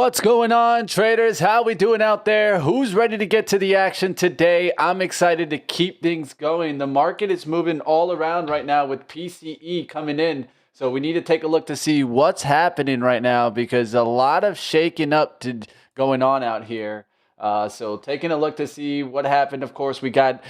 What's going on, traders? How we doing out there? Who's ready to get to the action today? I'm excited to keep things going. The market is moving all around right now with PCE coming in. So we need to take a look to see what's happening right now because a lot of shaking up going on out here. So taking a look to see what happened, of course, we got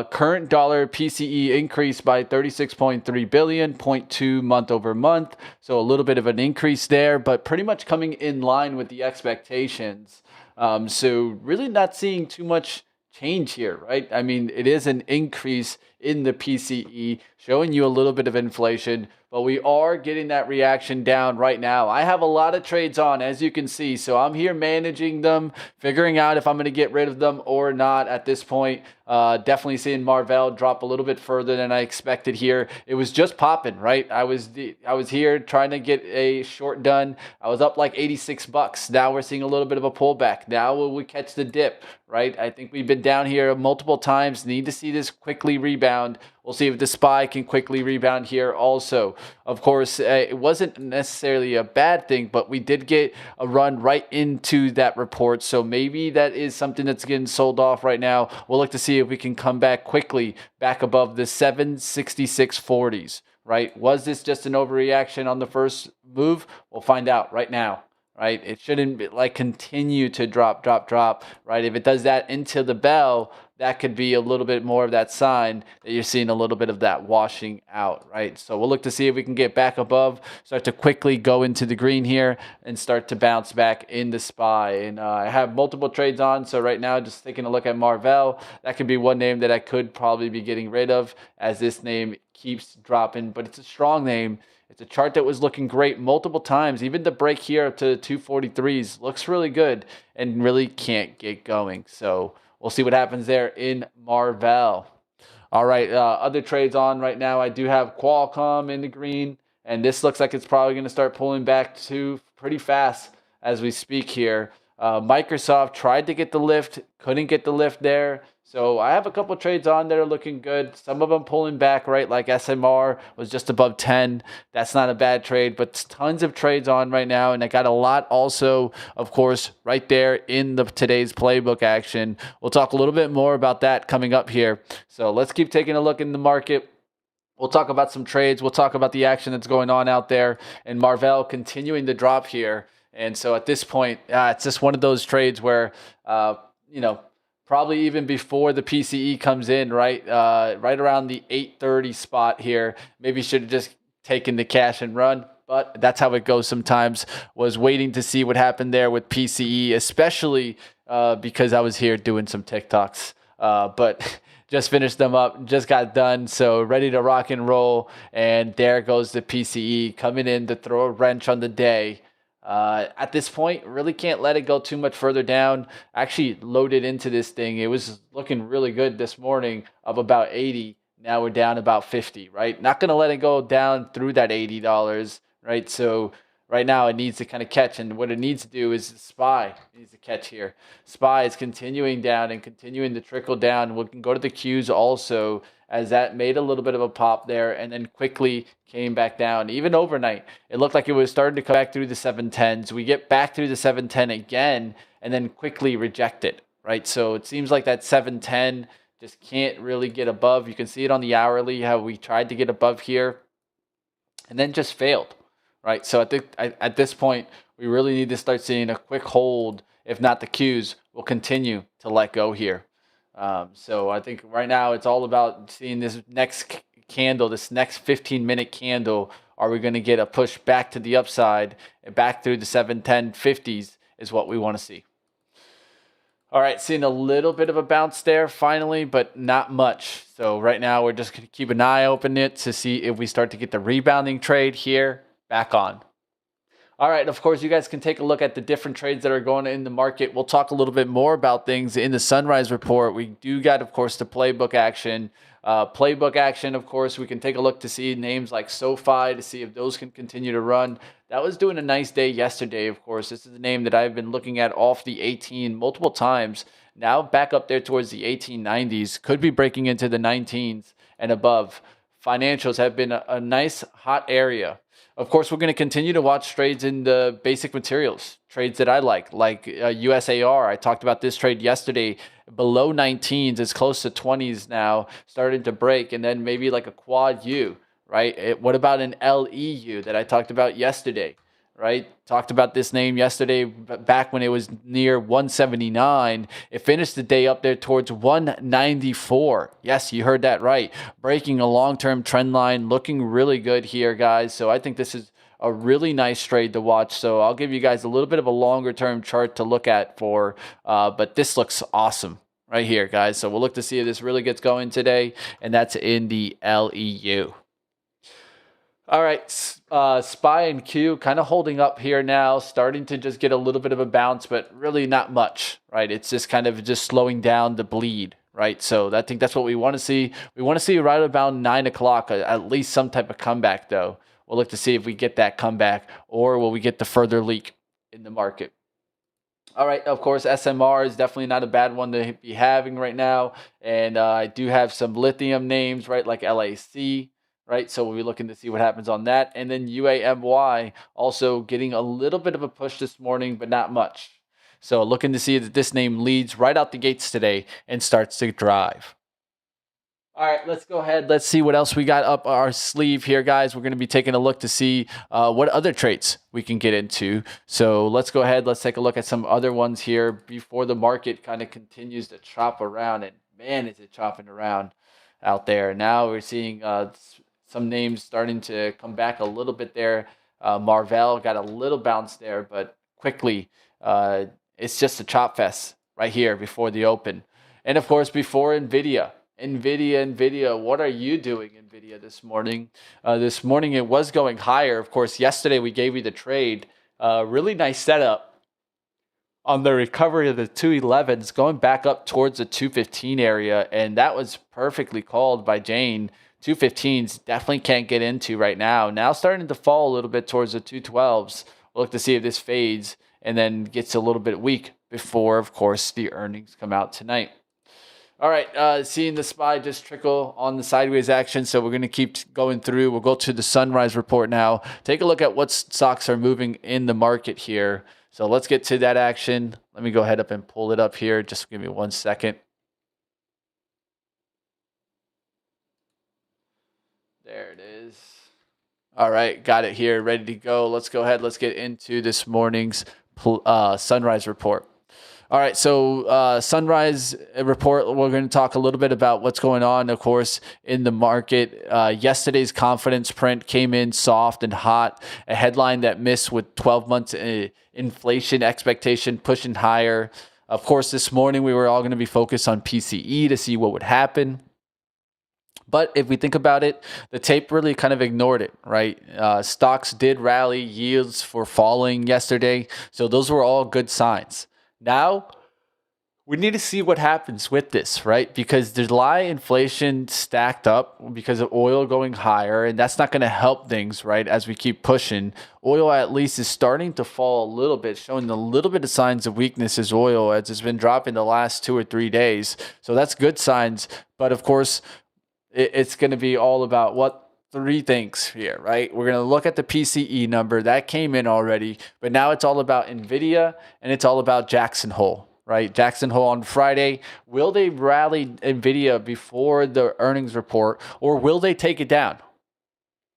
current dollar PCE increased by 36.3 billion, 0.2 month over month. So a little bit of an increase there, but pretty much coming in line with the expectations. So really not seeing too much change here, right? I mean, it is an increase in the PCE, showing you a little bit of inflation, but we are getting that reaction down right now. I have a lot of trades on, as you can see, so I'm here managing them, figuring out if I'm going to get rid of them or not at this point. Definitely seeing Marvell drop a little bit further than I expected here. It was just popping, right? I was here trying to get a short done. I was up like 86 bucks. Now we're seeing a little bit of a pullback. Now will we catch the dip, right? I think we've been down here multiple times. Need to see this quickly rebound. We'll see if the SPY can quickly rebound here also. Of course, it wasn't necessarily a bad thing, but we did get a run right into that report. So maybe that is something that's getting sold off right now. We'll look to see if we can come back quickly back above the 766.40s, right? Was this just an overreaction on the first move? We'll find out right now. Right? It shouldn't be like continue to drop, right? If it does that into the bell, that could be a little bit more of that sign that you're seeing a little bit of that washing out, right? So we'll look to see if we can get back above, start to quickly go into the green here and start to bounce back in the SPY. And I have multiple trades on. So right now, just taking a look at Marvell, that could be one name that I could probably be getting rid of as this name keeps dropping, but it's a strong name. It's a chart that was looking great multiple times. Even the break here up to 243s looks really good and really can't get going. So we'll see what happens there in Marvell. All right, other trades on right now. I do have Qualcomm in the green, and this looks like it's probably going to start pulling back to pretty fast as we speak here. Microsoft tried to get the lift, couldn't get the lift there. So I have a couple trades on that are looking good. Some of them pulling back, right? Like SMR was just above 10. That's not a bad trade, but tons of trades on right now. And I got a lot also, of course, right there in the today's playbook action. We'll talk a little bit more about that coming up here. So let's keep taking a look in the market. We'll talk about some trades. We'll talk about the action that's going on out there. And Marvell continuing to drop here. And so at this point, it's just one of those trades where, probably even before the PCE comes in, right around the 830 spot here, maybe should have just taken the cash and run. But that's how it goes sometimes. Was waiting to see what happened there with PCE, especially because I was here doing some TikToks. But just finished them up, just got done, so ready to rock and roll. And there goes the PCE coming in to throw a wrench on the day. At this point, really can't let it go too much further down. Actually loaded into this thing. It was looking really good this morning of about 80. Now we're down about 50, right? Not going to let it go down through that $80, right? So right now it needs to kind of catch, and what it needs to do is SPY needs to catch here. SPY is continuing down and continuing to trickle down. We can go to the Qs also, as that made a little bit of a pop there and then quickly came back down. Even overnight, it looked like it was starting to come back through the 710s. We get back through the 710 again and then quickly reject it, right? So it seems like that 710 just can't really get above. You can see it on the hourly, how we tried to get above here and then just failed, right? So at this point, we really need to start seeing a quick hold. If not, the Qs will continue to let go here. So I think right now it's all about seeing this next candle, this next 15-minute candle. Are we going to get a push back to the upside and back through the 710.50s is what we want to see. All right, seeing a little bit of a bounce there finally, but not much. So right now we're just going to keep an eye open it to see if we start to get the rebounding trade here back on. All right, of course, you guys can take a look at the different trades that are going in the market. We'll talk a little bit more about things in the Sunrise report. We do got, of course, the playbook action. Of course, we can take a look to see names like SoFi to see if those can continue to run. That was doing a nice day yesterday, of course. This is a name that I've been looking at off the 18 multiple times. Now back up there towards the 1890s. Could be breaking into the 19s and above. Financials have been a nice hot area. Of course, we're going to continue to watch trades in the basic materials, trades that I like USAR. I talked about this trade yesterday, below 19s. It's close to 20s now, starting to break, and then maybe like a quad U, right? What about an LEU that I talked about yesterday? Right? Talked about this name yesterday back when it was near 179. It finished the day up there towards 194. Yes, you heard that right. Breaking a long-term trend line, looking really good here, guys. So I think this is a really nice trade to watch. So I'll give you guys a little bit of a longer-term chart to look at but this looks awesome right here, guys. So we'll look to see if this really gets going today, and that's in the LEU. All right, SPY and Q kind of holding up here now, starting to just get a little bit of a bounce, but really not much, right? It's just kind of just slowing down the bleed, right? So I think that's what we want to see. We want to see right about 9 o'clock, at least some type of comeback, though. We'll look to see if we get that comeback, or will we get the further leak in the market. All right, of course, SMR is definitely not a bad one to be having right now. And I do have some lithium names, right, like LAC. Right, so we'll be looking to see what happens on that. And then UAMY also getting a little bit of a push this morning, but not much. So looking to see that this name leads right out the gates today and starts to drive. All right, let's go ahead. Let's see what else we got up our sleeve here, guys. We're going to be taking a look to see what other trades we can get into. So let's go ahead. Let's take a look at some other ones here before the market kind of continues to chop around. And man, is it chopping around out there. Now we're seeing some names starting to come back a little bit there. Marvell got a little bounce there, but quickly, it's just a chop fest right here before the open. And of course, before NVIDIA, what are you doing, NVIDIA, this morning? This morning it was going higher. Of course, yesterday we gave you the trade. Really nice setup on the recovery of the 211s, going back up towards the 215 area, and that was perfectly called by Jane. 215s definitely can't get into right now. Now starting to fall a little bit towards the 212s. We'll look to see if this fades and then gets a little bit weak before, of course, the earnings come out tonight. All right, seeing the SPY just trickle on the sideways action, so we're going to keep going through. We'll go to the sunrise report now. Take a look at what stocks are moving in the market here. So let's get to that action. Let me go ahead up and pull it up here. Just give me 1 second. There it is. All right, got it here, ready to go. Let's go ahead. Let's get into this morning's sunrise report. All right, so sunrise report, we're going to talk a little bit about what's going on, of course, in the market. Yesterday's confidence print came in soft and hot, a headline that missed with 12 months inflation expectation pushing higher. Of course, this morning we were all going to be focused on PCE to see what would happen. But if we think about it, the tape really kind of ignored it, right? Stocks did rally, yields were falling yesterday. So those were all good signs. Now, we need to see what happens with this, right? Because there's a lot of inflation stacked up because of oil going higher, and that's not going to help things, right? As we keep pushing, oil at least is starting to fall a little bit, showing a little bit of signs of weakness as oil, as it's been dropping the last 2 or 3 days. So that's good signs. But of course, it's going to be all about what 3 things here, right? We're going to look at the PCE number that came in already, but now it's all about NVIDIA and it's all about Jackson Hole, right? Jackson Hole on Friday. Will they rally NVIDIA before the earnings report, or will they take it down?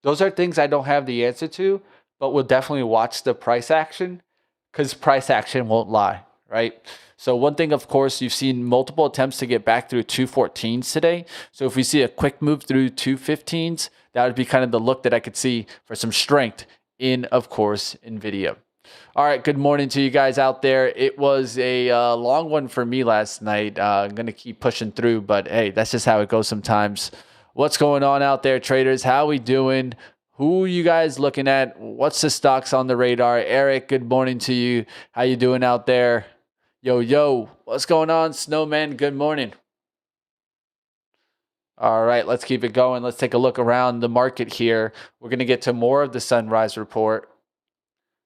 Those are things I don't have the answer to, but we'll definitely watch the price action, because price action won't lie, right? So one thing, of course, you've seen multiple attempts to get back through 214s today. So if we see a quick move through 215s, that would be kind of the look that I could see for some strength in, of course, NVIDIA. All right, good morning to you guys out there. It was a long one for me last night. I'm going to keep pushing through, but hey, that's just how it goes sometimes. What's going on out there, traders? How we doing? Who are you guys looking at? What's the stocks on the radar? Eric, good morning to you. How you doing out there? Yo, what's going on, Snowman? Good morning. All right, let's keep it going. Let's take a look around the market here. We're going to get to more of the sunrise report.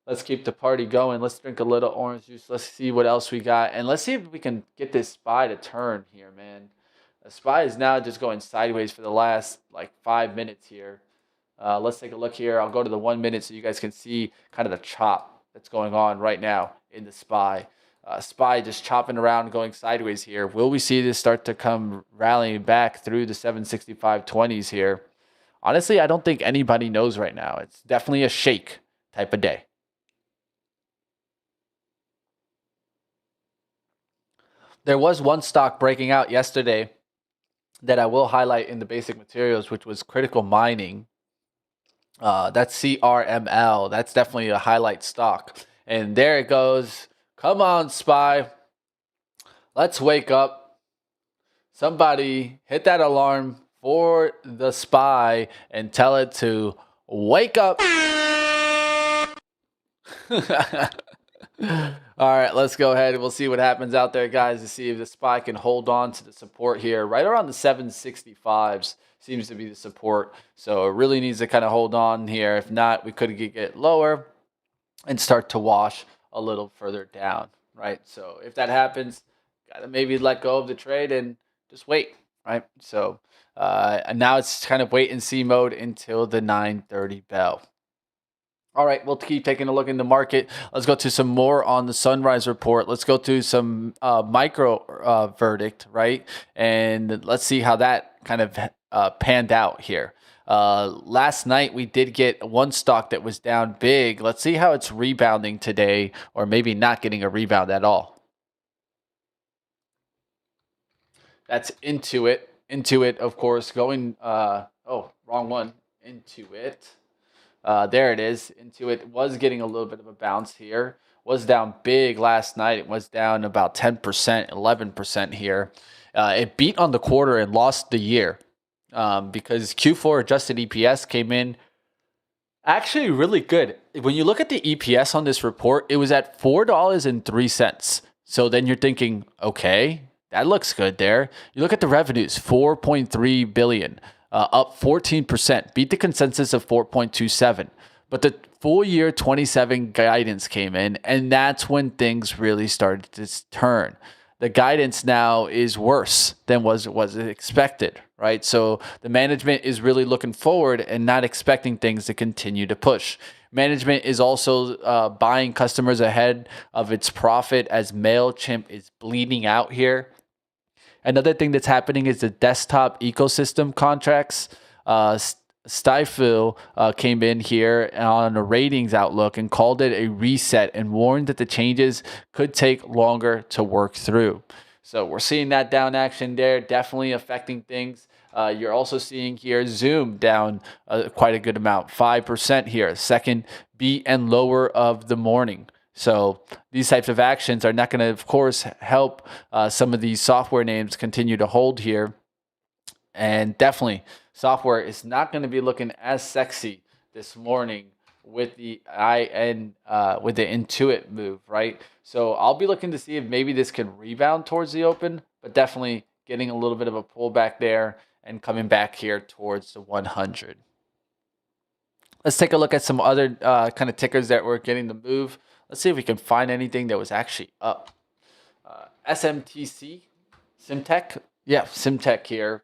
Let's keep the party going. Let's drink a little orange juice. Let's see what else we got. And let's see if we can get this SPY to turn here, man. The SPY is now just going sideways for the last, 5 minutes here. Let's take a look here. I'll go to the 1 minute so you guys can see kind of the chop that's going on right now in the SPY. SPY just chopping around, going sideways here. Will we see this start to come rallying back through the 765.20s here? Honestly, I don't think anybody knows right now. It's definitely a shake type of day. There was one stock breaking out yesterday that I will highlight in the basic materials, which was critical mining. That's CRML. That's definitely a highlight stock. And there it goes. Come on, SPY. Let's wake up. Somebody hit that alarm for the SPY and tell it to wake up. All right, let's go ahead and we'll see what happens out there, guys, to see if the SPY can hold on to the support here. Right around the 765s seems to be the support. So it really needs to kind of hold on here. If not, we could get lower and start to wash a little further down, right? So if that happens, gotta maybe let go of the trade and just wait, right? So and now it's kind of wait and see mode until the 9:30 bell. All right, we'll keep taking a look in the market. Let's go to some more on the Sunrise report. Let's go to some micro verdict, right? And let's see how that kind of panned out here. Last night, we did get one stock that was down big. Let's see how it's rebounding today, or maybe not getting a rebound at all. That's Intuit. Intuit, of course, going, oh, wrong one. Intuit. There it is. Intuit was getting a little bit of a bounce here. Was down big last night. It was down about 10%, 11% here. It beat on the quarter and lost the year because Q4 adjusted EPS came in actually really good. When you look at the EPS on this report, it was at $4.03. So then you're thinking, okay, that looks good there. You look at the revenues, $4.3 billion. Up 14%, beat the consensus of 4.27. But the full year 27 guidance came in, and that's when things really started to turn. The guidance now is worse than was expected, right? So the management is really looking forward and not expecting things to continue to push. Management is also buying customers ahead of its profit as MailChimp is bleeding out here. Another thing that's happening is the desktop ecosystem contracts. Stifel came in here on a ratings outlook and called it a reset and warned that the changes could take longer to work through. So we're seeing that down action there, definitely affecting things. You're also seeing here Zoom down quite a good amount, 5% here, second beat and lower of the morning. So these types of actions are not going to, of course, help some of these software names continue to hold here. And definitely, software is not going to be looking as sexy this morning with the with the Intuit move, right? So I'll be looking to see if maybe this can rebound towards the open, but definitely getting a little bit of a pullback there and coming back here towards the 100. Let's take a look at some other kind of tickers that were getting the move. Let's see if we can find anything that was actually up. SMTC, Simtech. Yeah, Simtech here.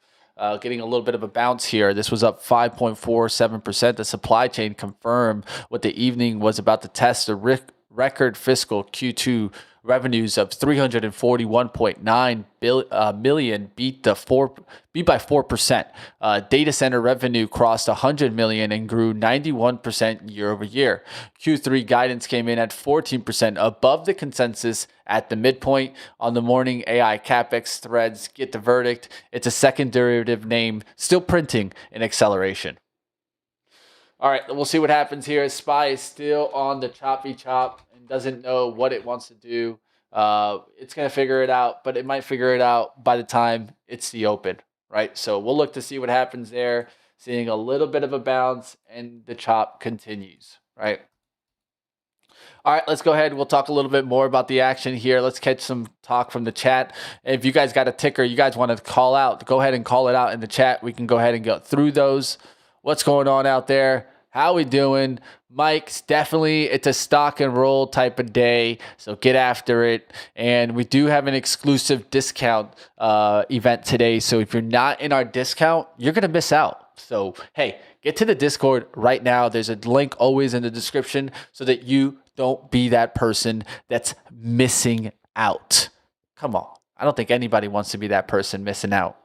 Getting a little bit of a bounce here. This was up 5.47%. The supply chain confirmed what the evening was about to test the record fiscal Q2 revenues of $341.9 million, beat by 4%. Data center revenue crossed $100 million and grew 91% year over year. Q3 guidance came in at 14% above the consensus at the midpoint. On the morning AI CapEx threads get the verdict. It's a second derivative name, still printing an acceleration. All right, we'll see what happens here. SPY is still on the choppy chop and doesn't know what it wants to do. It's going to figure it out, but it might figure it out by the time it's the open, right? So we'll look to see what happens there, seeing a little bit of a bounce, and the chop continues, right? All right, let's go ahead. We'll talk a little bit more about the action here. Let's catch some talk from the chat. If you guys got a ticker you guys want to call out, go ahead and call it out in the chat. We can go ahead and go through those. What's going on out there? How we doing? Mike's definitely, it's a stock and roll type of day, so get after it. And we do have an exclusive discount event today. So if you're not in our discount, you're going to miss out. out. So, hey, get to the Discord right now. There's a link always in the description so that you don't be that person that's missing out. Come on. I don't think anybody wants to be that person missing out.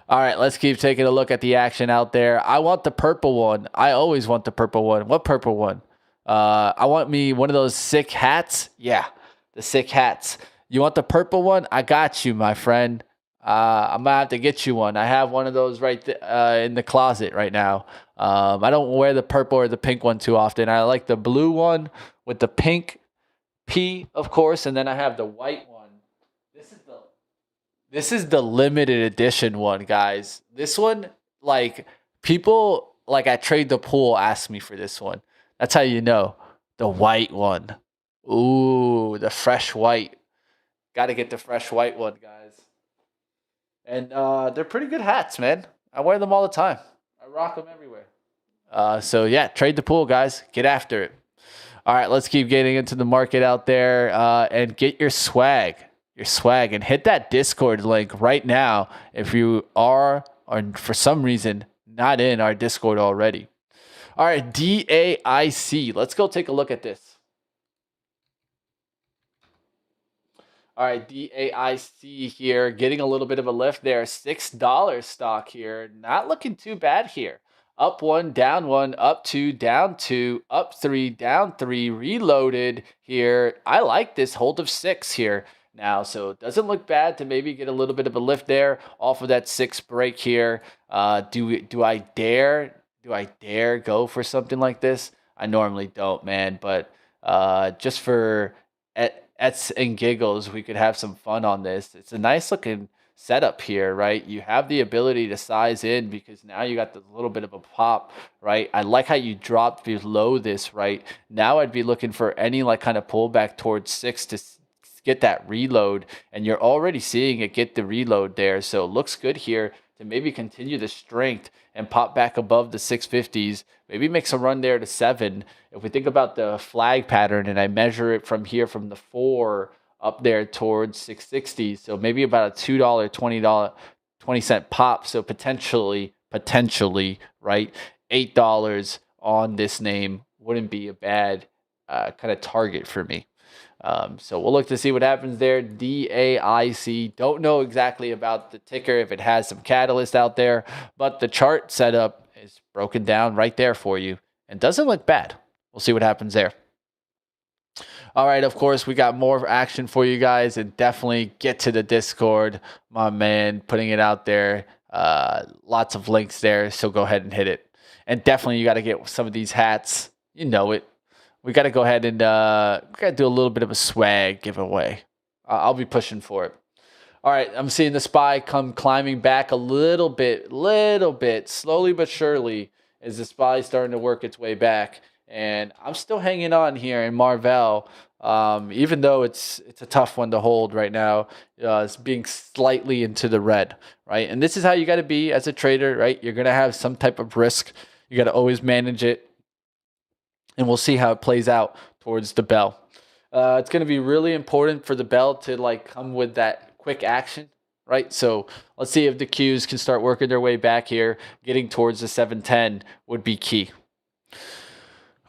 All right, let's keep taking a look at the action out there. I want the purple one. I always want the purple one. What purple one? I want me one of those sick hats. Yeah, the sick hats. You want the purple one? I got you, my friend. I'm gonna have to get you one. I have one of those right in the closet right now. I don't wear the purple or the pink one too often. I like the blue one with the pink P, of course, and then I have the white one. This is the limited edition one, guys. This one, like, people like at Trade the Pool ask me for this one. That's how you know. The white one. Ooh, the fresh white. Got to get the fresh white one, guys. And they're pretty good hats, man. I wear them all the time. I rock them everywhere. So, yeah, Trade the Pool, guys. Get after it. All right, let's keep getting into the market out there and get your swag. And hit that Discord link right now if you are, or for some reason, not in our Discord already. All right, DAIC. Let's go take a look at this. All right, DAIC here, getting a little bit of a lift there. $6 stock here. Not looking too bad here. Up one, down one, up two, down two, up three, down three, reloaded here. I like this hold of 6 here now, so it doesn't look bad to maybe get a little bit of a lift there off of that 6 break here. Do I dare go for something like this? I normally don't, man, but just for ets and giggles, we could have some fun on this. It's a nice looking setup here, right? You have the ability to size in because now you got the little bit of a pop, right? I like how you dropped below this, right? Now I'd be looking for any like kind of pullback towards 6 to get that reload, and you're already seeing it get the reload there. So it looks good here to maybe continue the strength and pop back above the 650s, maybe make some run there to 7. If we think about the flag pattern and I measure it from here from the 4 up there towards 660, so maybe about a $2, $20 pop. So potentially, right, $8 on this name wouldn't be a bad kind of target for me. So we'll look to see what happens there. DAIC. Don't know exactly about the ticker if it has some catalyst out there, but the chart setup is broken down right there for you and doesn't look bad. We'll see what happens there. All right, of course, we got more action for you guys, and definitely get to the Discord, my man, putting it out there. Lots of links there, so go ahead and hit it. And definitely you got to get some of these hats. You know it. We got to go ahead and we got to do a little bit of a swag giveaway. I'll be pushing for it. All right, I'm seeing the SPY come climbing back a little bit, slowly but surely, as the SPY is starting to work its way back. And I'm still hanging on here in Marvell, even though it's a tough one to hold right now. It's being slightly into the red, right? And this is how you got to be as a trader, right? You're going to have some type of risk. You got to always manage it. And we'll see how it plays out towards the bell. It's going to be really important for the bell to like come with that quick action, right? So let's see if the Qs can start working their way back here. Getting towards the 710 would be key.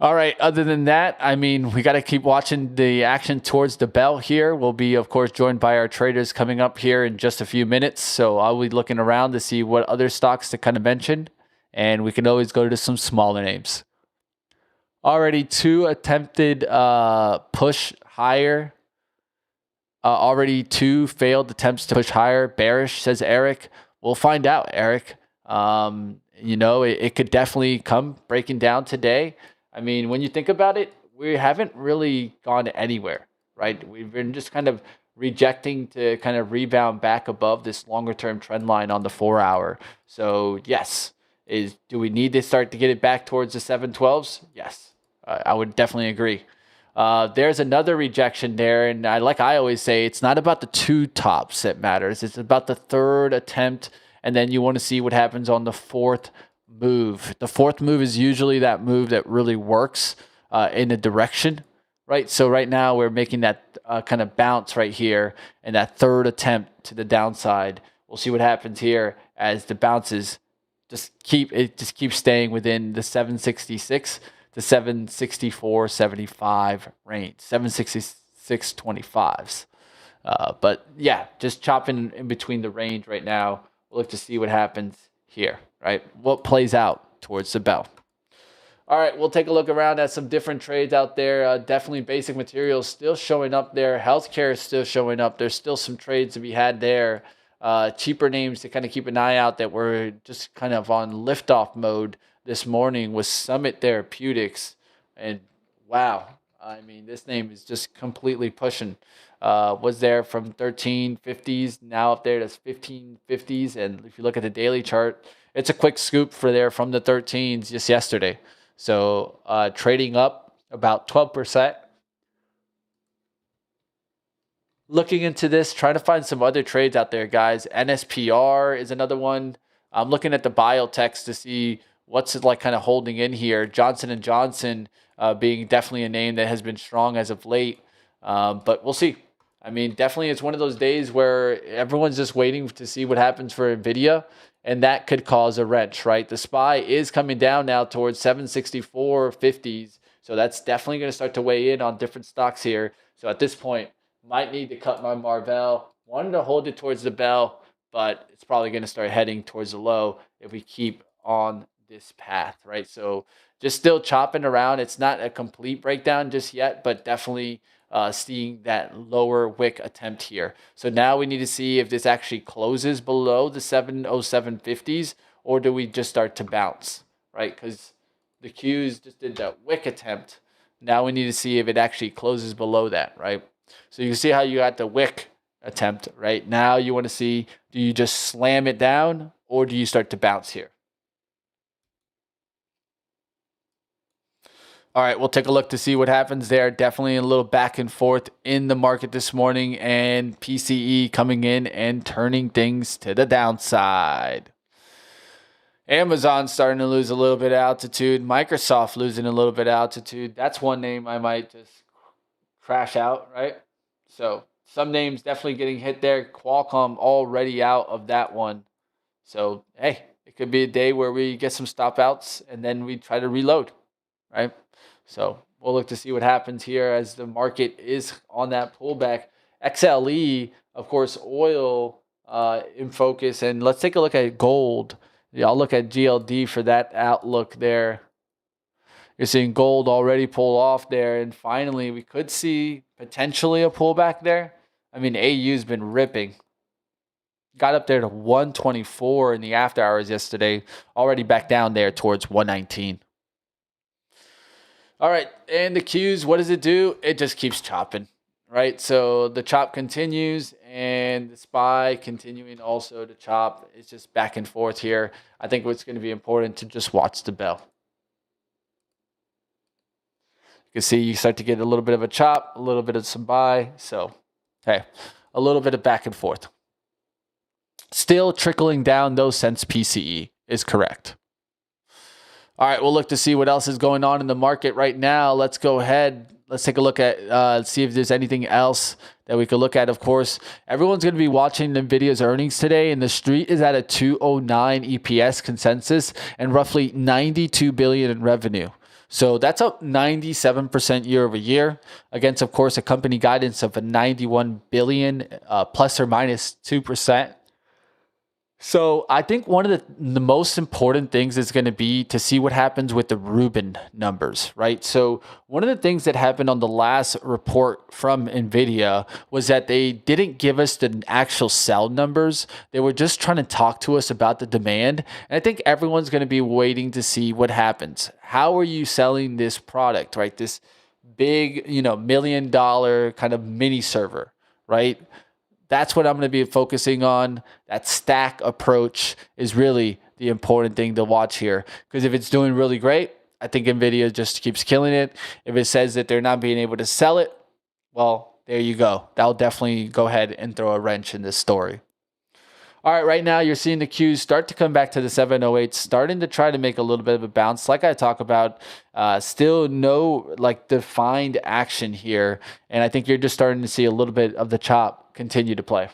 All right, other than that, I mean, we got to keep watching the action towards the bell here. We'll be, of course, joined by our traders coming up here in just a few minutes. So I'll be looking around to see what other stocks to kind of mention. And we can always go to some smaller names. Already 2 attempted push higher. Already 2 failed attempts to push higher. Bearish, says Eric. We'll find out, Eric. You know, it could definitely come breaking down today. I mean, when you think about it, we haven't really gone anywhere, right? We've been just kind of rejecting to kind of rebound back above this longer term trend line on the 4-hour. So yes, do we need to start to get it back towards the 712s? Yes. I would definitely agree. There's another rejection there, and I always say, it's not about the 2 tops that matters. It's about the 3rd attempt, and then you want to see what happens on the 4th move. The 4th move is usually that move that really works in a direction, right? So right now we're making that kind of bounce right here, and that 3rd attempt to the downside. We'll see what happens here as the bounces just keeps staying within the 766 to 764.75 range, 766.25s. But yeah, just chopping in between the range right now. We'll look to see what happens here, right? What plays out towards the bell. All right, we'll take a look around at some different trades out there. Definitely basic materials still showing up there. Healthcare is still showing up. There's still some trades to be had there. Cheaper names to kind of keep an eye out that were just kind of on liftoff mode this morning was Summit Therapeutics. And wow, I mean, this name is just completely pushing. Was there from 1350s, now up there that's 1550s. And if you look at the daily chart, it's a quick scoop for there from the 13s just yesterday. So trading up about 12%. Looking into this, trying to find some other trades out there, guys. NSPR is another one. I'm looking at the biotechs to see what's it like kind of holding in here. Johnson & Johnson being definitely a name that has been strong as of late. But we'll see. I mean, definitely it's one of those days where everyone's just waiting to see what happens for NVIDIA, and that could cause a wrench, right? The SPY is coming down now towards 764.50s, so that's definitely going to start to weigh in on different stocks here. So at this point, might need to cut my Marvell. Wanted to hold it towards the bell, but it's probably going to start heading towards the low if we keep on this path, right? So just still chopping around. It's not a complete breakdown just yet, but definitely seeing that lower wick attempt here. So now we need to see if this actually closes below the 707.50s, or do we just start to bounce, right? Because the Qs just did that wick attempt. Now we need to see if it actually closes below that, right? So you can see how you got the wick attempt, right? Now you want to see, do you just slam it down or do you start to bounce here? All right, we'll take a look to see what happens there. Definitely a little back and forth in the market this morning, and PCE coming in and turning things to the downside. Amazon starting to lose a little bit of altitude. Microsoft losing a little bit of altitude. That's one name I might just crash out, right? So some names definitely getting hit there. Qualcomm already out of that one. So, hey, it could be a day where we get some stop outs and then we try to reload, right? So we'll look to see what happens here as the market is on that pullback. XLE, of course, oil in focus. And let's take a look at gold. Yeah, I'll look at GLD for that outlook there. You're seeing gold already pull off there. And finally, we could see potentially a pullback there. I mean, AU's been ripping. Got up there to 124 in the after hours yesterday. Already back down there towards 119. All right, and the Qs, what does it do? It just keeps chopping, right? So the chop continues, and the SPY continuing also to chop. It's just back and forth here. I think what's going to be important to just watch the bell. You can see you start to get a little bit of a chop, a little bit of some buy. So, hey, a little bit of back and forth. Still trickling down those cents PCE is correct. All right, we'll look to see what else is going on in the market right now. Let's go ahead. Let's take a look at, see if there's anything else that we could look at. Of course, everyone's going to be watching NVIDIA's earnings today, and the street is at a 209 EPS consensus and roughly $92 billion in revenue. So that's up 97% year over year against, of course, a company guidance of a 91 billion plus or minus 2%. So I think one of the most important things is going to be to see what happens with the Rubin numbers, right? So one of the things that happened on the last report from NVIDIA was that they didn't give us the actual sell numbers. They were just trying to talk to us about the demand. And I think everyone's going to be waiting to see what happens. How are you selling this product, right? This big, $1 million kind of mini server, right? That's what I'm going to be focusing on. That stack approach is really the important thing to watch here. Because if it's doing really great, I think NVIDIA just keeps killing it. If it says that they're not being able to sell it, well, there you go. That'll definitely go ahead and throw a wrench in this story. All right, right now you're seeing the Qs start to come back to the 708, starting to try to make a little bit of a bounce. Like I talk about, still no defined action here. And I think you're just starting to see a little bit of the chop continue to play.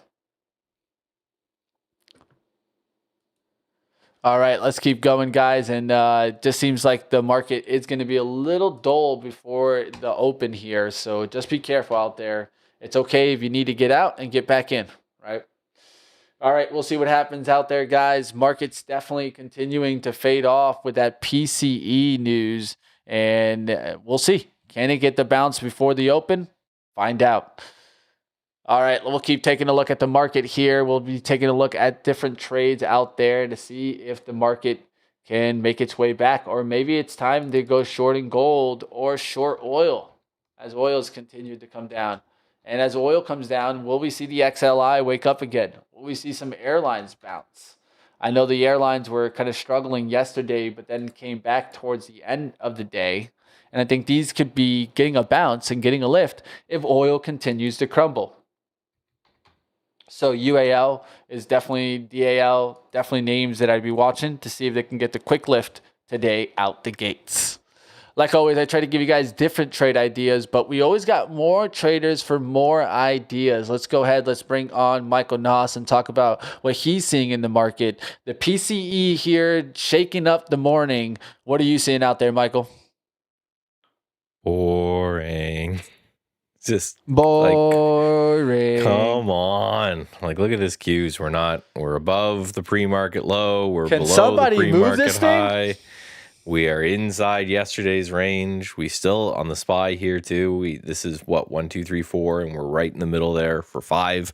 All right, let's keep going, guys. And it just seems like the market is going to be a little dull before the open here. So just be careful out there. It's okay if you need to get out and get back in, right? All right, we'll see what happens out there, guys. Market's definitely continuing to fade off with that PCE news. And we'll see. Can it get the bounce before the open? Find out. All right, we'll keep taking a look at the market here. We'll be taking a look at different trades out there to see if the market can make its way back, or maybe it's time to go shorting gold or short oil as oils continue to come down. And as oil comes down, will we see the XLI wake up again? Will we see some airlines bounce? I know the airlines were kind of struggling yesterday, but then came back towards the end of the day. And I think these could be getting a bounce and getting a lift if oil continues to crumble. So UAL is definitely, DAL, definitely names that I'd be watching to see if they can get the quick lift today out the gates. Like always, I try to give you guys different trade ideas, but we always got more traders for more ideas. Let's go ahead. Let's bring on Michael Noss and talk about what he's seeing in the market. The PCE here shaking up the morning. What are you seeing out there, Michael? Boring. Just boring. Like, come on. Like, look at this Qs. We're above the pre-market low. We're below the pre-market high. We are inside yesterday's range. We still on the SPY here too. This is what 1, 2, 3, 4, and we're right in the middle there for 5.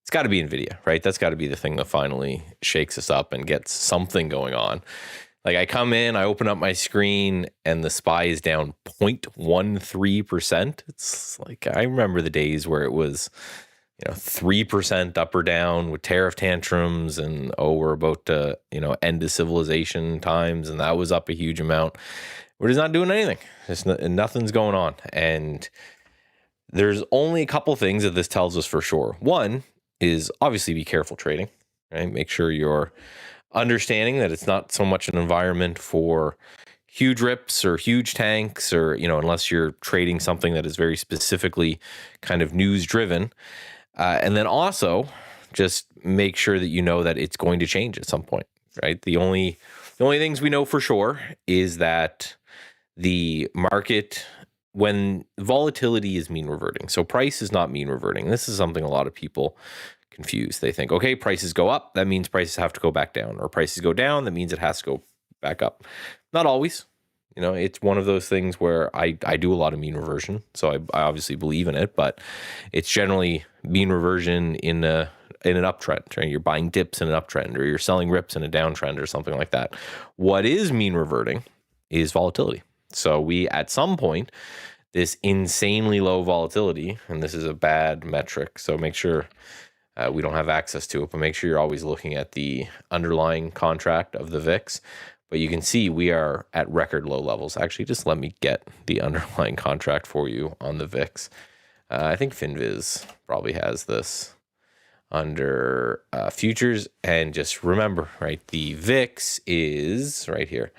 It's got to be NVIDIA, right? That's got to be the thing that finally shakes us up and gets something going on. Like I come in, I open up my screen, and the SPY is down 0.13%. It's like I remember the days where it was, 3% up or down with tariff tantrums, and we're about to, end the civilization times, and that was up a huge amount. We're just not doing anything. Nothing's going on, and there's only a couple things that this tells us for sure. One is obviously be careful trading, right? Make sure you're understanding that it's not so much an environment for huge rips or huge tanks, or unless you're trading something that is very specifically kind of news driven, and then also just make sure that you know that it's going to change at some point, right? The only things we know for sure is that the market, when volatility is mean reverting, so price is not mean reverting. This is something a lot of people confused. They think, okay, prices go up, that means prices have to go back down, or prices go down, that means it has to go back up. Not always. It's one of those things where I do a lot of mean reversion, so I obviously believe in it, but it's generally mean reversion in an uptrend, right? You're buying dips in an uptrend, or you're selling rips in a downtrend, or something like that. What is mean reverting is volatility. So we, at some point, this insanely low volatility, and this is a bad metric, so make sure we don't have access to it, but make sure you're always looking at the underlying contract of the VIX. But you can see we are at record low levels. Actually, just let me get the underlying contract for you on the VIX. I think FinViz probably has this under futures. And just remember, right, the VIX is right here.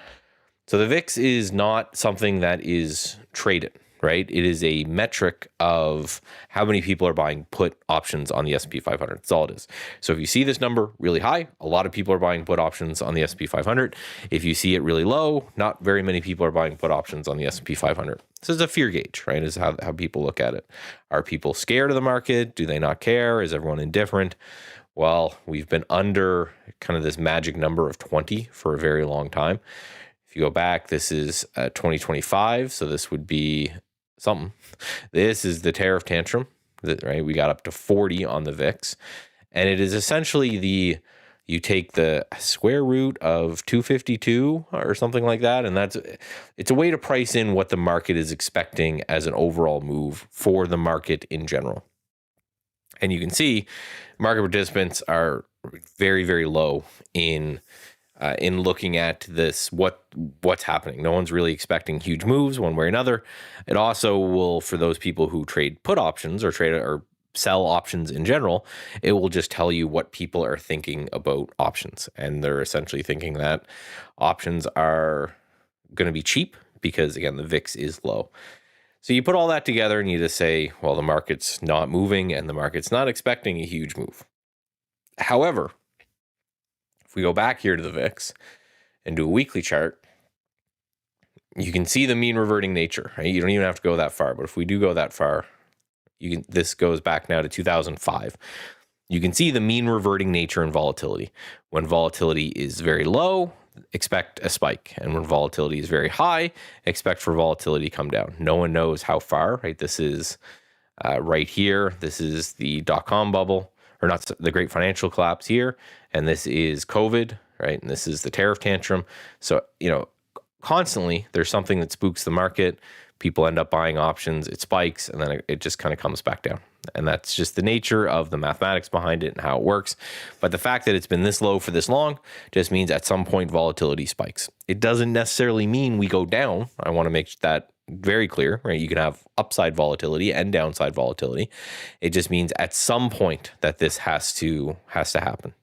So the VIX is not something that is traded, right? It is a metric of how many people are buying put options on the S&P 500. That's all it is. So if you see this number really high, a lot of people are buying put options on the S&P 500. If you see it really low, not very many people are buying put options on the S&P 500. So it's a fear gauge, right? Is how people look at it. Are people scared of the market? Do they not care? Is everyone indifferent? Well, we've been under kind of this magic number of 20 for a very long time. If you go back, this is 2025, so this would be something. This is the tariff tantrum, right? We got up to 40 on the VIX, and it is essentially you take the square root of 252 or something like that, and it's a way to price in what the market is expecting as an overall move for the market in general. And you can see market participants are very, very low in looking at this, what's happening. No one's really expecting huge moves one way or another. It also will, for those people who trade put options or sell options in general, it will just tell you what people are thinking about options. And they're essentially thinking that options are going to be cheap because, again, the VIX is low. So you put all that together and you just say, well, the market's not moving and the market's not expecting a huge move. However, If we go back here to the VIX and do a weekly chart, you can see the mean reverting nature, right? You don't even have to go that far, but if we do go that far, this goes back now to 2005. You can see the mean reverting nature and volatility. When volatility is very low, expect a spike. And when volatility is very high, expect for volatility to come down. No one knows how far, right? This is right here. This is the dot-com bubble, or not the great financial collapse here. And this is COVID, right? And this is the tariff tantrum. So, constantly there's something that spooks the market. People end up buying options, it spikes, and then it just kind of comes back down. And that's just the nature of the mathematics behind it and how it works. But the fact that it's been this low for this long just means at some point volatility spikes. It doesn't necessarily mean we go down. I want to make that very clear, right? You can have upside volatility and downside volatility. It just means at some point that this has to happen.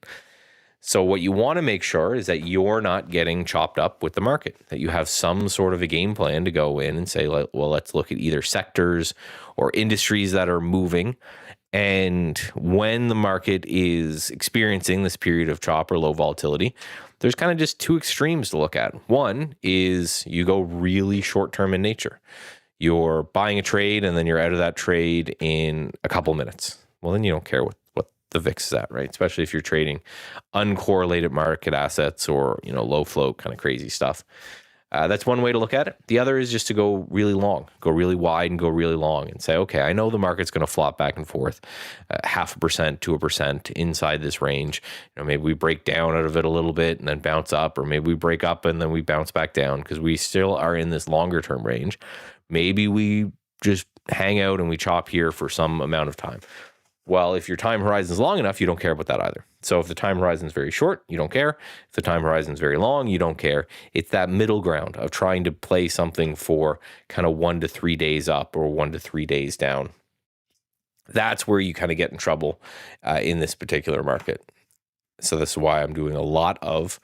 So what you want to make sure is that you're not getting chopped up with the market, that you have some sort of a game plan to go in and say, well, let's look at either sectors or industries that are moving. And when the market is experiencing this period of chop or low volatility, there's kind of just two extremes to look at. One is you go really short-term in nature. You're buying a trade and then you're out of that trade in a couple minutes. Well, then you don't care what the VIX is at, right? Especially if you're trading uncorrelated market assets or, low float kind of crazy stuff. That's one way to look at it. The other is just to go really long, go really wide and go really long and say, okay, I know the market's going to flop back and forth 0.5% to 1% inside this range. Maybe we break down out of it a little bit and then bounce up, or maybe we break up and then we bounce back down because we still are in this longer term range. Maybe we just hang out and we chop here for some amount of time. Well, if your time horizon is long enough, you don't care about that either. So if the time horizon is very short, you don't care. If the time horizon is very long, you don't care. It's that middle ground of trying to play something for kind of 1 to 3 days up or 1 to 3 days down. That's where you kind of get in trouble in this particular market. So this is why I'm doing a lot of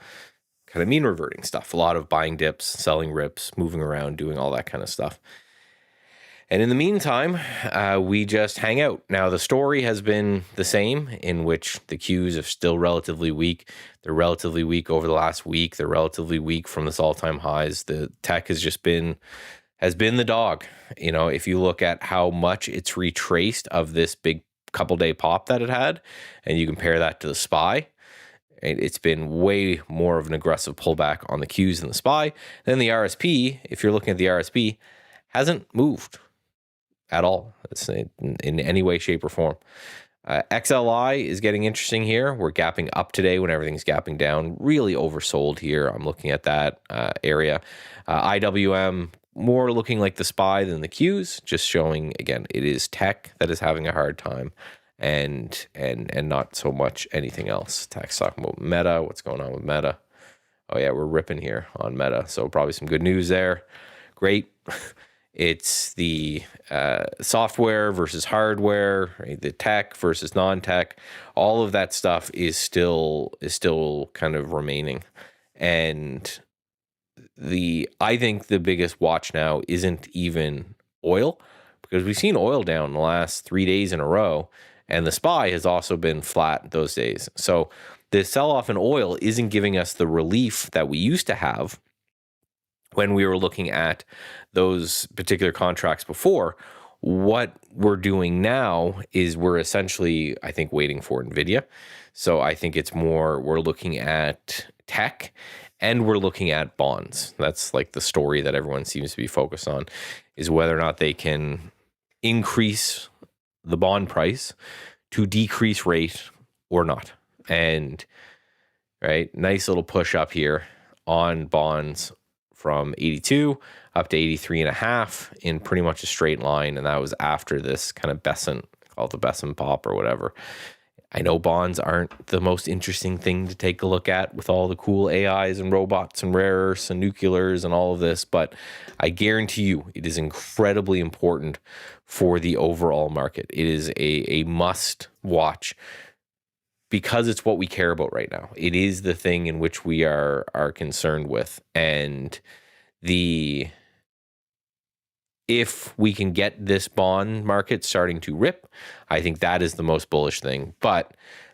kind of mean reverting stuff, a lot of buying dips, selling rips, moving around, doing all that kind of stuff. And in the meantime, we just hang out. Now, the story has been the same, in which the Qs are still relatively weak. They're relatively weak over the last week. They're relatively weak from this all-time highs. The tech has been the dog. If you look at how much it's retraced of this big couple-day pop that it had, and you compare that to the SPY, it's been way more of an aggressive pullback on the Qs than the SPY. Then the RSP, if you're looking at the RSP, hasn't moved at all. It's in any way, shape, or form. XLI is getting interesting here. We're gapping up today when everything's gapping down. Really oversold here. I'm looking at that area. IWM, more looking like the SPY than the Qs, just showing, again, it is tech that is having a hard time and not so much anything else. Tax talking about Meta. What's going on with Meta? Oh, yeah, we're ripping here on Meta. So probably some good news there. Great. It's the software versus hardware, right? The tech versus non-tech. All of that stuff is still kind of remaining. And I think the biggest watch now isn't even oil, because we've seen oil down the last 3 days in a row, and the SPY has also been flat those days. So the sell-off in oil isn't giving us the relief that we used to have when we were looking at those particular contracts before. What we're doing now is we're essentially, I think, waiting for NVIDIA. So I think it's more, we're looking at tech and we're looking at bonds. That's like the story that everyone seems to be focused on, is whether or not they can increase the bond price to decrease rate or not. And right, nice little push up here on bonds from 82 up to 83.5 in pretty much a straight line. And that was after this kind of Besant, call it the Besant pop or whatever. I know bonds aren't the most interesting thing to take a look at with all the cool AIs and robots and rare earths and nuclears and all of this, but I guarantee you it is incredibly important for the overall market. It is a must watch because it's what we care about right now. It is the thing in which we are concerned with. And if we can get this bond market starting to rip, I think that is the most bullish thing. But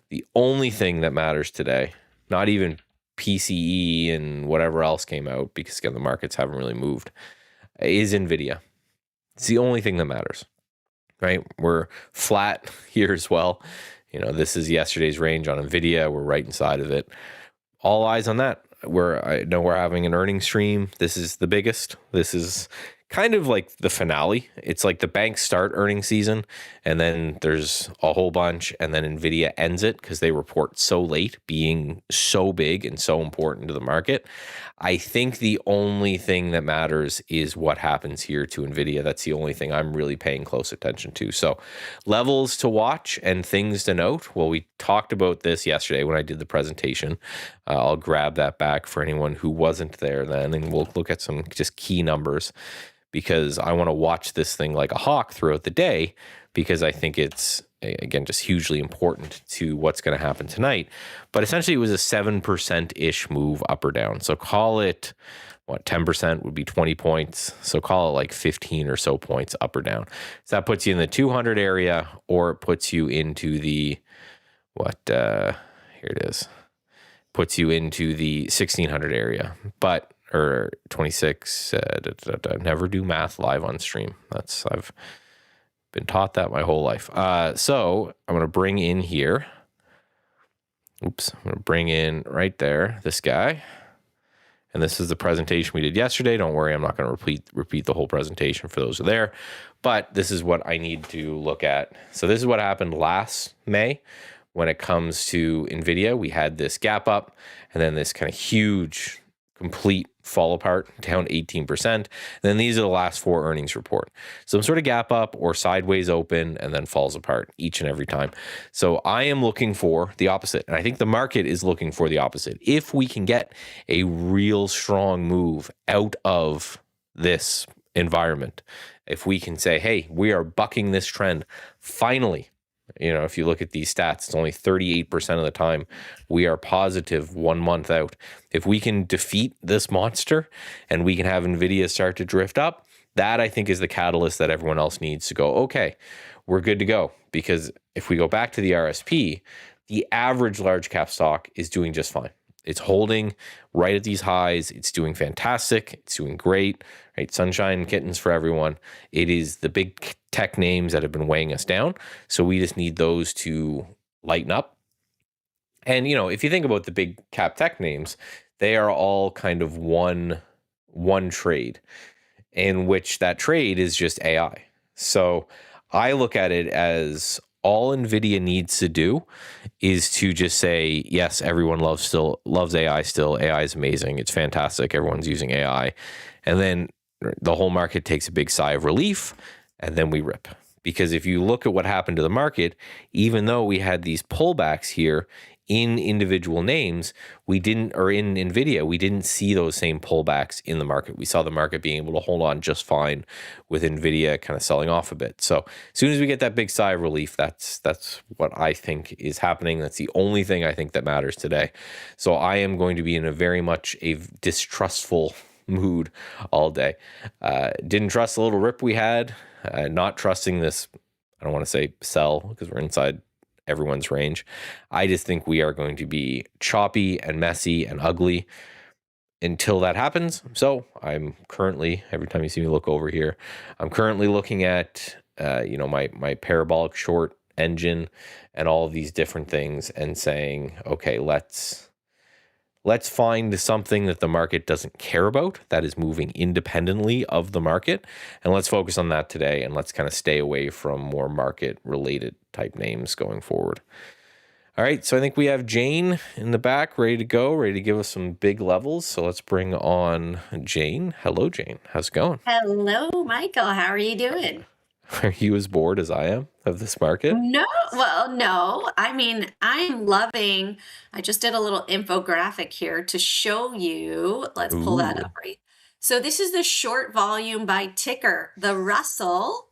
the only thing that matters today, not even PCE and whatever else came out, because again, the markets haven't really moved, is NVIDIA. It's the only thing that matters, right? We're flat here as well. This is yesterday's range on NVIDIA. We're right inside of it. All eyes on that. I know we're having an earnings stream. This is the biggest. This is kind of like the finale. It's like the banks start earnings season, and then there's a whole bunch, and then NVIDIA ends it because they report so late, being so big and so important to the market. I think the only thing that matters is what happens here to NVIDIA. That's the only thing I'm really paying close attention to. So levels to watch and things to note. Well, we talked about this yesterday when I did the presentation. I'll grab that back for anyone who wasn't there then, and we'll look at some just key numbers, because I want to watch this thing like a hawk throughout the day, because I think it's, again, just hugely important to what's going to happen tonight. But essentially, it was a 7%-ish move up or down. So call it, 10% would be 20 points. So call it like 15 or so points up or down. So that puts you in the 200 area, or it puts you into the, here it is, puts you into the 1600 area. Or 26, never do math live on stream. I've been taught that my whole life. So I'm going to bring in here. Oops, I'm going to bring in right there, this guy. And this is the presentation we did yesterday. Don't worry, I'm not going to repeat the whole presentation for those who are there. But this is what I need to look at. So this is what happened last May when it comes to NVIDIA. We had this gap up, and then this kind of huge complete fall apart, down 18%. Then these are the last 4 earnings report. Some sort of gap up or sideways open and then falls apart each and every time. So I am looking for the opposite. And I think the market is looking for the opposite. If we can get a real strong move out of this environment, if we can say, hey, we are bucking this trend, finally. If you look at these stats, it's only 38% of the time we are positive 1 month out. If we can defeat this monster and we can have NVIDIA start to drift up, that I think is the catalyst that everyone else needs to go, okay, we're good to go. Because if we go back to the RSP, the average large cap stock is doing just fine. It's holding right at these highs. It's doing fantastic. It's doing great, right? Sunshine and kittens for everyone. It is the big tech names that have been weighing us down. So we just need those to lighten up. And, if you think about the big cap tech names, they are all kind of one trade, in which that trade is just AI. So I look at it as all NVIDIA needs to do is to just say, yes, everyone loves AI still. AI is amazing. It's fantastic. Everyone's using AI. And then the whole market takes a big sigh of relief, and then we rip. Because if you look at what happened to the market, even though we had these pullbacks here in individual names, in NVIDIA, we didn't see those same pullbacks in the market. We saw the market being able to hold on just fine, with NVIDIA kind of selling off a bit. So as soon as we get that big sigh of relief, that's what I think is happening. That's the only thing I think that matters today. So I am going to be in a very much a distrustful mood all day. Didn't trust the little rip we had, not trusting this, I don't want to say sell, because we're inside everyone's range. I just think we are going to be choppy and messy and ugly until that happens. So I'm currently, every time you see me look over here, I'm currently looking at my parabolic short engine and all of these different things, and saying, okay, let's find something that the market doesn't care about, that is moving independently of the market, and let's focus on that today, and let's kind of stay away from more market-related type names going forward. All right, so I think we have Jane in the back, ready to go, ready to give us some big levels. So let's bring on Jane. Hello, Jane. How's it going? Hello, Michael. How are you doing? Are you as bored as I am of this market? No, I mean, I'm loving, I just did a little infographic here to show you. Let's pull that up right. So this is the short volume by ticker. The Russell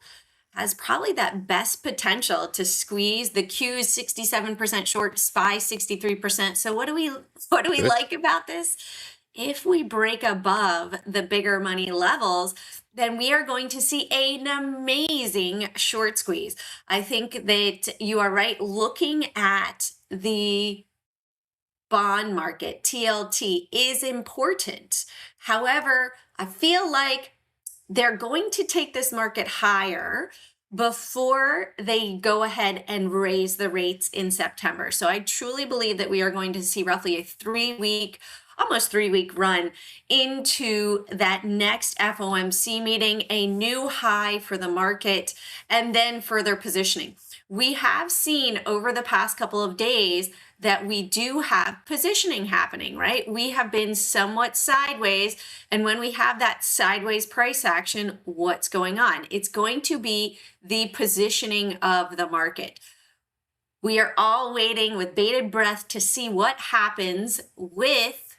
has probably that best potential to squeeze. The Q's 67% short, SPY 63%. So what do we like about this? If we break above the bigger money levels, then we are going to see an amazing short squeeze. I think that you are right. Looking at the bond market, TLT, is important. However, I feel like they're going to take this market higher before they go ahead and raise the rates in September. So I truly believe that we are going to see roughly a almost 3-week run into that next FOMC meeting, a new high for the market, and then further positioning. We have seen over the past couple of days that we do have positioning happening, right? We have been somewhat sideways. And when we have that sideways price action, what's going on? It's going to be the positioning of the market. We are all waiting with bated breath to see what happens with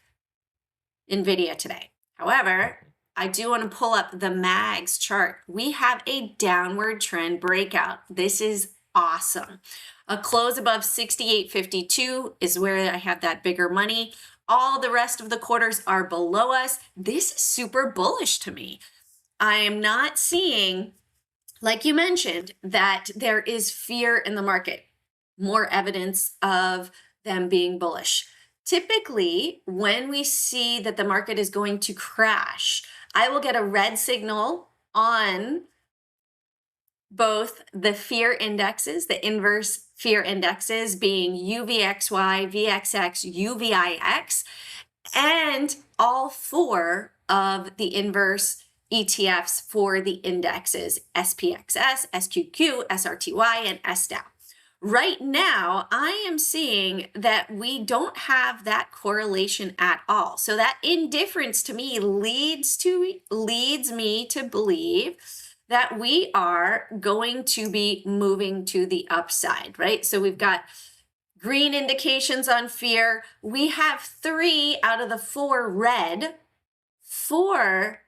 NVIDIA today. However, I do want to pull up the MAGS chart. We have a downward trend breakout. This is awesome. A close above 68.52 is where I have that bigger money. All the rest of the quarters are below us. This is super bullish to me. I am not seeing, like you mentioned, that there is fear in the market. More evidence of them being bullish. Typically, when we see that the market is going to crash, I will get a red signal on both the fear indexes, the inverse fear indexes being UVXY, VXX, UVIX, and all 4 of the inverse ETFs for the indexes, SPXS, SQQ, SRTY, and SDAO. Right now, I am seeing that we don't have that correlation at all. So that indifference to me leads me to believe that we are going to be moving to the upside, right? So we've got green indications on fear. We have 3 out of the 4 red for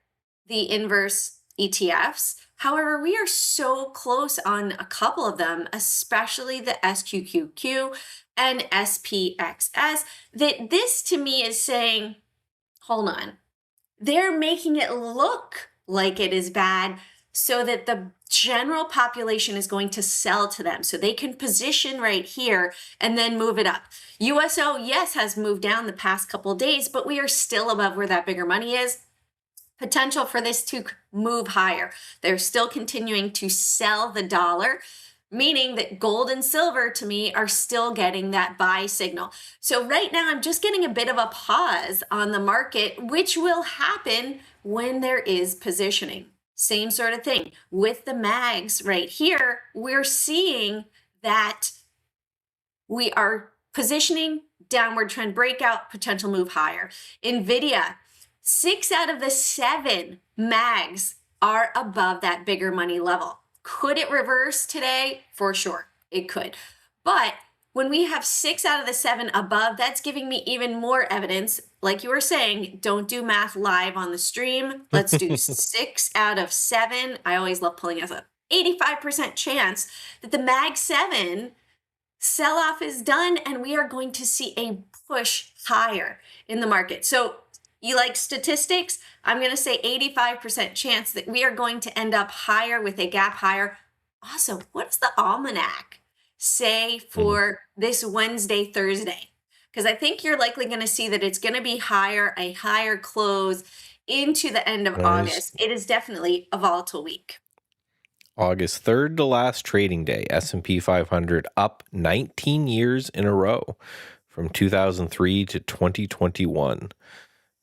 the inverse ETFs. However, we are so close on a couple of them, especially the SQQQ and SPXS, that this to me is saying, hold on, they're making it look like it is bad so that the general population is going to sell to them. So they can position right here and then move it up. USO, yes, has moved down the past couple of days, but we are still above where that bigger money is. Potential for this to move higher. They're still continuing to sell the dollar, meaning that gold and silver to me are still getting that buy signal. So right now I'm just getting a bit of a pause on the market, which will happen when there is positioning. Same sort of thing with the MAGs right here. We're seeing that we are positioning, downward trend breakout, potential move higher. NVIDIA, 6 out of the 7 MAGs are above that bigger money level. Could it reverse today? For sure, it could. But when we have 6 out of the 7 above, that's giving me even more evidence. Like you were saying, don't do math live on the stream. Let's do 6 out of 7. I always love pulling as a 85% chance that the MAG 7 sell-off is done and we are going to see a push higher in the market. So you like statistics? I'm going to say 85% chance that we are going to end up higher with a gap higher. Also, what does the almanac say for this Wednesday, Thursday? Because I think you're likely going to see that it's going to be higher, a higher close into the end of August. It is definitely a volatile week. August 3rd to last trading day, S&P 500 up 19 years in a row from 2003 to 2021.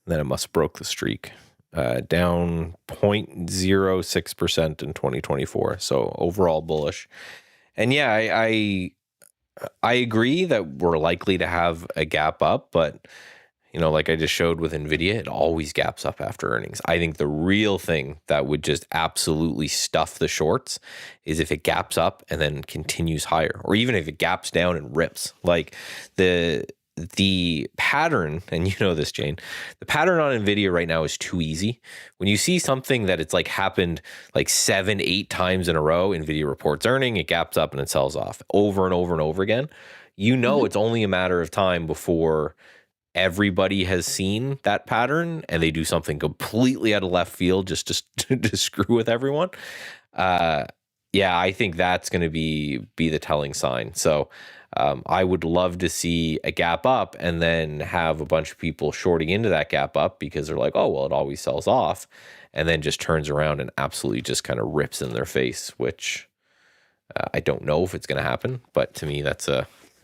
Then it must have broke the streak, down 0.06% in 2024. So overall bullish. And yeah, I agree that we're likely to have a gap up, but you know, like I just showed with NVIDIA, it always gaps up after earnings. I think the real thing that would just absolutely stuff the shorts is if it gaps up and then continues higher, or even if it gaps down and rips. Like the pattern, and you know this, Jane, the pattern on NVIDIA right now is too easy. When you see something that it's like happened like 7-8 times in a row, NVIDIA reports earning, it gaps up and it sells off over and over and over again. You know, it's only a matter of time before everybody has seen that pattern and they do something completely out of left field just to screw with everyone. Yeah, I think that's going to be the telling sign. So I would love to see a gap up and then have a bunch of people shorting into that gap up because they're like, oh, well, it always sells off, and then just turns around and absolutely just kind of rips in their face, which I don't know if it's going to happen. But to me, that's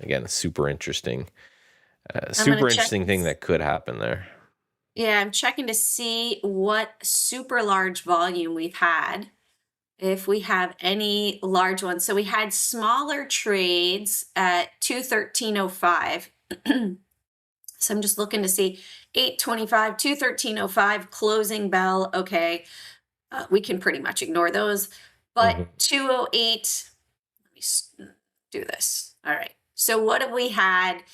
again, a super interesting thing that could happen there. Yeah, I'm checking to see what super large volume we've had, if we have any large ones. So we had smaller trades at 213.05. So I'm just looking to see 825, 213.05, closing bell. Okay, we can pretty much ignore those. But 208, let me do this. All right. So what have we had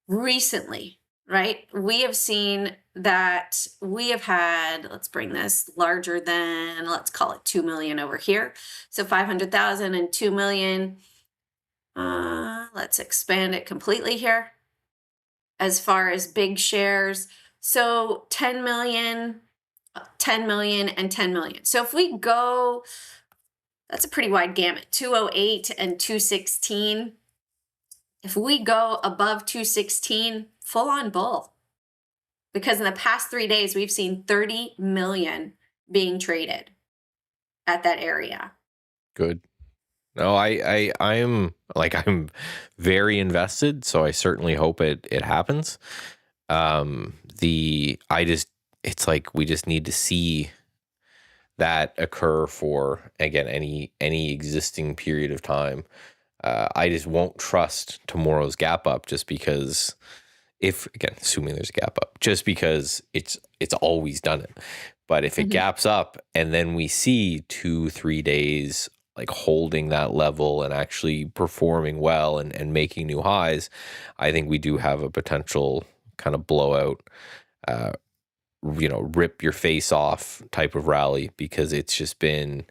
recently? Right? We have seen that we have had, let's bring this larger than, let's call it 2 million over here. So 500,000 and 2 million. Let's expand it completely here as far as big shares. So 10 million, 10 million, and 10 million. So if we go, that's a pretty wide gamut, 208 and 216. If we go above 216, full on bull, because in the past 3 days, we've seen 30 million being traded at that area. Good. No, I'm very invested, so I certainly hope it happens. It's like we just need to see that occur for, again, any existing period of time. I just won't trust tomorrow's gap up just because, assuming there's a gap up, just because it's always done it. But if it gaps up and then we see 2-3 days like holding that level and actually performing well and making new highs, I think we do have a potential kind of blowout, rip your face off type of rally, because it's just been,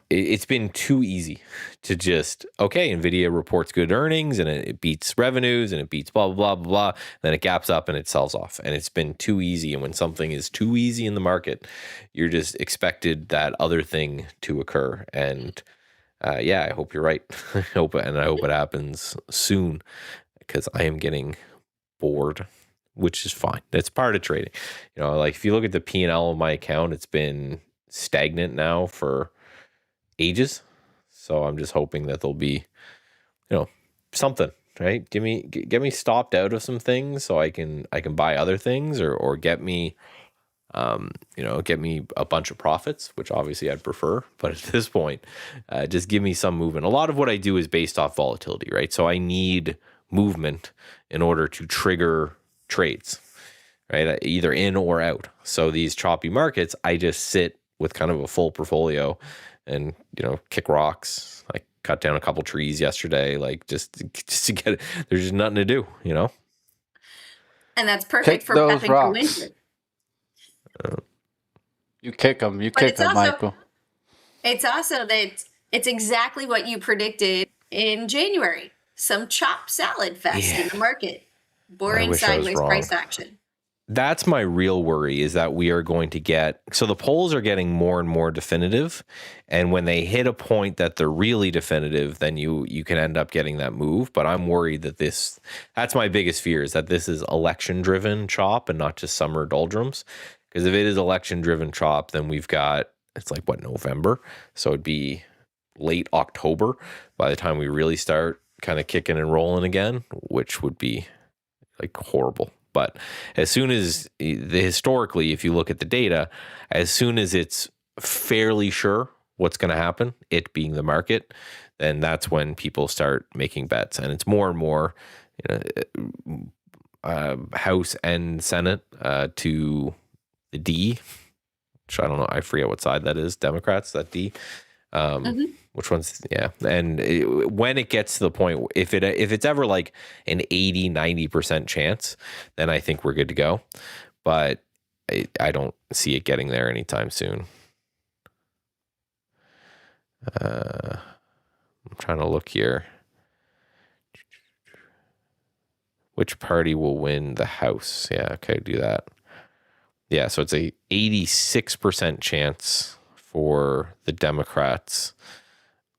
it's been too easy to just, NVIDIA reports good earnings and it beats revenues and it beats blah, blah, blah, blah, blah. Then it gaps up and it sells off. And it's been too easy. And when something is too easy in the market, you're just expected that other thing to occur. And I hope you're right. I hope it happens soon, because I am getting bored, which is fine. That's part of trading. Like if you look at the P&L of my account, it's been stagnant now for ages. So I'm just hoping that there'll be, something, right? Get me stopped out of some things so I can buy other things, or get me, get me a bunch of profits, which obviously I'd prefer. But at this point, just give me some movement. A lot of what I do is based off volatility, right? So I need movement in order to trigger trades, right? Either in or out. So these choppy markets, I just sit with kind of a full portfolio and, kick rocks. I cut down a couple trees yesterday, like just to get it. There's just nothing to do, And that's perfect for prepping for winter. You kick them, Michael. It's also that it's exactly what you predicted in January. Some chop salad fest in the market. Boring sideways price action. That's my real worry, is that we are going to get, so the polls are getting more and more definitive. And when they hit a point that they're really definitive, then you can end up getting that move. But I'm worried that that's my biggest fear, is that this is election driven chop and not just summer doldrums. Because if it is election driven chop, then we've got, it's like November. So it'd be late October by the time we really start kind of kicking and rolling again, which would be like horrible. But as soon as historically, if you look at the data, as soon as it's fairly sure what's going to happen, it being the market, then that's when people start making bets. And it's more and more, House and Senate to the D, which I don't know, I forget what side that is. Democrats, that D. Which one's, and when it gets to the point, if it's ever like an 80-90% chance, then I think we're good to go. But I don't see it getting there anytime soon. I'm trying to look here. Which party will win the House? Yeah, okay, do that. Yeah, so it's a 86% chance for the Democrats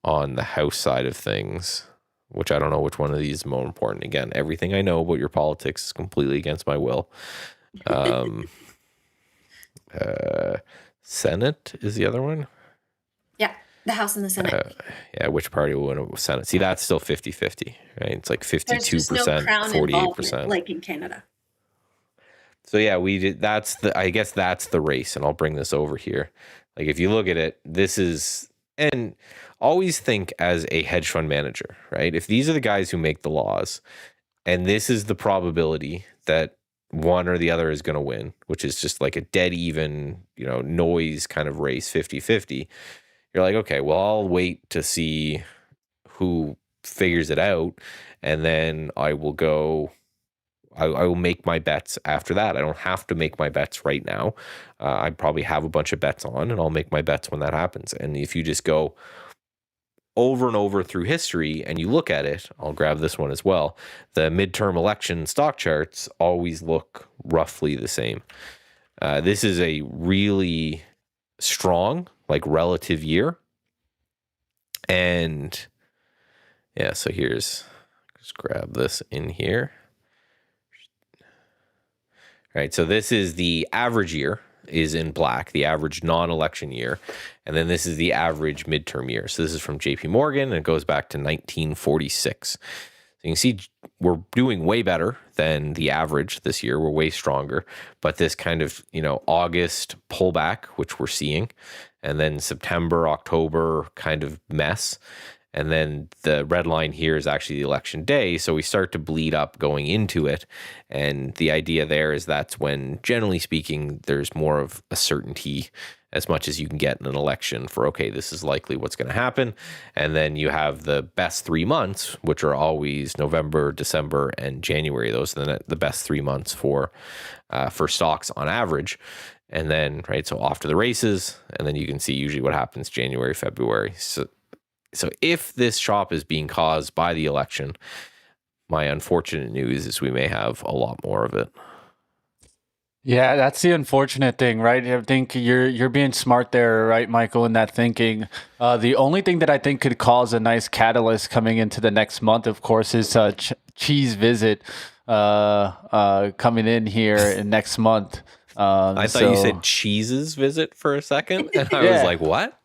on the house side of things, which I don't know which one of these is more important. Again, everything I know about your politics is completely against my will. Senate is the other one. Yeah, the House and the Senate. Yeah, which party will win a Senate? See, that's still 50-50, right? It's like 52%, There's just no crown 48%. involvement like in Canada. So yeah, we did. I guess that's the race, and I'll bring this over here. Like if you look at it, this is, and always think as a hedge fund manager, right? If these are the guys who make the laws, and this is the probability that one or the other is going to win, which is just like a dead even, noise kind of race, 50-50. You're like, okay, well, I'll wait to see who figures it out, and then I will make my bets after that. I don't have to make my bets right now. I probably have a bunch of bets on, and I'll make my bets when that happens. And if you just go over and over through history and you look at it, I'll grab this one as well. The midterm election stock charts always look roughly the same. This is a really strong, like relative year. And yeah, so just grab this in here. All right, so this is the average year is in black, the average non-election year. And then this is the average midterm year. So this is from JP Morgan, and it goes back to 1946. So you can see we're doing way better than the average this year. We're way stronger. But this kind of, August pullback, which we're seeing, and then September, October kind of mess. And then the red line here is actually the election day. So we start to bleed up going into it. And the idea there is that's when, generally speaking, there's more of a certainty as much as you can get in an election for, okay, this is likely what's going to happen. And then you have the best 3 months, which are always November, December, and January. Those are the best 3 months for stocks on average. And then, right, so off to the races. And then you can see usually what happens January, February. So if this chop is being caused by the election, my unfortunate news is we may have a lot more of it. Yeah, that's the unfortunate thing, right? I think you're being smart there, right, Michael, in that thinking. The only thing that I think could cause a nice catalyst coming into the next month, of course, is Cheese visit coming in here in next month. I thought you said Cheese's visit for a second, and I was like, what?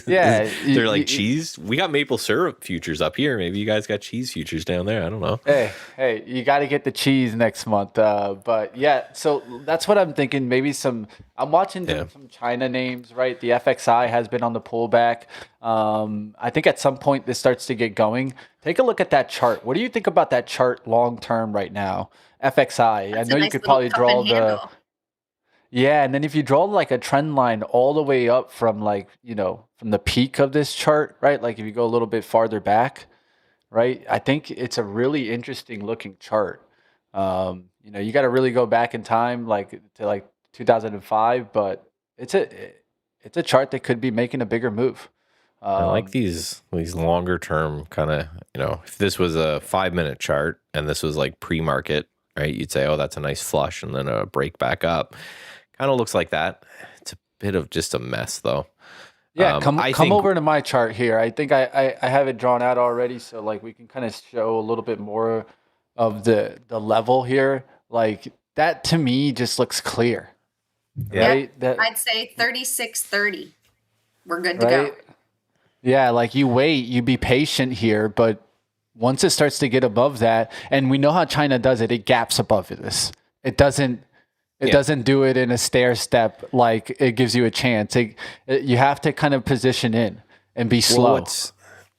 Yeah, they're like cheese. We got maple syrup futures up here. Maybe you guys got cheese futures down there. I don't know. Hey, you got to get the cheese next month. But yeah, so that's what I'm thinking. Maybe I'm watching some China names, right? The FXI has been on the pullback. I think at some point this starts to get going. Take a look at that chart. What do you think about that chart long term right now? FXI. That's I know you could probably draw handle. Yeah, and then if you draw like a trend line all the way up from from the peak of this chart, right? Like if you go a little bit farther back, right? I think it's a really interesting looking chart. You got to really go back in time to 2005, but it's a chart that could be making a bigger move. I like these longer term kind of, if this was a 5-minute chart and this was like pre-market, right? You'd say, oh, that's a nice flush and then a break back up. Kind of looks like that. It's a bit of just a mess, though. Yeah, come over to my chart here. I think I have it drawn out already, so like we can kind of show a little bit more of the level here. Like that to me just looks clear. Yeah, right? I'd say 36.30. We're good to go. Yeah, like you be patient here, but once it starts to get above that, and we know how China does it, it gaps above this. It doesn't do it in a stair step like it gives you a chance. You have to kind of position in and be slow. What's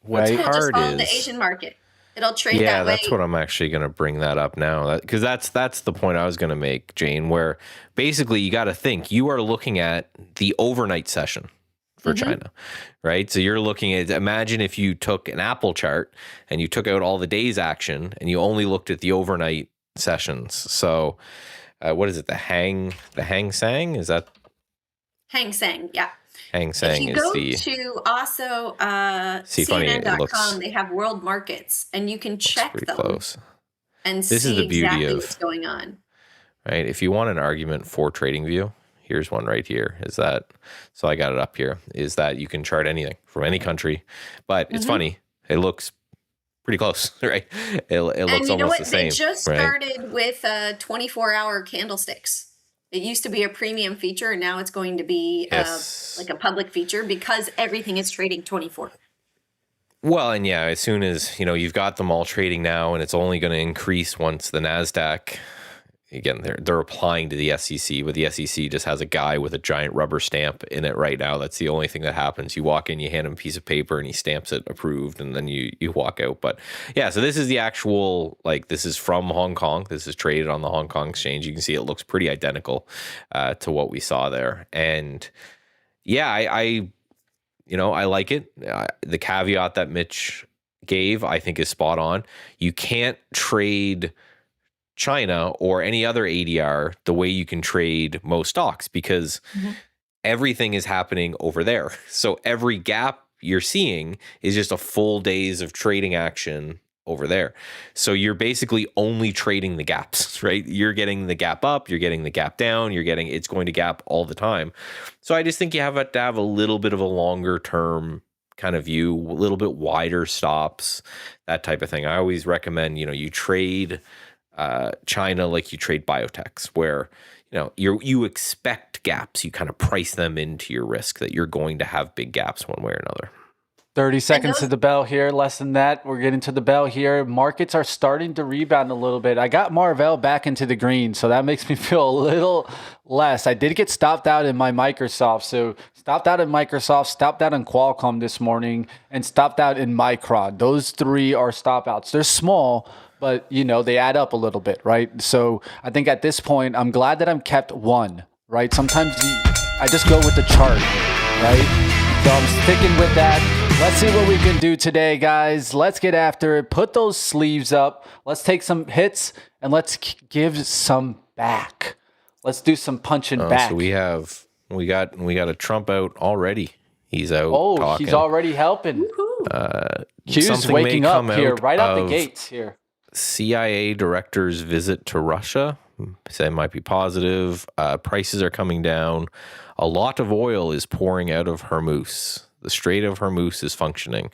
hard just follow is the Asian market. It'll trade that way. Yeah, that's what I'm actually going to bring that up now. Because that's the point I was going to make, Jane, where basically you got to think you are looking at the overnight session for China, right? So you're looking at, imagine if you took an Apple chart and you took out all the day's action and you only looked at the overnight sessions. So what is it? The Hang Seng? Is that? Hang Seng, yeah. Hang Seng is the. If you go to also CNN.com, they have world markets, and you can check them close. And this see is the beauty exactly of what's going on. Right. If you want an argument for TradingView, here's one right here. Is that, so I got it up here, is that you can chart anything from any country, but it's funny. It looks pretty close, right? It looks almost the same. They just started with 24-hour candlesticks. It used to be a premium feature, and now it's going to be like a public feature because everything is trading 24. Well, and yeah, as soon as, you've got them all trading now, and it's only going to increase once the NASDAQ, again, they're applying to the SEC, but the SEC just has a guy with a giant rubber stamp in it right now. That's the only thing that happens. You walk in, you hand him a piece of paper, and he stamps it approved, and then you walk out. But yeah, so this is the actual, this is from Hong Kong. This is traded on the Hong Kong exchange. You can see it looks pretty identical to what we saw there. And yeah, I like it. The caveat that Mitch gave, I think, is spot on. You can't trade China or any other ADR the way you can trade most stocks because everything is happening over there. So every gap you're seeing is just a full days of trading action over there. So you're basically only trading the gaps, right? You're getting the gap up, you're getting the gap down, it's going to gap all the time. So I just think you have to have a little bit of a longer term kind of view, a little bit wider stops, that type of thing. I always recommend, you trade China like you trade biotechs, where you expect gaps, you kind of price them into your risk that you're going to have big gaps one way or another. 30 seconds to the bell here, less than that. We're getting to the bell here. Markets are starting to rebound a little bit. I got Marvell back into the green, so that makes me feel a little less. I did get stopped out in my Microsoft, so stopped out in Microsoft, stopped out in Qualcomm this morning, and stopped out in Micron. Those three are stop outs. They're small, but they add up a little bit, right? So I think at this point, I'm glad that I'm kept one, right? Sometimes I just go with the chart, right? So I'm sticking with that. Let's see what we can do today, guys. Let's get after it. Put those sleeves up. Let's take some hits and let's give some back. Let's do some punching back. So we got a Trump out already. He's out. Oh, talking. He's already helping. Q's waking up here, right out the gates here. CIA director's visit to Russia. Say it might be positive. Prices are coming down. A lot of oil is pouring out of Hormuz. The Strait of Hormuz is functioning.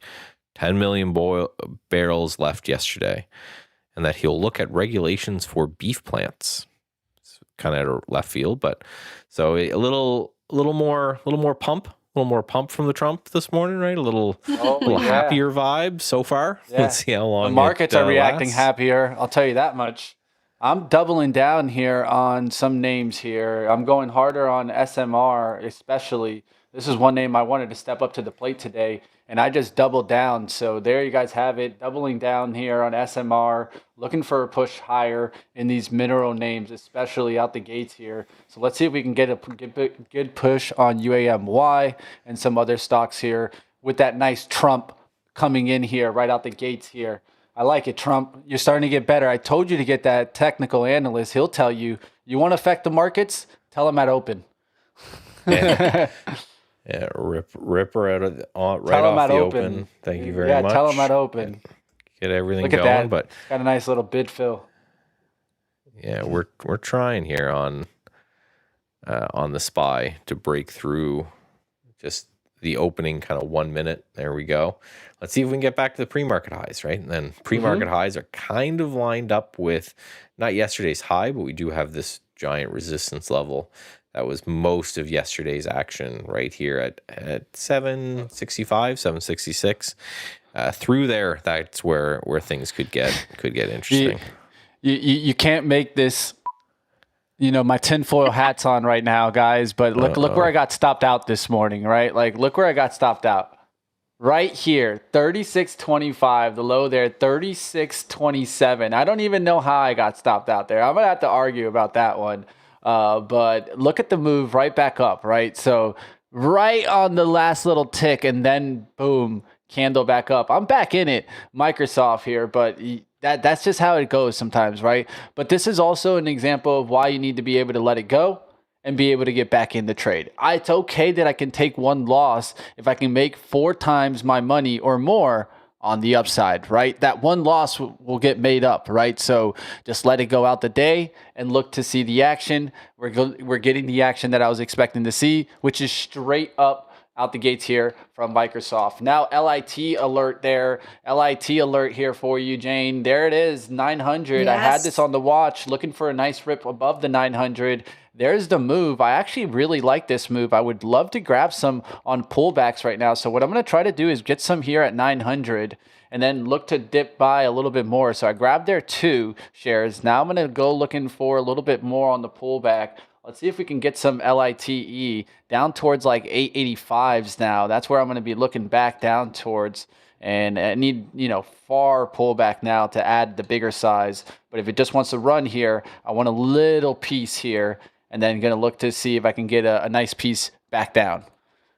10 million barrels left yesterday. And that he'll look at regulations for beef plants. It's kind of left field, but so a little more pump. A little more pump from the Trump this morning, right? A little happier vibe so far. Yeah. Let's see how long the markets are reacting lasts. happier. I'll tell you that much. I'm doubling down here on some names here. I'm going harder on SMR, especially. This is one name I wanted to step up to the plate today, and I just doubled down. So there you guys have it, doubling down here on SMR, looking for a push higher in these mineral names, especially out the gates here. So let's see if we can get a good push on UAMY and some other stocks here with that nice Trump coming in here right out the gates here. I like it, Trump. You're starting to get better. I told you to get that technical analyst. He'll tell you, you want to affect the markets? Tell him at open. Yeah. Yeah, rip her out of right off the open. Thank you very much. Yeah, tell them at open. Get everything Look at going, that. but Got a nice little bid fill. Yeah, we're trying here on the SPY to break through just the opening kind of 1 minute. There we go. Let's see if we can get back to the pre-market highs, right? And then pre-market highs are kind of lined up with not yesterday's high, but we do have this giant resistance level. That was most of yesterday's action right here at 765, 766. Through there, that's where things could get interesting. You can't make this, my tinfoil hat's on right now, guys. But look where I got stopped out this morning, right? Like, look where I got stopped out. Right here, 36.25, the low there, 36.27. I don't even know how I got stopped out there. I'm going to have to argue about that one. But look at the move right back up, right? So right on the last little tick and then boom, candle back up. I'm back in it, Microsoft here, but that's just how it goes sometimes, right? But this is also an example of why you need to be able to let it go and be able to get back in the trade. It's okay that I can take one loss if I can make 4 times my money or more on the upside, right? That one loss will get made up, right? So just let it go out the day and look to see the action. We're getting the action that I was expecting to see, which is straight up out the gates here from Microsoft. Now, LIT alert there. LIT alert here for you, Jane. There it is, 900. I had this on the watch, looking for a nice rip above the 900. There's the move. I actually really like this move. I would love to grab some on pullbacks right now. So what I'm going to try to do is get some here at 900 and then look to dip by a little bit more. So I grabbed there 2 shares. Now I'm going to go looking for a little bit more on the pullback. Let's see if we can get some LITE down towards like 885s now. That's where I'm going to be looking back down towards. And I need, far pullback now to add the bigger size. But if it just wants to run here, I want a little piece here. And then going to look to see if I can get a nice piece back down.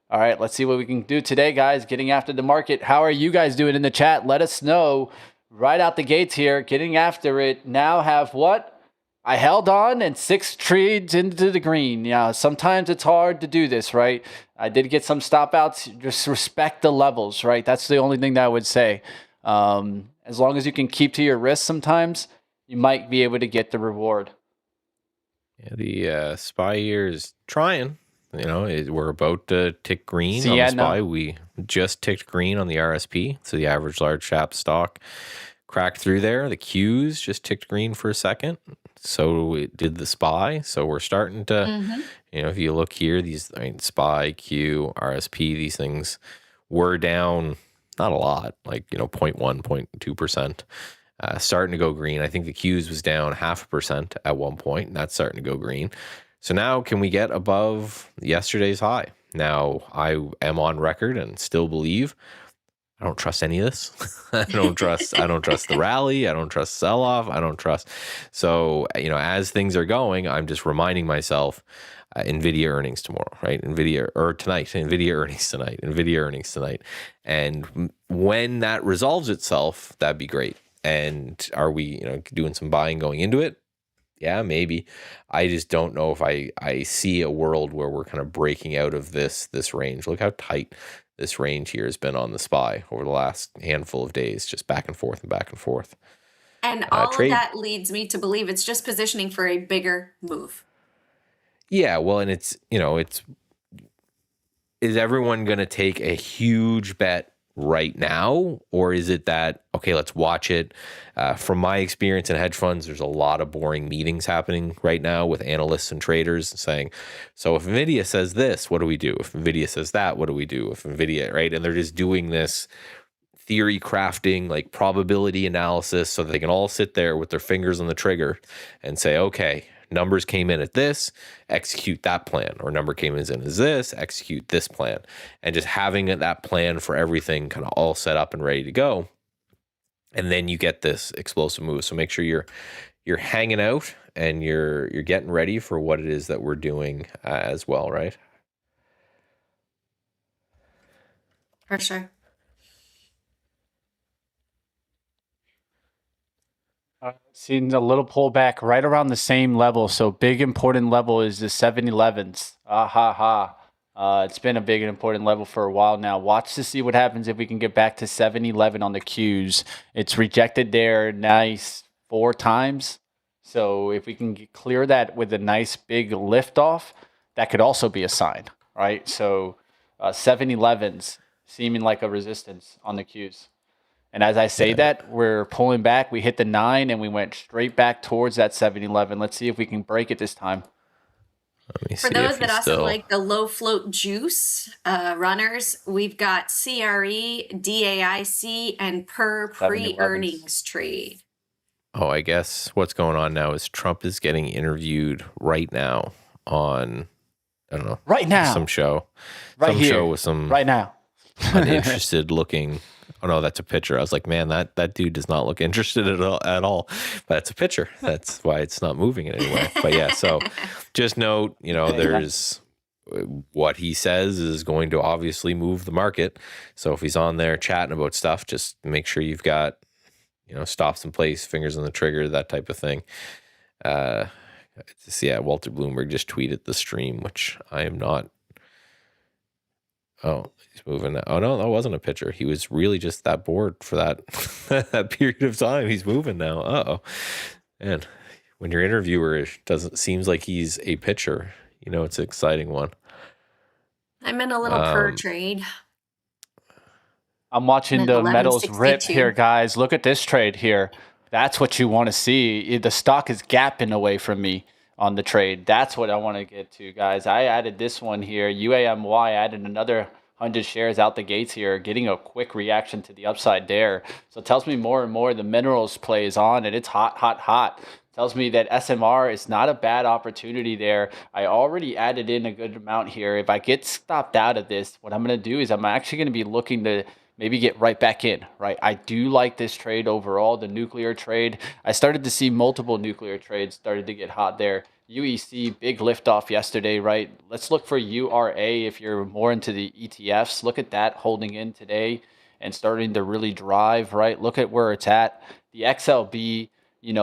All right, let's see what we can do today, guys. Getting after the market. How are you guys doing in the chat? Let us know right out the gates here. Getting after it. Now have what? I held on and 6 trades into the green. Yeah, sometimes it's hard to do this, right? I did get some stop outs. Just respect the levels, right? That's the only thing that I would say. As long as you can keep to your risk sometimes, you might be able to get the reward. Yeah, the SPY here is trying. We're about to tick green on the SPY. We just ticked green on the RSP, so the average large cap stock cracked through there. The Qs just ticked green for a second. So it did the SPY. So we're starting to, if you look here, SPY, Q, RSP, these things were down, not a lot, like, 0.1, 0.2%. Starting to go green. I think the Qs was down 0.5% at one point, and that's starting to go green. So now can we get above yesterday's high? Now I am on record and still believe I don't trust any of this. I don't trust the rally. I don't trust sell-off. I don't trust. So, as things are going, I'm just reminding myself, NVIDIA earnings tomorrow, right? NVIDIA earnings tonight. And when that resolves itself, that'd be great. And are we, doing some buying going into it? Yeah, maybe. I just don't know if I see a world where we're kind of breaking out of this range. Look how tight this range here has been on the SPY over the last handful of days, just back and forth and back and forth. And all of that leads me to believe it's just positioning for a bigger move. Yeah, well, and it's, is everyone going to take a huge bet right now, or is it that, okay, let's watch it? From my experience in hedge funds, there's a lot of boring meetings happening right now with analysts and traders saying, so if NVIDIA says this, what do we do? If NVIDIA says that, what do we do? If NVIDIA, right? And they're just doing this theory crafting, like probability analysis, so they can all sit there with their fingers on the trigger and say, okay, numbers came in at this, execute that plan, or number came in as this, execute this plan, and just having that plan for everything kind of all set up and ready to go. And then you get this explosive move. So make sure you're hanging out and you're getting ready for what it is that we're doing as well, right? For sure. Seeing a little pullback right around the same level. So big important level is the 711s. It's been a big and important level for a while now. Watch to see what happens if we can get back to 711 on the Qs. It's rejected there nice 4 times. So if we can clear that with a nice big lift off, that could also be a sign, right? So 711s seeming like a resistance on the Qs. And as I say that, we're pulling back. We hit the 9 and we went straight back towards that 711. Let's see if we can break it this time. For those that also like the low float juice runners, we've got CRE, DAIC, and per pre-earnings trade. Oh, I guess what's going on now is Trump is getting interviewed right now on, I don't know. Right now. Some show. Right some here. show with some right now. uninterested looking. Oh no, that's a picture. I was like, man, that dude does not look interested at all. But it's a picture. That's why it's not moving in any way. But yeah, so just note, there's what he says is going to obviously move the market. So if he's on there chatting about stuff, just make sure you've got, stops in place, fingers on the trigger, that type of thing. Walter Bloomberg just tweeted the stream, which I am not Oh, he's moving now. Oh no, that wasn't a pitcher. He was really just that bored for that that period of time. He's moving now. Uh-oh. And when your interviewer seems like he's a pitcher, it's an exciting one. I'm in a little per trade. I'm watching the metals rip here, guys. Look at this trade here. That's what you want to see. The stock is gapping away from me on the trade. That's what I want to get to, guys. I added this one here, UAMY. I added another 100 shares out the gates here, getting a quick reaction to the upside there. So it tells me more and more the minerals play is on, and it's hot, hot, hot. Tells me that SMR is not a bad opportunity there. I already added in a good amount here. If I get stopped out of this, what I'm going to do is I'm actually going to be looking to maybe get right back in, right? I do like this trade overall, the nuclear trade. I started to see multiple nuclear trades started to get hot there. UEC, big liftoff yesterday, right? Let's look for URA if you're more into the ETFs. Look at that holding in today and starting to really drive, right? Look at where it's at. The XLB,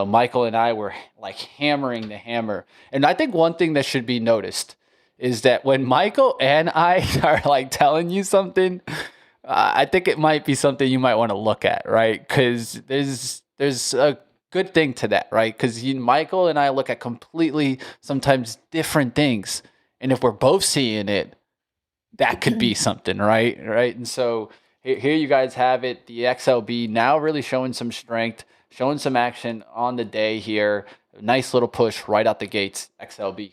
Michael and I were like hammering the hammer. And I think one thing that should be noticed is that when Michael and I are like telling you something, I think it might be something you might want to look at, right? Because there's a good thing to that, right? Because Michael and I look at completely sometimes different things, and if we're both seeing it, that could be something, right? And so here you guys have it. The XLB now really showing some strength, showing some action on the day here. Nice little push right out the gates. XLB.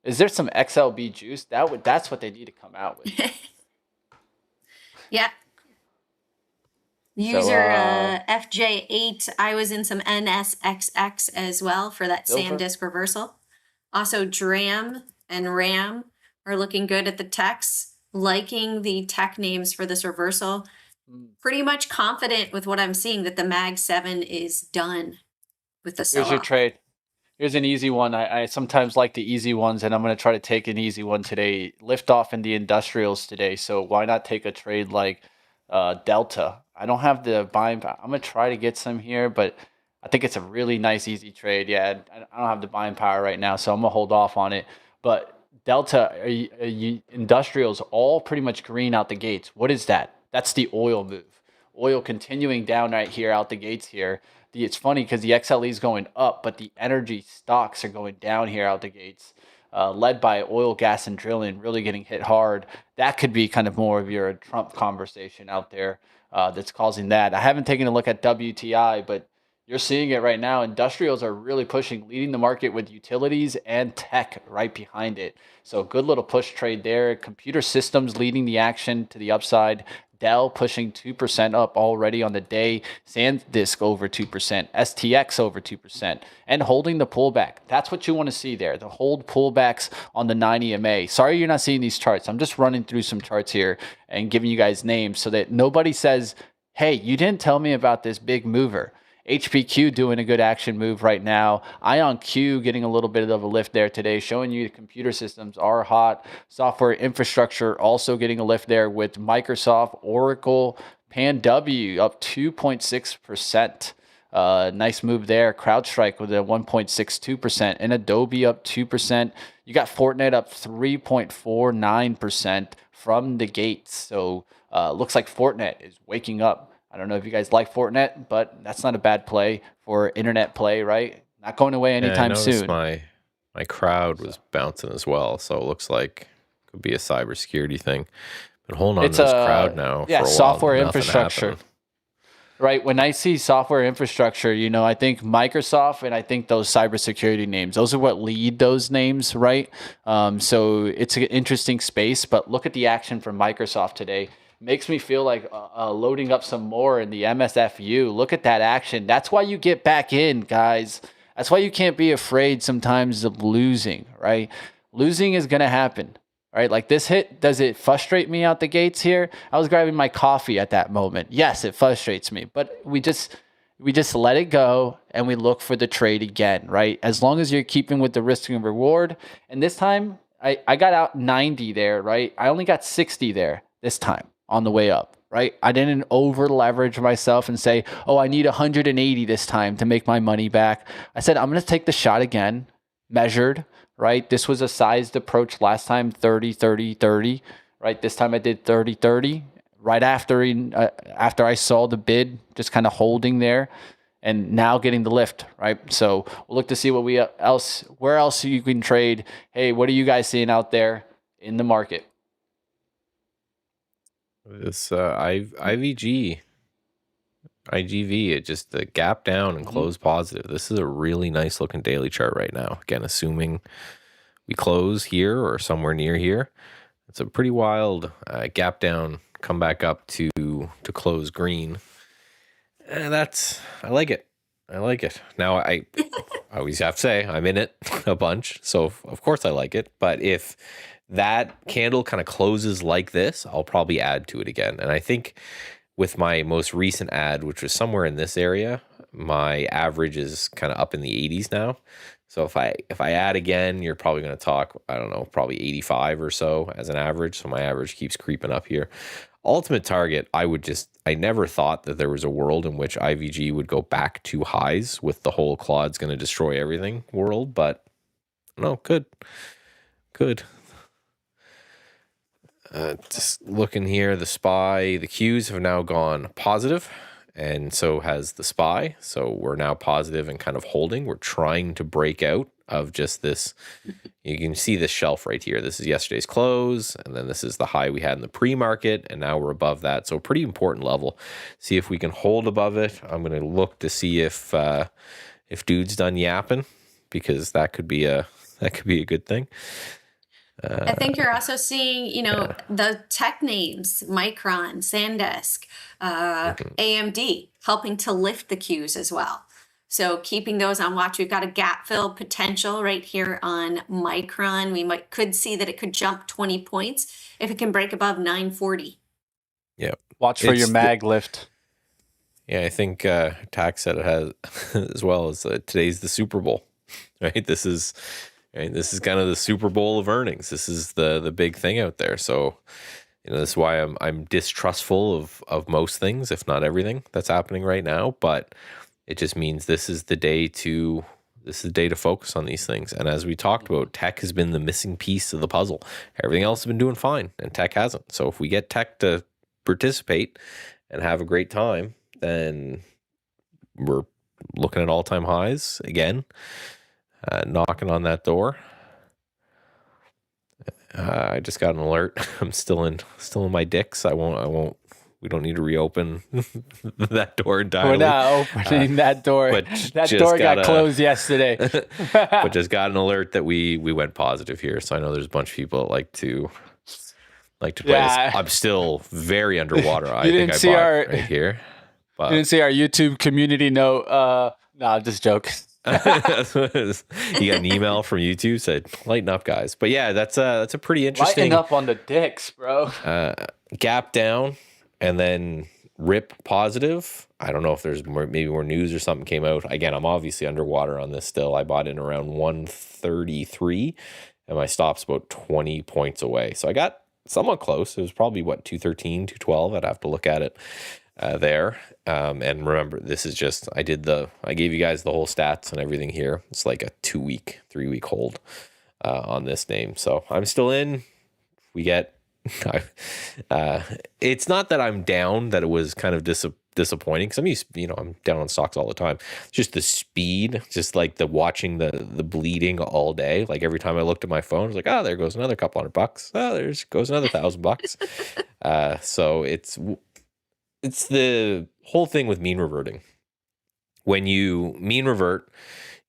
Is there some XLB juice? That's what they need to come out with. Yeah. User FJ8. I was in some NSXX as well for that SanDisk reversal. Also, DRAM and RAM are looking good at the techs. Liking the tech names for this reversal. Pretty much confident with what I'm seeing that the Mag 7 is done with the sell-off. Here's your trade. Here's an easy one. I sometimes like the easy ones, and I'm going to try to take an easy one today. Lift off in the industrials today, so why not take a trade like Delta? I don't have the buying power. I'm going to try to get some here, but I think it's a really nice, easy trade. Yeah, I don't have the buying power right now, so I'm going to hold off on it. But Delta, industrials, all pretty much green out the gates. What is that? That's the oil move. Oil continuing down right here out the gates here. It's funny because the XLE is going up, but the energy stocks are going down here out the gates, led by oil, gas, and drilling really getting hit hard. That could be kind of more of your Trump conversation out there that's causing that. I haven't taken a look at WTI, but you're seeing it right now. Industrials are really pushing, leading the market with utilities and tech right behind it. So good little push trade there. Computer systems leading the action to the upside. Dell pushing 2% up already on the day. SanDisk over 2%. STX over 2%. And holding the pullback. That's what you want to see there. The hold pullbacks on the 9 EMA. Sorry you're not seeing these charts. I'm just running through some charts here and giving you guys names so that nobody says, hey, you didn't tell me about this big mover. HPQ doing a good action move right now. IonQ getting a little bit of a lift there today, showing you the computer systems are hot. Software infrastructure also getting a lift there with Microsoft, Oracle, PanW up 2.6%. Nice move there. CrowdStrike with a 1.62%, and Adobe up 2%. You got Fortinet up 3.49% from the gates. So looks like Fortinet is waking up. I don't know if you guys like Fortinet, but that's not a bad play for internet play, right? Not going away anytime soon. My crowd was bouncing as well, so it looks like it could be a cybersecurity thing. But hold on to this crowd now for a while. Software infrastructure. Right. When I see software infrastructure, I think Microsoft and I think those cybersecurity names, those are what lead those names, right? So it's an interesting space, but look at the action from Microsoft today. Makes me feel like loading up some more in the MSFU. Look at that action. That's why you get back in, guys. That's why you can't be afraid sometimes of losing, right? Losing is going to happen, right? Like this hit, does it frustrate me out the gates here? I was grabbing my coffee at that moment. Yes, it frustrates me, but we just let it go and we look for the trade again, right? As long as you're keeping with the risk and reward. And this time I got out 90 there, right? I only got 60 there this time on the way up, right? I didn't over leverage myself and say, oh, I need 180 this time to make my money back. I said, I'm going to take the shot again, measured, right? This was a sized approach last time, 30, 30, 30, right? This time I did 30-30 right after after I saw the bid, just kind of holding there, and now getting the lift, right? So we'll look to see what where else you can trade. Hey, what are you guys seeing out there in the market? This IVG, IGV, it just the gap down and close positive. This is a really nice looking daily chart right now. Again, assuming we close here or somewhere near here, it's a pretty wild gap down, come back up to close green. And I like it. I like it. Now I always have to say I'm in it a bunch, so of course I like it. But if that candle kind of closes like this, I'll probably add to it again. And I think with my most recent add, which was somewhere in this area, my average is kind of up in the 80s now. So if I add again, you're probably going to talk, I don't know, probably 85 or so as an average. So my average keeps creeping up here. Ultimate target, I never thought that there was a world in which IVG would go back to highs with the whole Claude's going to destroy everything world, but no, good. Just looking here, the SPY, the Qs have now gone positive, and so has the SPY. So we're now positive and kind of holding. We're trying to break out of just this. You can see this shelf right here. This is yesterday's close, and then this is the high we had in the pre-market, and now we're above that. So a pretty important level. See if we can hold above it. I'm going to look to see if dude's done yapping, because that could be a good thing. I think you're also seeing, the tech names, Micron, SanDisk, AMD, helping to lift the Qs as well. So keeping those on watch. We've got a gap fill potential right here on Micron. We could see that it could jump 20 points if it can break above 940. Yeah. Watch for your mag lift. Yeah, I think Tax said it has as well as today's the Super Bowl, right? This is kind of the Super Bowl of earnings. This is the big thing out there. So, this is why I'm distrustful of most things, if not everything that's happening right now. But it just means this is the day to focus on these things. And as we talked about, tech has been the missing piece of the puzzle. Everything else has been doing fine, and tech hasn't. So if we get tech to participate and have a great time, then we're looking at all-time highs again. Knocking on that door. I just got an alert. I'm still in my dicks. We don't need to reopen that door entirely. We're not opening that door. But that door got closed yesterday. But just got an alert that we went positive here. So I know there's a bunch of people that like to play this. I'm still very underwater. I think I bought right here. But you didn't see our YouTube community note. No, just joking. You got an email from YouTube said, "Lighten up, guys." But yeah, that's a pretty interesting. Lighten up on the dicks, bro. Gap down and then rip positive. I don't know if there's maybe more news or something came out. Again, I'm obviously underwater on this still. I bought in around 133, and my stop's about 20 points away. So I got somewhat close. It was probably 213, 212. I'd have to look at it there. And remember, this is just, I gave you guys the whole stats and everything here. It's like a 3-week hold on this name. So I'm still in. We get, it's not that I'm down, that it was kind of disappointing, because I'm down on stocks all the time. It's just the speed, just like the watching the bleeding all day. Like every time I looked at my phone, I was like, oh, there goes another couple $100. Oh, there goes another $1,000. So it's the whole thing with mean reverting. When you mean revert,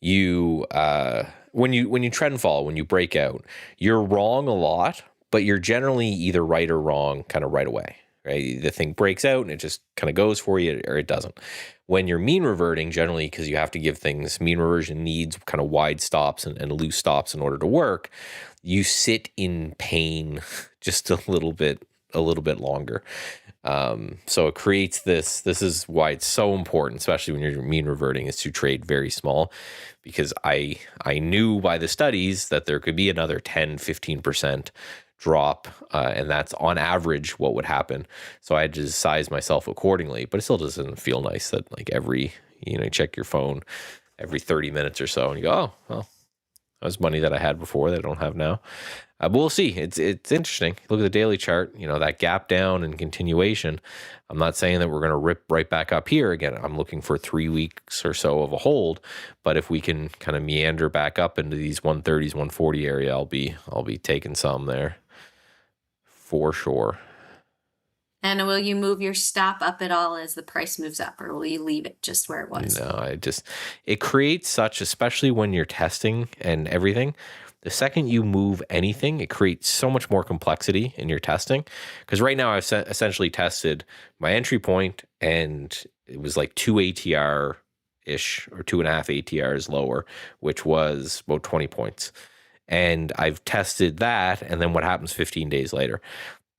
when you trend fall, when you break out, you're wrong a lot, but you're generally either right or wrong kind of right away, right? The thing breaks out and it just kind of goes for you, or it doesn't. When you're mean reverting, generally, because you have to give things, mean reversion needs kind of wide stops and loose stops in order to work, you sit in pain just a little bit longer. So it creates this is why it's so important, especially when you're mean reverting, is to trade very small, because I knew by the studies that there could be another 10-15% drop, and that's on average what would happen. So I had to size myself accordingly, but it still doesn't feel nice that like every, you check your phone every 30 minutes or so and you go, oh, well, That was money that I had before that I don't have now. But we'll see. It's interesting. Look at the daily chart, that gap down and continuation. I'm not saying that we're going to rip right back up here again. I'm looking for 3 weeks or so of a hold, but if we can kind of meander back up into these 130s, 140 area, I'll be taking some there for sure. And will you move your stop up at all as the price moves up, or will you leave it just where it was? No, it creates such, especially when you're testing and everything. The second you move anything, it creates so much more complexity in your testing. Because right now I've essentially tested my entry point, and it was like 2 ATR-ish or 2.5 ATRs lower, which was about 20 points. And I've tested that, and then what happens 15 days later?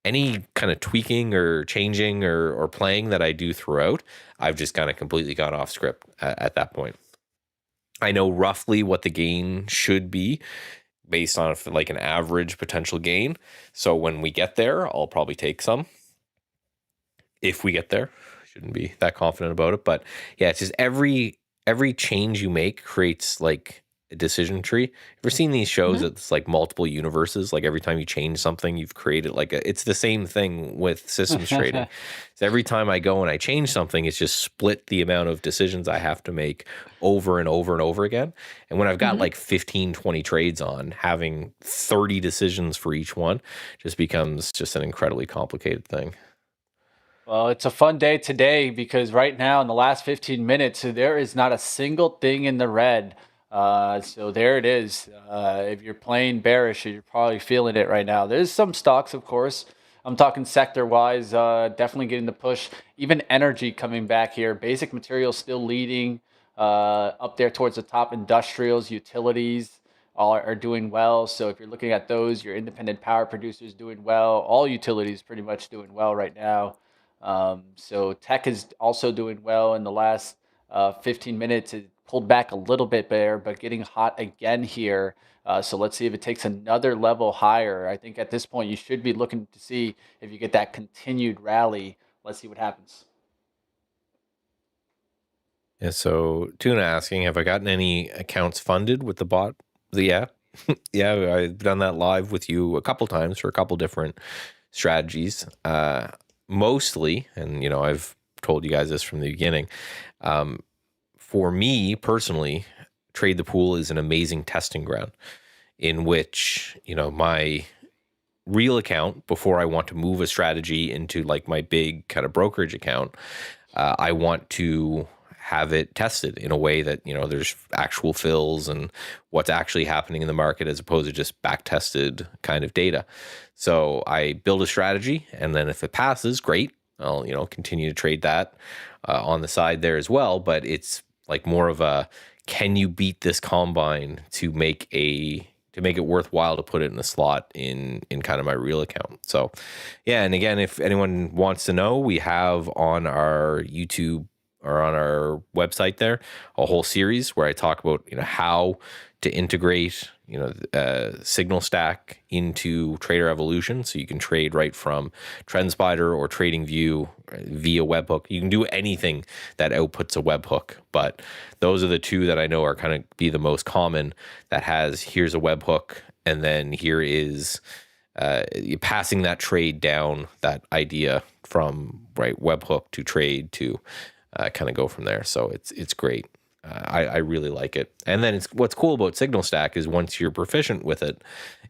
Any kind of tweaking or changing or playing that I do throughout, I've just kind of completely gone off script at that point. I know roughly what the gain should be based on like an average potential gain. So when we get there, I'll probably take some. If we get there, shouldn't be that confident about it. But yeah, it's just every change you make creates like a decision tree. Ever seen these shows that's like multiple universes? Like every time you change something, you've created it's the same thing with systems trading. So every time I go and I change something, it's just split the amount of decisions I have to make over and over and over again. And when I've got like 15, 20 trades on, having 30 decisions for each one just becomes just an incredibly complicated thing. Well, it's a fun day today because right now in the last 15 minutes, there is not a single thing in the red. So there it is. If you're playing bearish, you're probably feeling it right now. There's some stocks, of course. I'm talking sector-wise, definitely getting the push. Even energy coming back here. Basic materials still leading up there towards the top. Industrials, utilities all are doing well. So if you're looking at those, your independent power producers doing well. All utilities pretty much doing well right now. So tech is also doing well in the last 15 minutes. It pulled back a little bit there, but getting hot again here. So let's see if it takes another level higher. I think at this point, you should be looking to see if you get that continued rally. Let's see what happens. Yeah, so Tuna asking, have I gotten any accounts funded with the bot? Yeah. Yeah, I've done that live with you a couple times for a couple different strategies. Mostly, and I've told you guys this from the beginning, for me personally, Trade the Pool is an amazing testing ground in which, my real account, before I want to move a strategy into like my big kind of brokerage account, I want to have it tested in a way that, there's actual fills and what's actually happening in the market as opposed to just back tested kind of data. So I build a strategy, and then if it passes, great. I'll, continue to trade that on the side there as well. But it's like more of a, can you beat this combine to make it worthwhile to put it in a slot in kind of my real account. So yeah, and again, if anyone wants to know, we have on our YouTube or on our website there a whole series where I talk about how to integrate signal stack into Trader Evolution, so you can trade right from TrendSpider or TradingView via webhook. You can do anything that outputs a webhook, but those are the two that I know are kind of be the most common. That has, here's a webhook, and then here is passing that trade down, that idea from webhook to trade to kind of go from there. So it's great. I really like it. And then what's cool about Signal Stack is once you're proficient with it,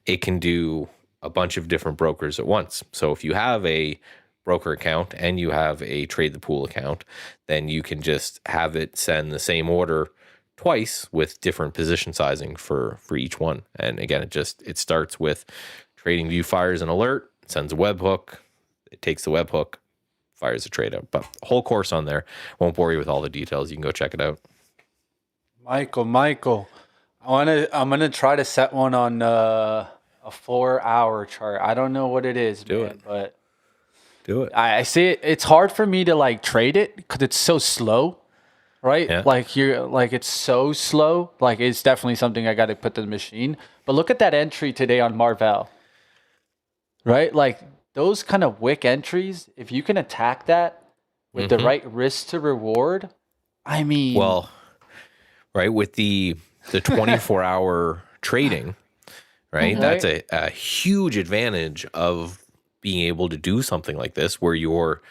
it can do a bunch of different brokers at once. So if you have a broker account and you have a Trade the Pool account, then you can just have it send the same order twice with different position sizing for each one. And again, it starts with TradingView fires an alert, sends a webhook, it takes the webhook, fires a trade out. But whole course on there. Won't bore you with all the details. You can go check it out. Michael, I'm gonna try to set one on a 4-hour chart. I don't know what it is, but do it. I see it. It's hard for me to like trade it because it's so slow, right? Yeah. It's so slow. Like it's definitely something I got to put to the machine. But look at that entry today on Marvell, right? Like those kind of wick entries. If you can attack that with the right risk to reward, I mean, well. Right, with the 24-hour trading, right? That's a huge advantage of being able to do something like this, where your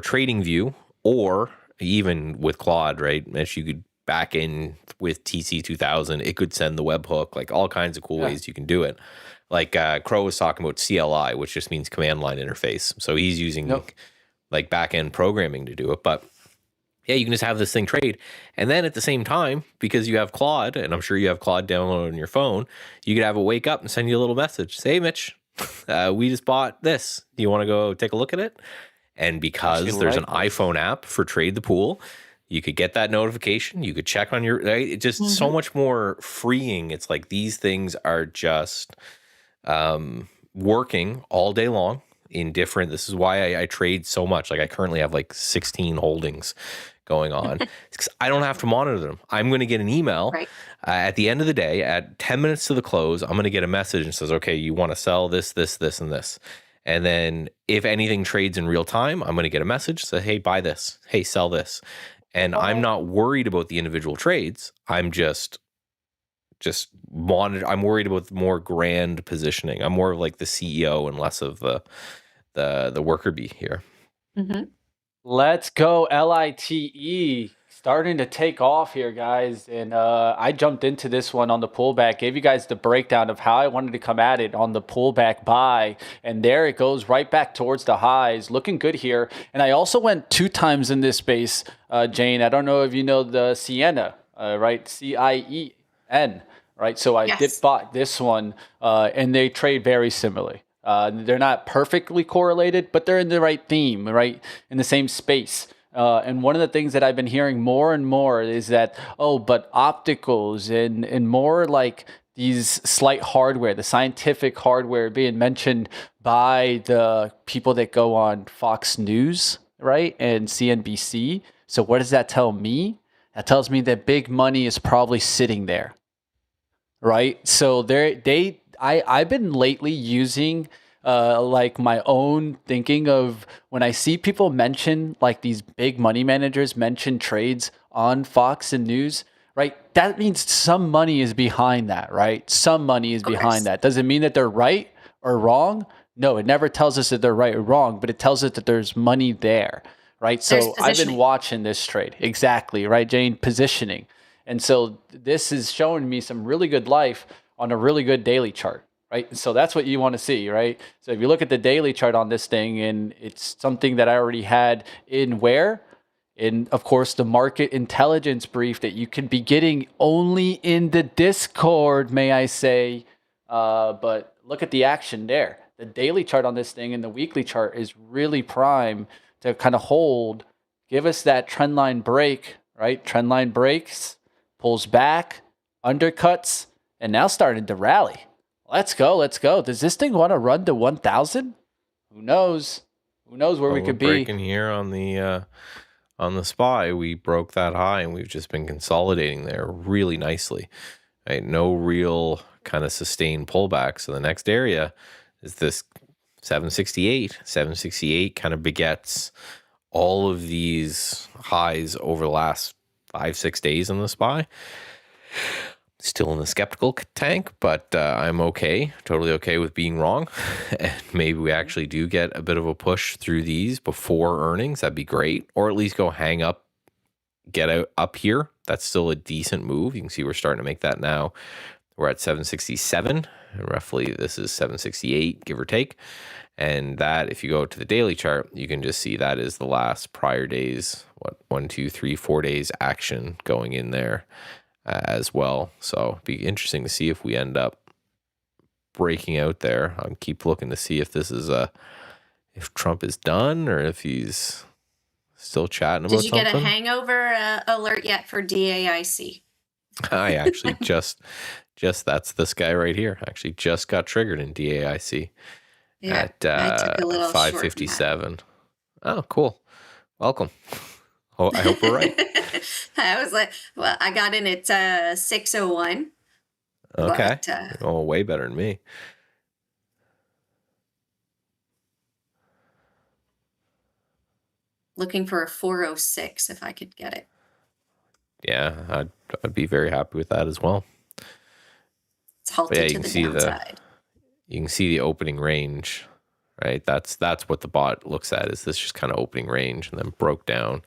trading view, or even with Claude, right? As you could back in with TC2000, it could send the webhook, like all kinds of cool ways you can do it. Like Crow was talking about CLI, which just means command line interface. So he's using like back end programming to do it. But yeah, you can just have this thing trade. And then at the same time, because you have Claude, and I'm sure you have Claude downloaded on your phone, you could have it wake up and send you a little message. Say, hey, Mitch, we just bought this. Do you want to go take a look at it? And because there's an iPhone app for Trade the Pool, you could get that notification. You could check on your, right? It's just so much more freeing. It's like these things are just working all day long in different, this is why I trade so much. Like I currently have like 16 holdings going on. It's because I don't have to monitor them. I'm going to get an email at the end of the day at 10 minutes to the close. I'm going to get a message and says, okay, you want to sell this, this, this, and this. And then if anything trades in real time, I'm going to get a message say, hey, buy this. Hey, sell this. And I'm not worried about the individual trades. I'm just monitor. I'm worried about more grand positioning. I'm more of like the CEO and less of the worker bee here. Let's go LITE. Starting to take off here, guys. And I jumped into this one on the pullback, gave you guys the breakdown of how I wanted to come at it on the pullback buy. And there it goes right back towards the highs. Looking good here. And I also went 2 times in this space, Jane. I don't know if you know the Sienna, right? CIEN, right? So I did bought this one, and they trade very similarly. They're not perfectly correlated, but they're in the right theme, right? In the same space. And one of the things that I've been hearing more and more is that, but opticals and more like these slight hardware, the scientific hardware being mentioned by the people that go on Fox News, right? And CNBC. So what does that tell me? That tells me that big money is probably sitting there, right? So I've been lately using like my own thinking of when I see people mention like these big money managers mention trades on Fox and News, right? That means some money is behind that, right? Some money is behind that. Does it mean that they're right or wrong? No, it never tells us that they're right or wrong, but it tells us that there's money there, right? So I've been watching this trade. Exactly, right, Jane? Positioning. And so this is showing me some really good life on a really good daily chart. Right. So that's what you want to see. Right. So if you look at the daily chart on this thing, and it's something that I already had in, of course, the market intelligence brief that you can be getting only in the Discord, may I say. But look at the action there. The daily chart on this thing and the weekly chart is really prime to kind of hold, give us that trend line break. Right. Trend line breaks, pulls back, undercuts, and now starting to rally. Let's go. Let's go. Does this thing want to run to 1,000? Who knows? Who knows where we could be? Breaking here on the SPY, we broke that high, and we've just been consolidating there really nicely. Right? No real kind of sustained pullback. So the next area is this 768. 768 kind of begets all of these highs over the last 5-6 days in the SPY. Still in the skeptical tank, but I'm okay, totally okay with being wrong. And maybe we actually do get a bit of a push through these before earnings. That'd be great. Or at least go hang up, get out up here. That's still a decent move. You can see we're starting to make that now. We're at 767. And roughly, this is 768, give or take. And that, if you go to the daily chart, you can just see that is the last prior days, 1, 2, 3, 4 days action going in there. As well. So it'd be interesting to see if we end up breaking out there. I'll keep looking to see if this is if Trump is done or if he's still chatting about something. Did you get a hangover alert yet for DAIC? I actually just that's this guy right here. Actually just got triggered in DAIC at 5:57. Oh, cool. Welcome. Oh, I hope we're right. I was like, well, I got in at 6:01. Okay. But, way better than me. Looking for a 406 if I could get it. Yeah, I'd be very happy with that as well. It's halted yeah, to the downside. You can see the opening range, right? That's what the bot looks at, is this just kind of opening range, and then broke down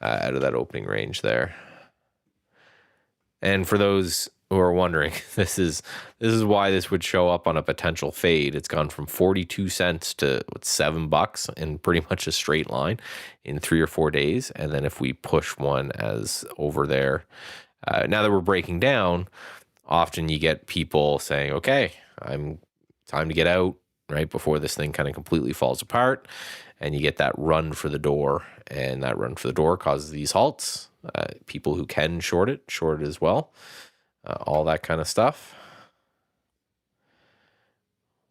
out of that opening range there. And for those who are wondering, this is why this would show up on a potential fade. It's gone from 42 cents to $7 in pretty much a straight line in 3 or 4 days. And then if we push one as over there, now that we're breaking down, often you get people saying, okay, time to get out right before this thing kind of completely falls apart. And you get that run for the door, and that run for the door causes these halts. People who can short it as well. All that kind of stuff.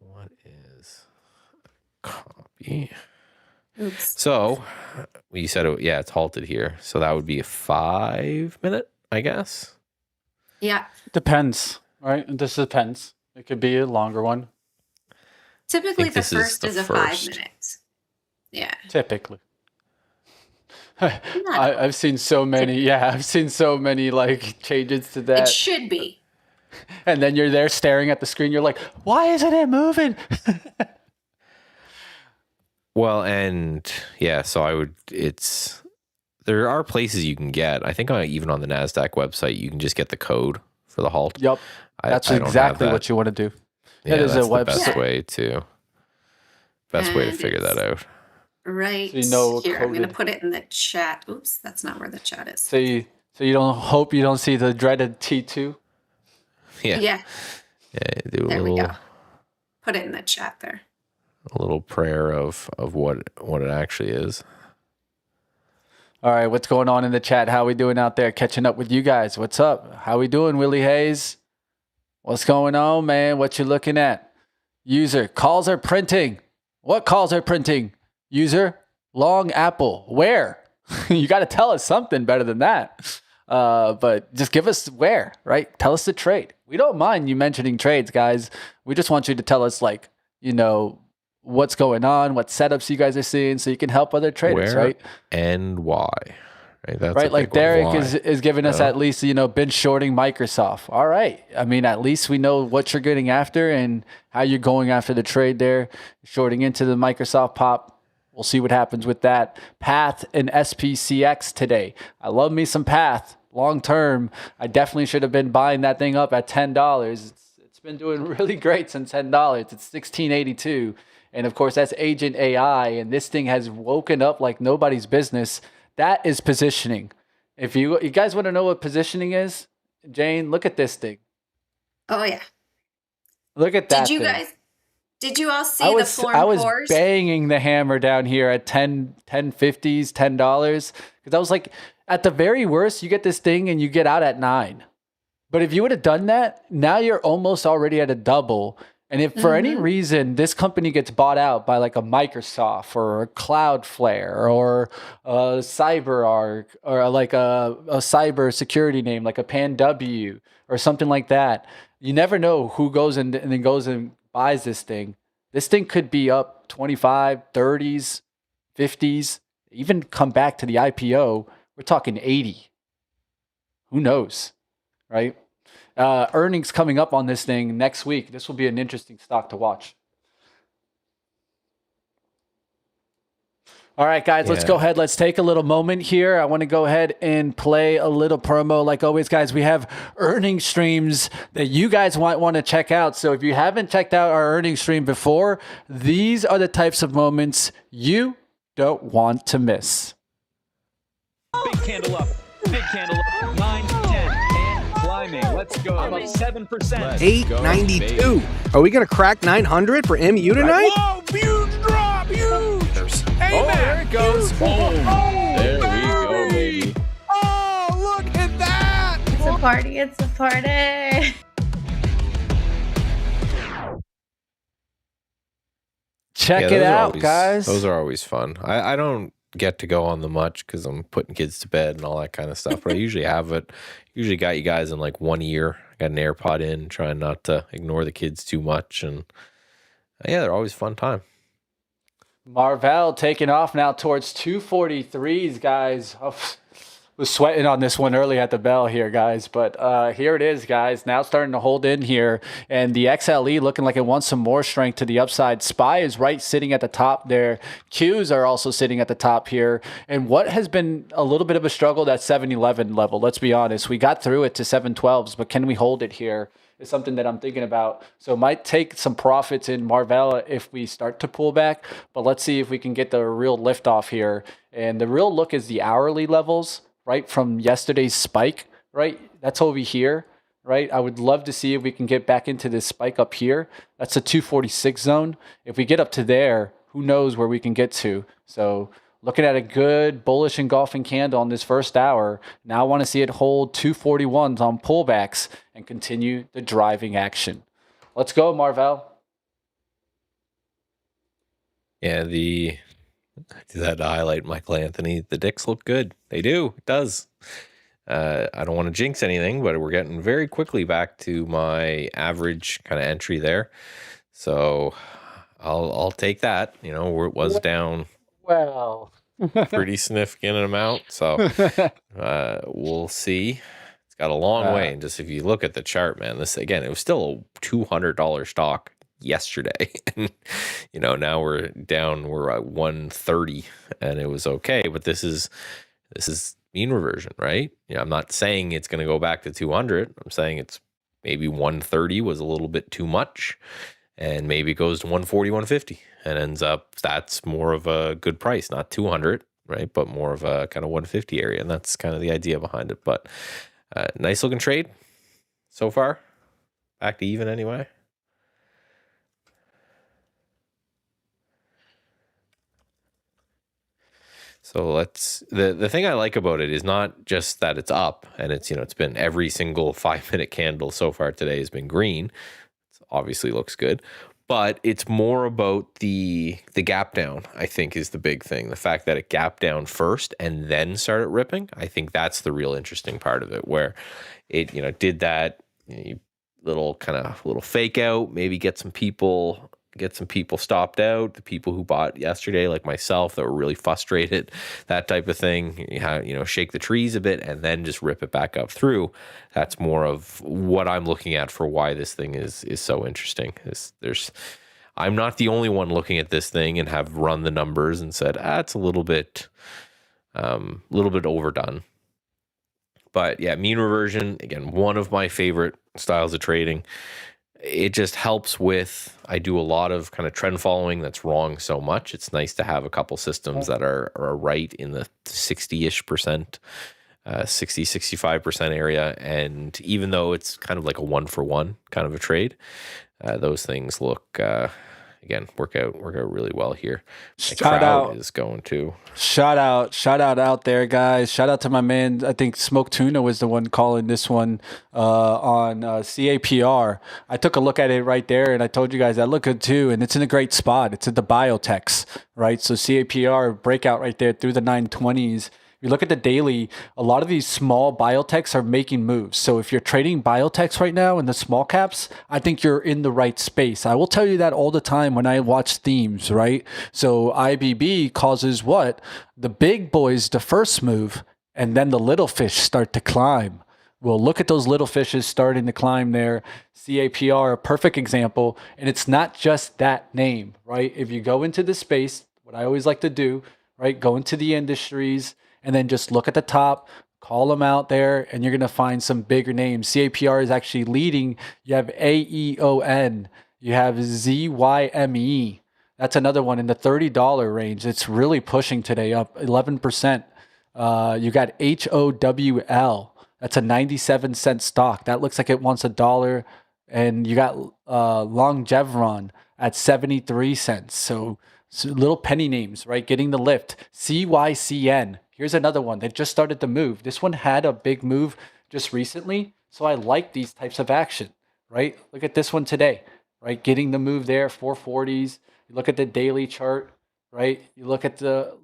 What is copy? Oops. So you said, it's halted here. So that would be a 5 minute, I guess. Yeah. Depends, right? This depends. It could be a longer one. Typically, the first is a 5 minutes. Yeah. Typically. I've seen so many. Yeah, I've seen so many like changes to that. It should be. And then you're there staring at the screen. You're like, why isn't it moving? Well, and yeah, so there are places you can get. I think even on the NASDAQ website, you can just get the code for the halt. Yep. That's exactly what you want to do. Yeah, that's the best way to figure that out. Right. So you know, here, I'm going to put it in the chat. Oops, that's not where the chat is. So you hope you don't see the dreaded T2. Yeah. There we go. Put it in the chat there. A little prayer of what it actually is. All right, what's going on in the chat? How we doing out there? Catching up with you guys. What's up? How we doing, Willie Hayes? What's going on, man? What you looking at? User, calls are printing. What calls are printing? User, long apple. Where? You got to tell us something better than that. But just give us where, right? Tell us the trade. We don't mind you mentioning trades, guys. We just want you to tell us, like, what's going on, what setups you guys are seeing, so you can help other traders, where right? And why. Right, that's right. Like Derek is giving us at least, been shorting Microsoft. All right. I mean, at least we know what you're getting after and how you're going after the trade there. Shorting into the Microsoft pop. We'll see what happens with that. Path and SPCX today. I love me some Path. Long term, I definitely should have been buying that thing up at $10. It's been doing really great since $10. It's $16.82. And of course, that's Agent AI. And this thing has woken up like nobody's business. That is positioning. If you guys want to know what positioning is, Jane, look at this thing. Oh, yeah. Look at that. Did you all see the floor I was pours? banging the hammer down here at $10.50s, $10. Because I was like, at the very worst, you get this thing and you get out at $9. But if you would have done that, now you're almost already at a double. And if for any reason this company gets bought out by like a Microsoft or a Cloudflare or a CyberArk or like a cyber security name like a PanW or something like that, you never know who goes and then goes and buys this thing. This thing could be up 25, 30s, 50s, even come back to the IPO. We're talking 80. Who knows, right? Earnings coming up on this thing next week. This will be an interesting stock to watch. All right, guys, let's go ahead. Let's take a little moment here. I want to go ahead and play a little promo. Like always, guys, we have earnings streams that you guys might want to check out. So if you haven't checked out our earnings stream before, these are the types of moments you don't want to miss. Big candle up. Big candle up. 9, 10. And climbing. Let's go. I'm up 7%. 892. Are we going to crack 900 for MU tonight? Whoa, huge drop. Huge. Oh, there it goes. Boom. There we go, baby. Oh, look at that. It's a party. It's a party. Check it out, guys. Those are always fun. I don't get to go on them much because I'm putting kids to bed and all that kind of stuff. But I usually have it. Usually got you guys in like 1 year. Got an AirPod in, trying not to ignore the kids too much. And yeah, they're always a fun time. Marvell taking off now towards 243s, guys. Oh, Was sweating on this one early at the bell here, guys. But here it is, guys. Now starting to hold in here. And the XLE looking like it wants some more strength to the upside. SPY is right sitting at the top there. Qs are also sitting at the top here. And what has been a little bit of a struggle, that 711 level, let's be honest. We got through it to 712s, but can we hold it here? Is something that I'm thinking about. So might take some profits in Marvell if we start to pull back, but let's see if we can get the real lift off here. And the real look is the hourly levels, right, from yesterday's spike, right? That's over here, right? I would love to see if we can get back into this spike up here. That's a 246 zone. If we get up to there, who knows where we can get to. So looking at a good bullish engulfing candle on this first hour. Now I want to see it hold 241s on pullbacks and continue the driving action. Let's go, Marvell. Yeah, I had to highlight Michael Anthony. The dicks look good. They do. It does. I don't want to jinx anything, but we're getting very quickly back to my average kind of entry there. So I'll take that. You know, where it was down. Well, pretty significant amount. So we'll see. It's got a long way. And just if you look at the chart, man, this again, it was still a $200 stock yesterday. And you know, now we're at 130 and it was okay. But this is mean reversion, right? You know, I'm not saying it's going to go back to 200. I'm saying it's maybe 130 was a little bit too much. And maybe it goes to 140, 150 and ends up, that's more of a good price, not 200, right? But more of a kind of 150 area. And that's kind of the idea behind it. But nice looking trade so far. Back to even anyway. So the thing I like about it is not just that it's up and it's, you know, it's been every single 5-minute candle so far today has been green. Obviously looks good, but it's more about the gap down, I think, is the big thing. The fact that it gapped down first and then started ripping, I think that's the real interesting part of it, where it, you know, did that, you know, little fake out, maybe get some people stopped out, the people who bought yesterday, like myself, that were really frustrated, that type of thing. You know, shake the trees a bit and then just rip it back up through. That's more of what I'm looking at for why this thing is so interesting. I'm not the only one looking at this thing and have run the numbers and said, it's a little bit overdone. But yeah, mean reversion, again, one of my favorite styles of trading. It just helps with, I do a lot of kind of trend following that's wrong so much. It's nice to have a couple systems that are right in the 60-ish%, 65% area. And even though it's kind of like a 1-for-1 kind of a trade, those things look, again, work out really well here. Shout out is going to shout out there, guys. Shout out to my man. I think Smoke Tuna was the one calling this one on CAPR. I took a look at it right there, and I told you guys that looked good too. And it's in a great spot. It's at the biotechs, right? So CAPR breakout right there through the 920s. You look at the daily, a lot of these small biotechs are making moves. So if you're trading biotechs right now in the small caps, I think you're in the right space. I will tell you that all the time when I watch themes, right? So IBB causes what? The big boys to first move, and then the little fish start to climb. Well, look at those little fishes starting to climb there. CAPR, a perfect example. And it's not just that name, right? If you go into the space, what I always like to do, right? Go into the industries, and then just look at the top, call them out there, and you're going to find some bigger names. CAPR is actually leading. You have AEON. You have ZYME. That's another one in the $30 range. It's really pushing today, up 11%. You got HOWL. That's a 97-cent stock. That looks like it wants $1. And you got Longevron at 73 cents. So little penny names, right? Getting the lift. CYCN. Here's another one that just started to move. This one had a big move just recently. So I like these types of action, right? Look at this one today, right? Getting the move there, 440s. You look at the daily chart, right? You look at the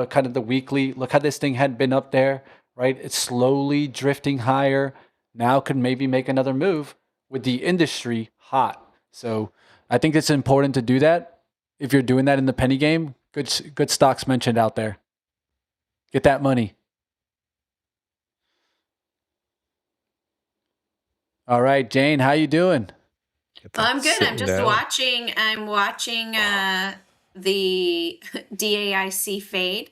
kind of the weekly. Look how this thing had been up there, right? It's slowly drifting higher. Now could maybe make another move with the industry hot. So I think it's important to do that. If you're doing that in the penny game, good stocks mentioned out there. Get that money. All right, Jane, how you doing? I'm good. I'm just down. watching. I'm watching the DAIC fade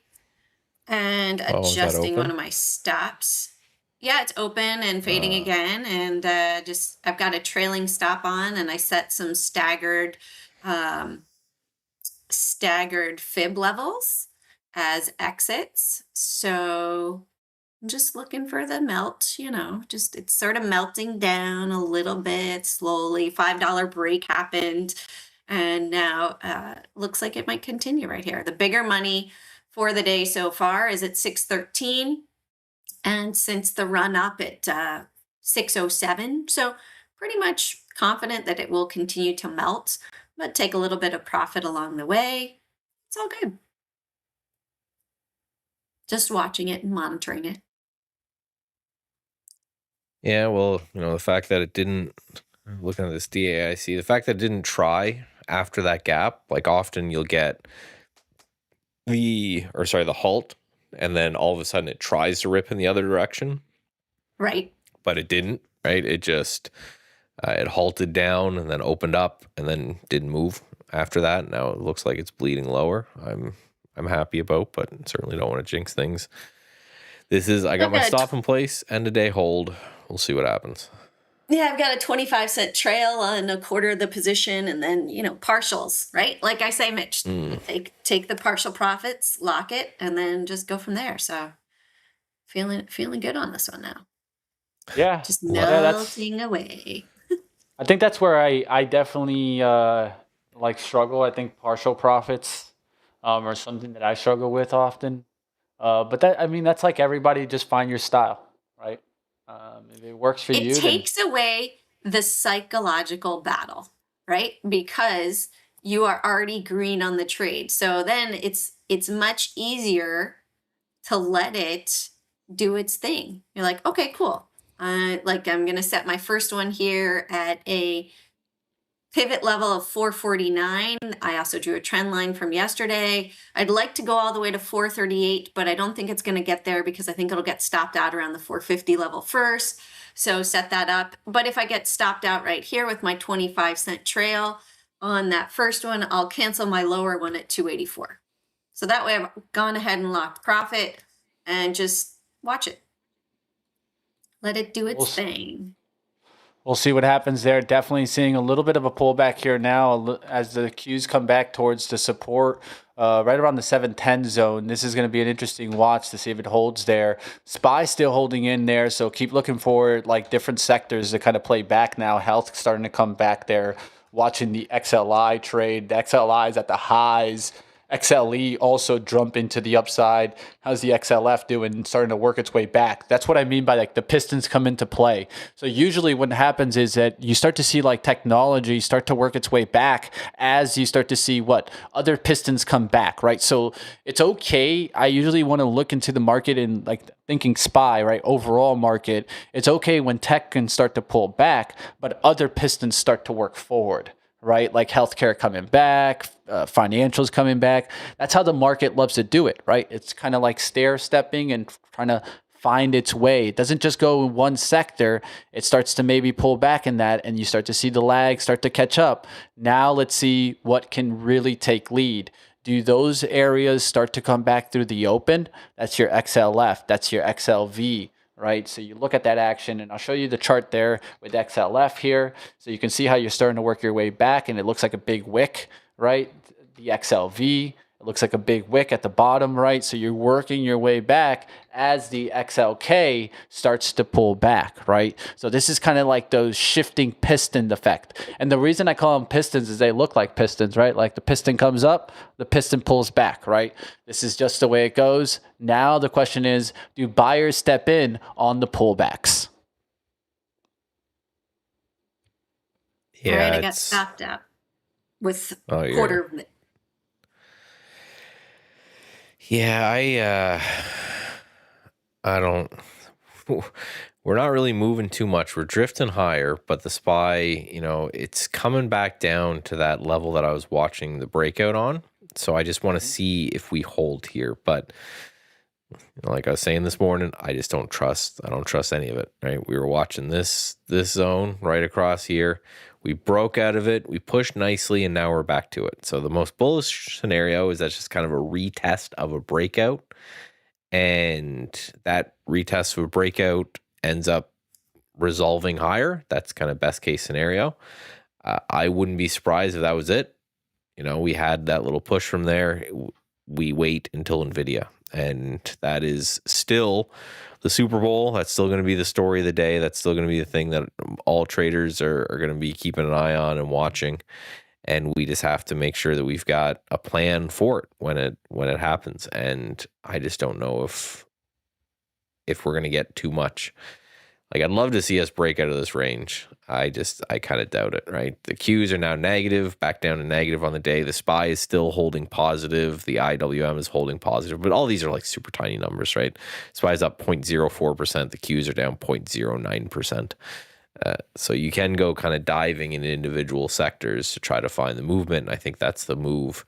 and Oh, is that adjusting one open? of my stops. Yeah, it's open and fading again, and I've got a trailing stop on, and I set some um, staggered fib levels as exits. So I'm just looking for the melt, just it's sort of melting down a little bit slowly. $5 break happened, and now looks like it might continue right here. The bigger money for the day so far is at 613, and since the run up at 607, so pretty much confident that it will continue to melt, but take a little bit of profit along the way. It's all good. Just watching it and monitoring it. Yeah, well, the fact that it didn't, looking at this DAIC, the fact that it didn't try after that gap, like often you'll get the halt, and then all of a sudden it tries to rip in the other direction. Right. But it didn't, right? It just, it halted down and then opened up and then didn't move after that. Now it looks like it's bleeding lower. I'm happy about, but certainly don't want to jinx things. I got my stop in place, end of day hold. We'll see what happens. Yeah, I've got a 25-cent trail on a quarter of the position, and then partials, right? Like I say, Mitch, take the partial profits, lock it, and then just go from there. So feeling good on this one now. Yeah, just melting away. I think that's where I definitely struggle. I think partial profits are something that I struggle with often. But that's like everybody. Just find your style, right? If it works for you, it takes away the psychological battle, right? Because you are already green on the trade. So then it's much easier to let it do its thing. You're like, okay, cool. I'm going to set my first one here at a pivot level of 449. I also drew a trend line from yesterday. I'd like to go all the way to 438, but I don't think it's going to get there because I think it'll get stopped out around the 450 level first. So set that up. But if I get stopped out right here with my 25-cent trail on that first one, I'll cancel my lower one at 284. So that way I've gone ahead and locked profit and just watch it. Let it do its thing. We'll see what happens there. Definitely seeing a little bit of a pullback here now as the Qs come back towards the support right around the 710 zone. This is going to be an interesting watch to see if it holds there. SPY still holding in there, so keep looking for different sectors to kind of play back now. Health starting to come back there. Watching the XLI trade. The XLI is at the highs. XLE also jump into the upside. How's the XLF doing? Starting to work its way back. That's what I mean by the pistons come into play. So usually what happens is that you start to see technology start to work its way back as you start to see other pistons come back, right? So it's okay. I usually want to look into the market and thinking SPY, right? Overall market. It's okay when tech can start to pull back, but other pistons start to work forward. Right? Like healthcare coming back, financials coming back. That's how the market loves to do it, right? It's kind of like stair stepping and trying to find its way. It doesn't just go in one sector. It starts to maybe pull back in that, and you start to see the lag start to catch up. Now let's see what can really take lead. Do those areas start to come back through the open? That's your XLF. That's your XLV. Right, so you look at that action, and I'll show you the chart there with XLF here, so you can see how you're starting to work your way back, and it looks like a big wick, right? The XLV, it looks like a big wick at the bottom, right? So you're working your way back as the XLK starts to pull back, right? So this is kind of like those shifting piston effect. And the reason I call them pistons is they look like pistons, right? Like the piston comes up, the piston pulls back, right? This is just the way it goes. Now the question is, do buyers step in on the pullbacks? Yeah, all right, I got stopped out with quarter of it. Yeah, I don't. We're not really moving too much. We're drifting higher, but the SPY, it's coming back down to that level that I was watching the breakout on. So I just want to see if we hold here. But Like I was saying this morning, I don't trust any of it, right? We were watching this zone right across here. We broke out of it, we pushed nicely, and now we're back to it. So the most bullish scenario is that's just kind of a retest of a breakout. And that retest of a breakout ends up resolving higher. That's kind of best case scenario. I wouldn't be surprised if that was it. We had that little push from there. We wait until NVIDIA. And that is still the Super Bowl. That's still going to be the story of the day. That's still going to be the thing that all traders are going to be keeping an eye on and watching. And we just have to make sure that we've got a plan for it when it happens. And I just don't know if we're going to get too much. Like, I'd love to see us break out of this range. I kind of doubt it, right? The Qs are now negative, back down to negative on the day. The SPY is still holding positive. The IWM is holding positive. But all these are like super tiny numbers, right? SPY is up 0.04%. The Qs are down 0.09%. So you can go kind of diving in individual sectors to try to find the movement. And I think that's the move.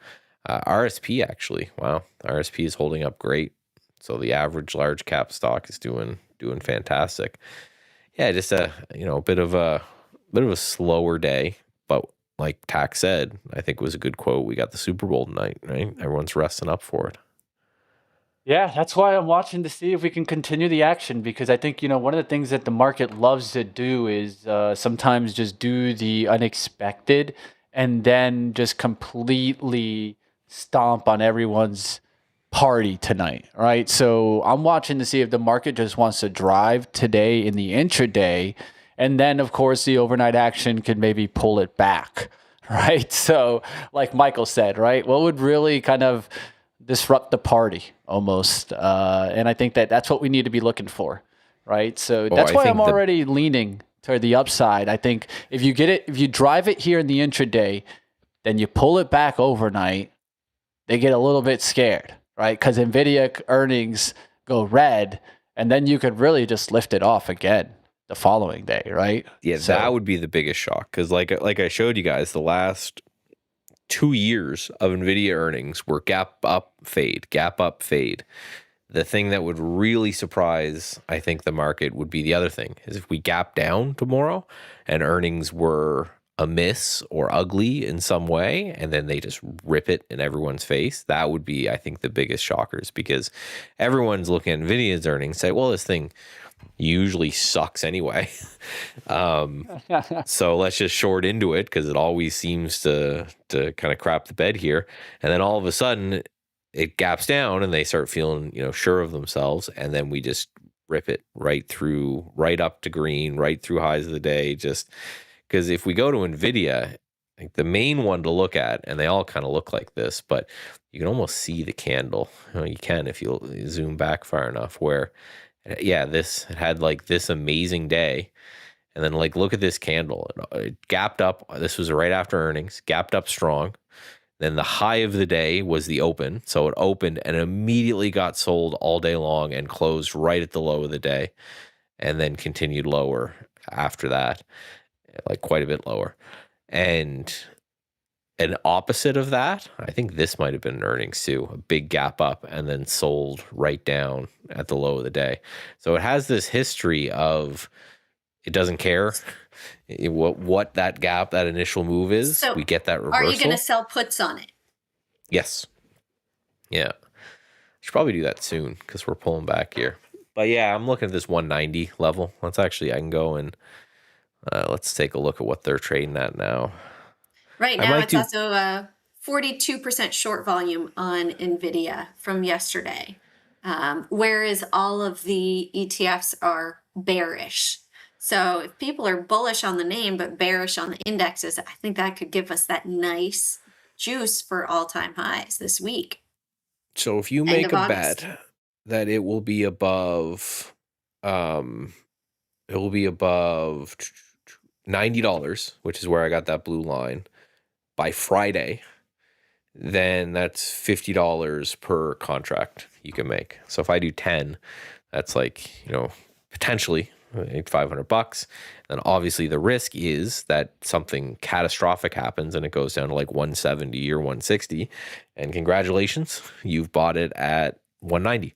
RSP, actually. Wow. RSP is holding up great. So the average large cap stock is doing fantastic. Yeah, just a bit of a slower day, but like Tack said, I think it was a good quote. We got the Super Bowl tonight, right? Everyone's resting up for it. Yeah, that's why I'm watching to see if we can continue the action, because I think, one of the things that the market loves to do is sometimes just do the unexpected and then just completely stomp on everyone's party tonight, right? So I'm watching to see if the market just wants to drive today in the intraday, and then of course the overnight action could maybe pull it back, right? So like Michael said, right, what would really kind of disrupt the party almost, and I think that's what we need to be looking for, right? So that's why I'm already leaning toward the upside. I think if you drive it here in the intraday, then you pull it back overnight, they get a little bit scared, right? Because NVIDIA earnings go red, and then you could really just lift it off again the following day, right? Yeah, so that would be the biggest shock. Because like I showed you guys, the last 2 years of NVIDIA earnings were gap up, fade. The thing that would really surprise, I think, the market would be the other thing, is if we gap down tomorrow and earnings were a miss or ugly in some way, and then they just rip it in everyone's face. That would be, I think, the biggest shockers, because everyone's looking at NVIDIA's earnings, say, well, this thing usually sucks anyway. So let's just short into it, because it always seems to kind of crap the bed here. And then all of a sudden it gaps down and they start feeling, sure of themselves. And then we just rip it right up to green, right through highs of the day. Just because if we go to NVIDIA, like the main one to look at, and they all kind of look like this, but you can almost see the candle. You can if you zoom back far enough, where, yeah, it had like this amazing day. And then like, look at this candle. It gapped up. This was right after earnings, gapped up strong. Then the high of the day was the open. So it opened and immediately got sold all day long and closed right at the low of the day, and then continued lower after that, like quite a bit lower. And an opposite of that, I think this might have been earnings too, a big gap up and then sold right down at the low of the day. So it has this history of, it doesn't care what that gap, that initial move is. So we get that reversal. Are you going to sell puts on it? Yes. Yeah. Should probably do that soon because we're pulling back here. But yeah, I'm looking at this 190 level. I can go and let's take a look at what they're trading at now. Right now, it's also a 42% short volume on NVIDIA from yesterday, whereas all of the ETFs are bearish. So if people are bullish on the name but bearish on the indexes, I think that could give us that nice juice for all-time highs this week. So if you make a bet that it will be above $90, which is where I got that blue line, by Friday, then that's $50 per contract you can make. So if I do 10, that's like, potentially $500. And obviously the risk is that something catastrophic happens and it goes down to like 170 or 160. And congratulations, you've bought it at 190.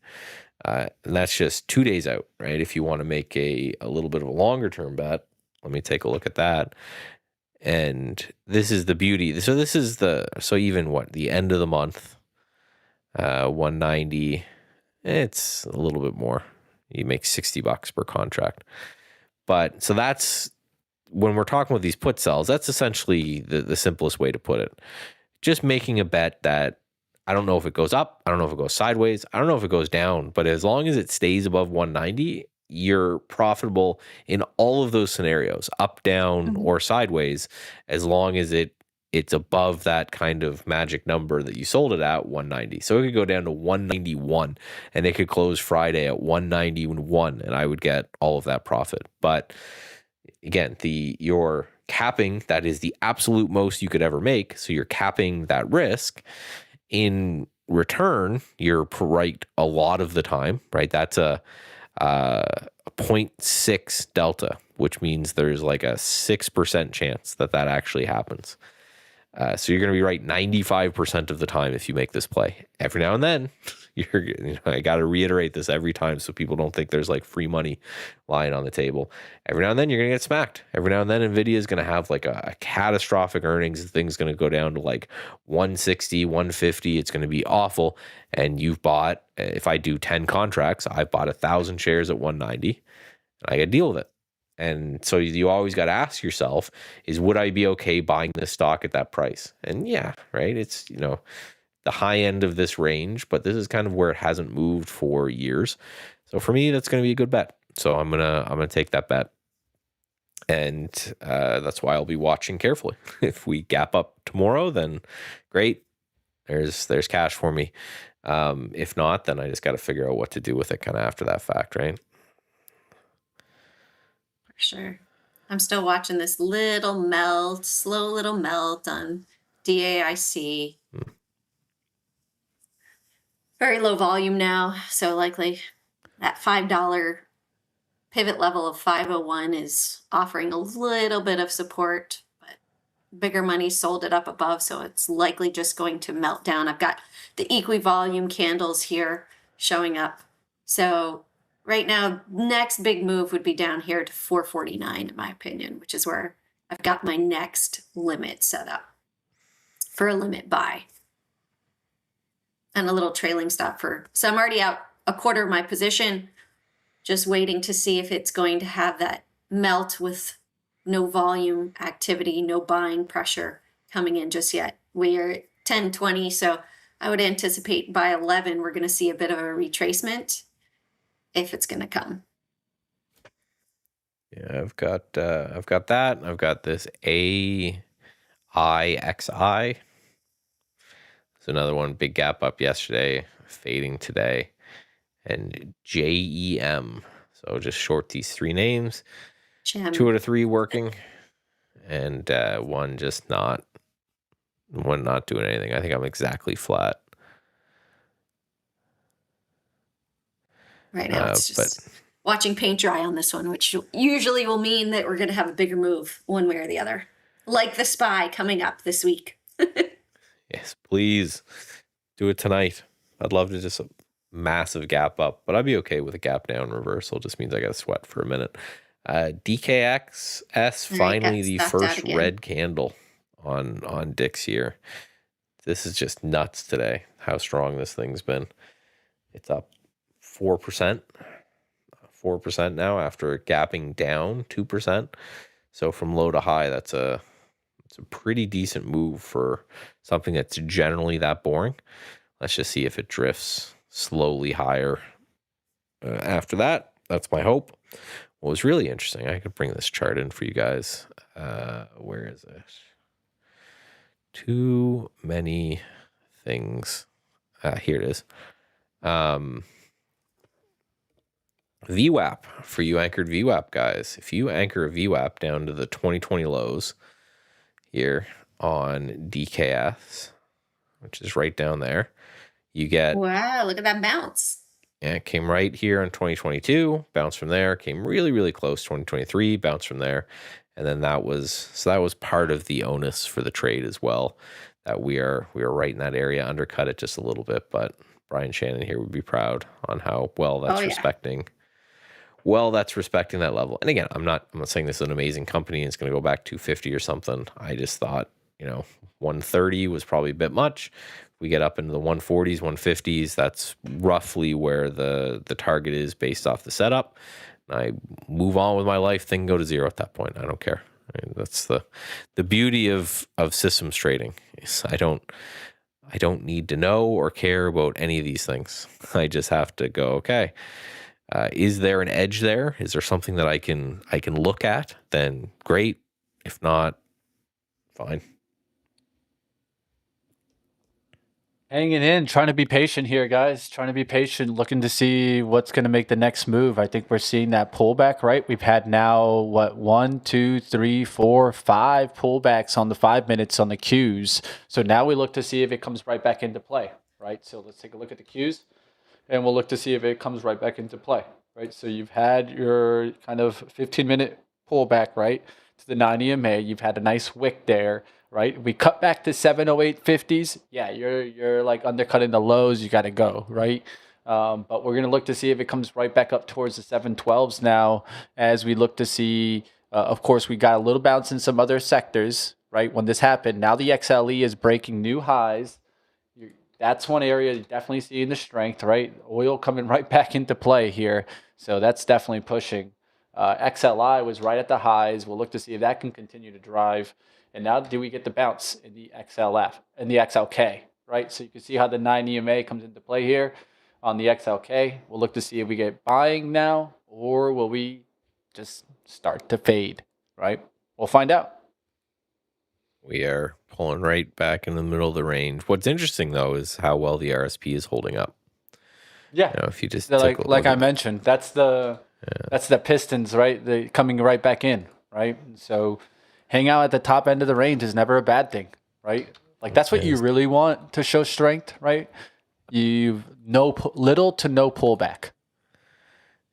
And that's just 2 days out, right? If you want to make a little bit of a longer term bet, let me take a look at that. And this is the beauty. So this is even the end of the month, 190, it's a little bit more. You make $60 per contract. But so that's when we're talking about these put sells, that's essentially the simplest way to put it. Just making a bet that I don't know if it goes up, I don't know if it goes sideways, I don't know if it goes down, but as long as it stays above 190, you're profitable in all of those scenarios, up, down, or sideways, as long as it's above that kind of magic number that you sold it at, 190. So it could go down to 191 and it could close Friday at 191 and I would get all of that profit. But again, your capping, that is the absolute most you could ever make. So you're capping that risk. In return, you're right a lot of the time, right? That's a 0.6 delta, which means there's like a 6% chance that actually happens. So you're going to be right 95% of the time if you make this play. Every now and then, I got to reiterate this every time so people don't think there's like free money lying on the table. Every now and then, you're going to get smacked. Every now and then, NVIDIA is going to have like a catastrophic earnings. The thing's going to go down to like 160, 150. It's going to be awful. And you've bought, if I do 10 contracts, I've bought 1,000 shares at 190. And I got to deal with it. And so you always got to ask yourself would I be okay buying this stock at that price? And yeah, right. It's, the high end of this range, but this is kind of where it hasn't moved for years. So for me, that's going to be a good bet. So I'm going to take that bet. And that's why I'll be watching carefully. If we gap up tomorrow, then great. There's cash for me. If not, then I just got to figure out what to do with it kind of after that fact, right? Sure. I'm still watching this slow little melt on DAIC. Very low volume now. So likely that $5 pivot level of 501 is offering a little bit of support, but bigger money sold it up above. So it's likely just going to melt down. I've got the equi-volume candles here showing up. So right now, next big move would be down here to 449, in my opinion, which is where I've got my next limit set up for a limit buy. And a little trailing stop so I'm already out a quarter of my position, just waiting to see if it's going to have that melt with no volume activity, no buying pressure coming in just yet. We are at 10:20, so I would anticipate by 11 we're going to see a bit of a retracement. If it's going to come. Yeah, I've got that. I've got this AIXI. It's another one, big gap up yesterday, fading today. And JEM. So just short these three names. Gem. 2 out of 3 working. And one not doing anything. I think I'm exactly flat. Right now, it's just watching paint dry on this one, which usually will mean that we're going to have a bigger move one way or the other. Like the SPY coming up this week. Yes, please do it tonight. I'd love to just a massive gap up, but I'd be okay with a gap down reversal. Just means I got to sweat for a minute. DKXS, finally the first red candle on Dick's here. This is just nuts today, how strong this thing's been. It's up 4% now after gapping down 2%. So from low to high, it's a pretty decent move for something that's generally that boring. Let's just see if it drifts slowly higher after that. That's my hope. What was really interesting, I could bring this chart in for you guys. Where is it? Too many things. Here it is. VWAP, for you anchored VWAP guys. If you anchor a VWAP down to the 2020 lows here on DKS, which is right down there, you get... Wow, look at that bounce. Yeah, it came right here in 2022, bounced from there, came really, really close, 2023, bounced from there. And then that was part of the onus for the trade as well, that we are right in that area, undercut it just a little bit, but Brian Shannon here would be proud on how well that's Oh, yeah. respecting that level. And again, I'm not saying this is an amazing company and it's going to go back to 250 or something. I just thought, 130 was probably a bit much. We get up into the 140s, 150s. That's roughly where the target is based off the setup. And I move on with my life. Thing go to zero at that point. I don't care. That's the beauty of systems trading. Is I don't need to know or care about any of these things. I just have to go, okay, is there an edge there? Is there something that I can look at? Then great. If not, fine. Hanging in, trying to be patient here, guys. Trying to be patient, looking to see what's going to make the next move. I think we're seeing that pullback, right? We've had now, 1, 2, 3, 4, 5 pullbacks on the 5 minutes on the Qs. So now we look to see if it comes right back into play, right? So let's take a look at the Qs, and we'll look to see if it comes right back into play, right? So you've had your kind of 15-minute pullback, right, to the 9 EMA. You've had a nice wick there. Right, we cut back to 708.50s. Yeah, you're like undercutting the lows. You got to go, right? But we're gonna look to see if it comes right back up towards the 712s now, as we look to see. Of course, we got a little bounce in some other sectors, right? When this happened, now the XLE is breaking new highs. That's one area you're definitely seeing the strength, right? Oil coming right back into play here, so that's definitely pushing. XLI was right at the highs. We'll look to see if that can continue to drive. And now do we get the bounce in the XLF and the XLK, right? So you can see how the 9 EMA comes into play here on the XLK. We'll look to see if we get buying now, or will we just start to fade, right? We'll find out. We are pulling right back in the middle of the range. What's interesting, though, is how well the RSP is holding up. Yeah. If you just like I mentioned, that's the pistons, right? They coming right back in, right? So hang out at the top end of the range is never a bad thing, right? Like that's what you really want to show strength, right? You've little to no pullback.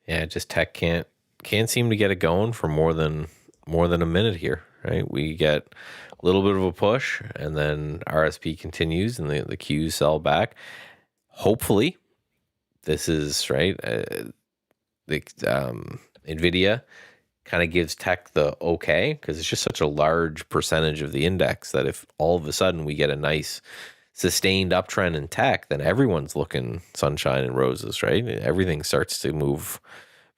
Yeah, just tech can't seem to get it going for more than a minute here, right? We get a little bit of a push, and then RSP continues, and the Qs sell back. Hopefully, this is right. NVIDIA kind of gives tech the okay, because it's just such a large percentage of the index that if all of a sudden we get a nice sustained uptrend in tech, then everyone's looking sunshine and roses, right? Everything starts to move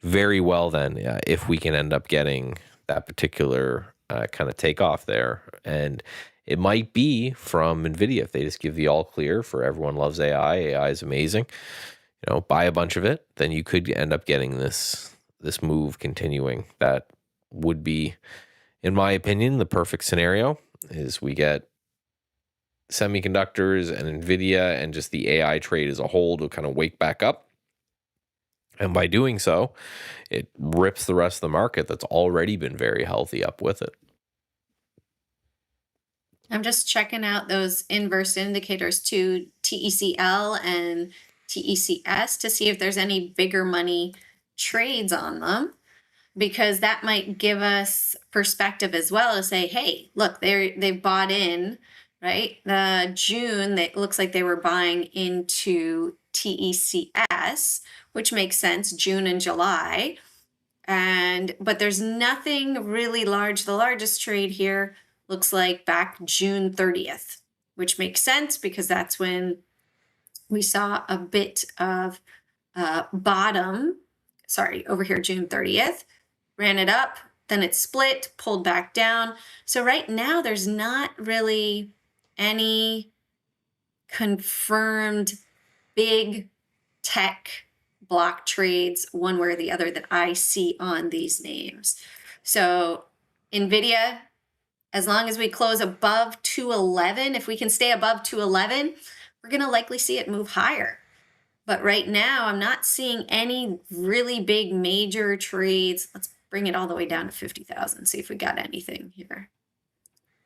very well then, if we can end up getting that particular kind of takeoff there. And it might be from NVIDIA if they just give the all clear for everyone loves AI. AI is amazing. Buy a bunch of it, then you could end up getting this move continuing. That would be, in my opinion, the perfect scenario. Is we get semiconductors and NVIDIA and just the AI trade as a whole to kind of wake back up. And by doing so, it rips the rest of the market that's already been very healthy up with it. I'm just checking out those inverse indicators to TECL and TECS to see if there's any bigger money trades on them, because that might give us perspective as well to say, hey, look, they've bought in, right? The June, it looks like they were buying into TECS, which makes sense, June and July. But there's nothing really large. The largest trade here looks like back June 30th, which makes sense because that's when we saw a bit of bottom. Sorry, over here, June 30th, ran it up, then it split, pulled back down. So right now there's not really any confirmed big tech block trades one way or the other that I see on these names. So NVIDIA, as long as we close above 211, if we can stay above 211, we're going to likely see it move higher. But right now, I'm not seeing any really big major trades. Let's bring it all the way down to 50,000, see if we got anything here.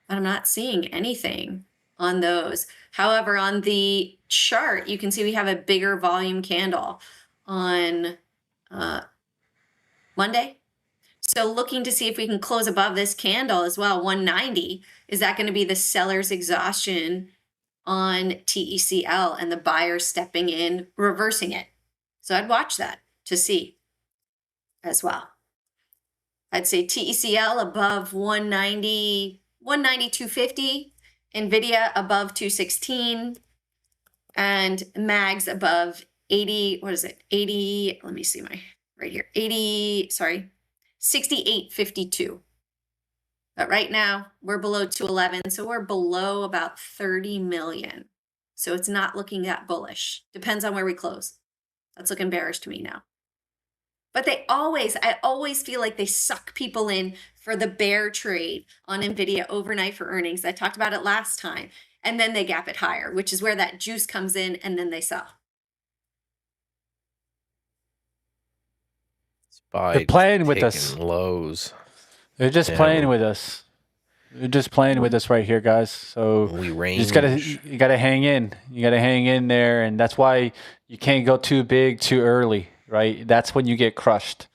But I'm not seeing anything on those. However, on the chart, you can see we have a bigger volume candle on Monday. So looking to see if we can close above this candle as well, 190. Is that going to be the seller's exhaustion on TECL and the buyer stepping in, reversing it. So I'd watch that to see as well. I'd say TECL above 190, 250, NVIDIA above 216, and MAGs above 80, what is it? 80, let me see right here, 68.52. But right now we're below 211, so we're below about 30 million. So it's not looking that bullish. Depends on where we close. That's looking bearish to me now. But I always feel like they suck people in for the bear trade on NVIDIA overnight for earnings. I talked about it last time. And then they gap it higher, which is where that juice comes in, and then they sell. They're playing with us. Lows. They're just playing with us. They're just playing with us right here, guys. So you gotta hang in. You gotta hang in there, and that's why you can't go too big too early, right? That's when you get crushed,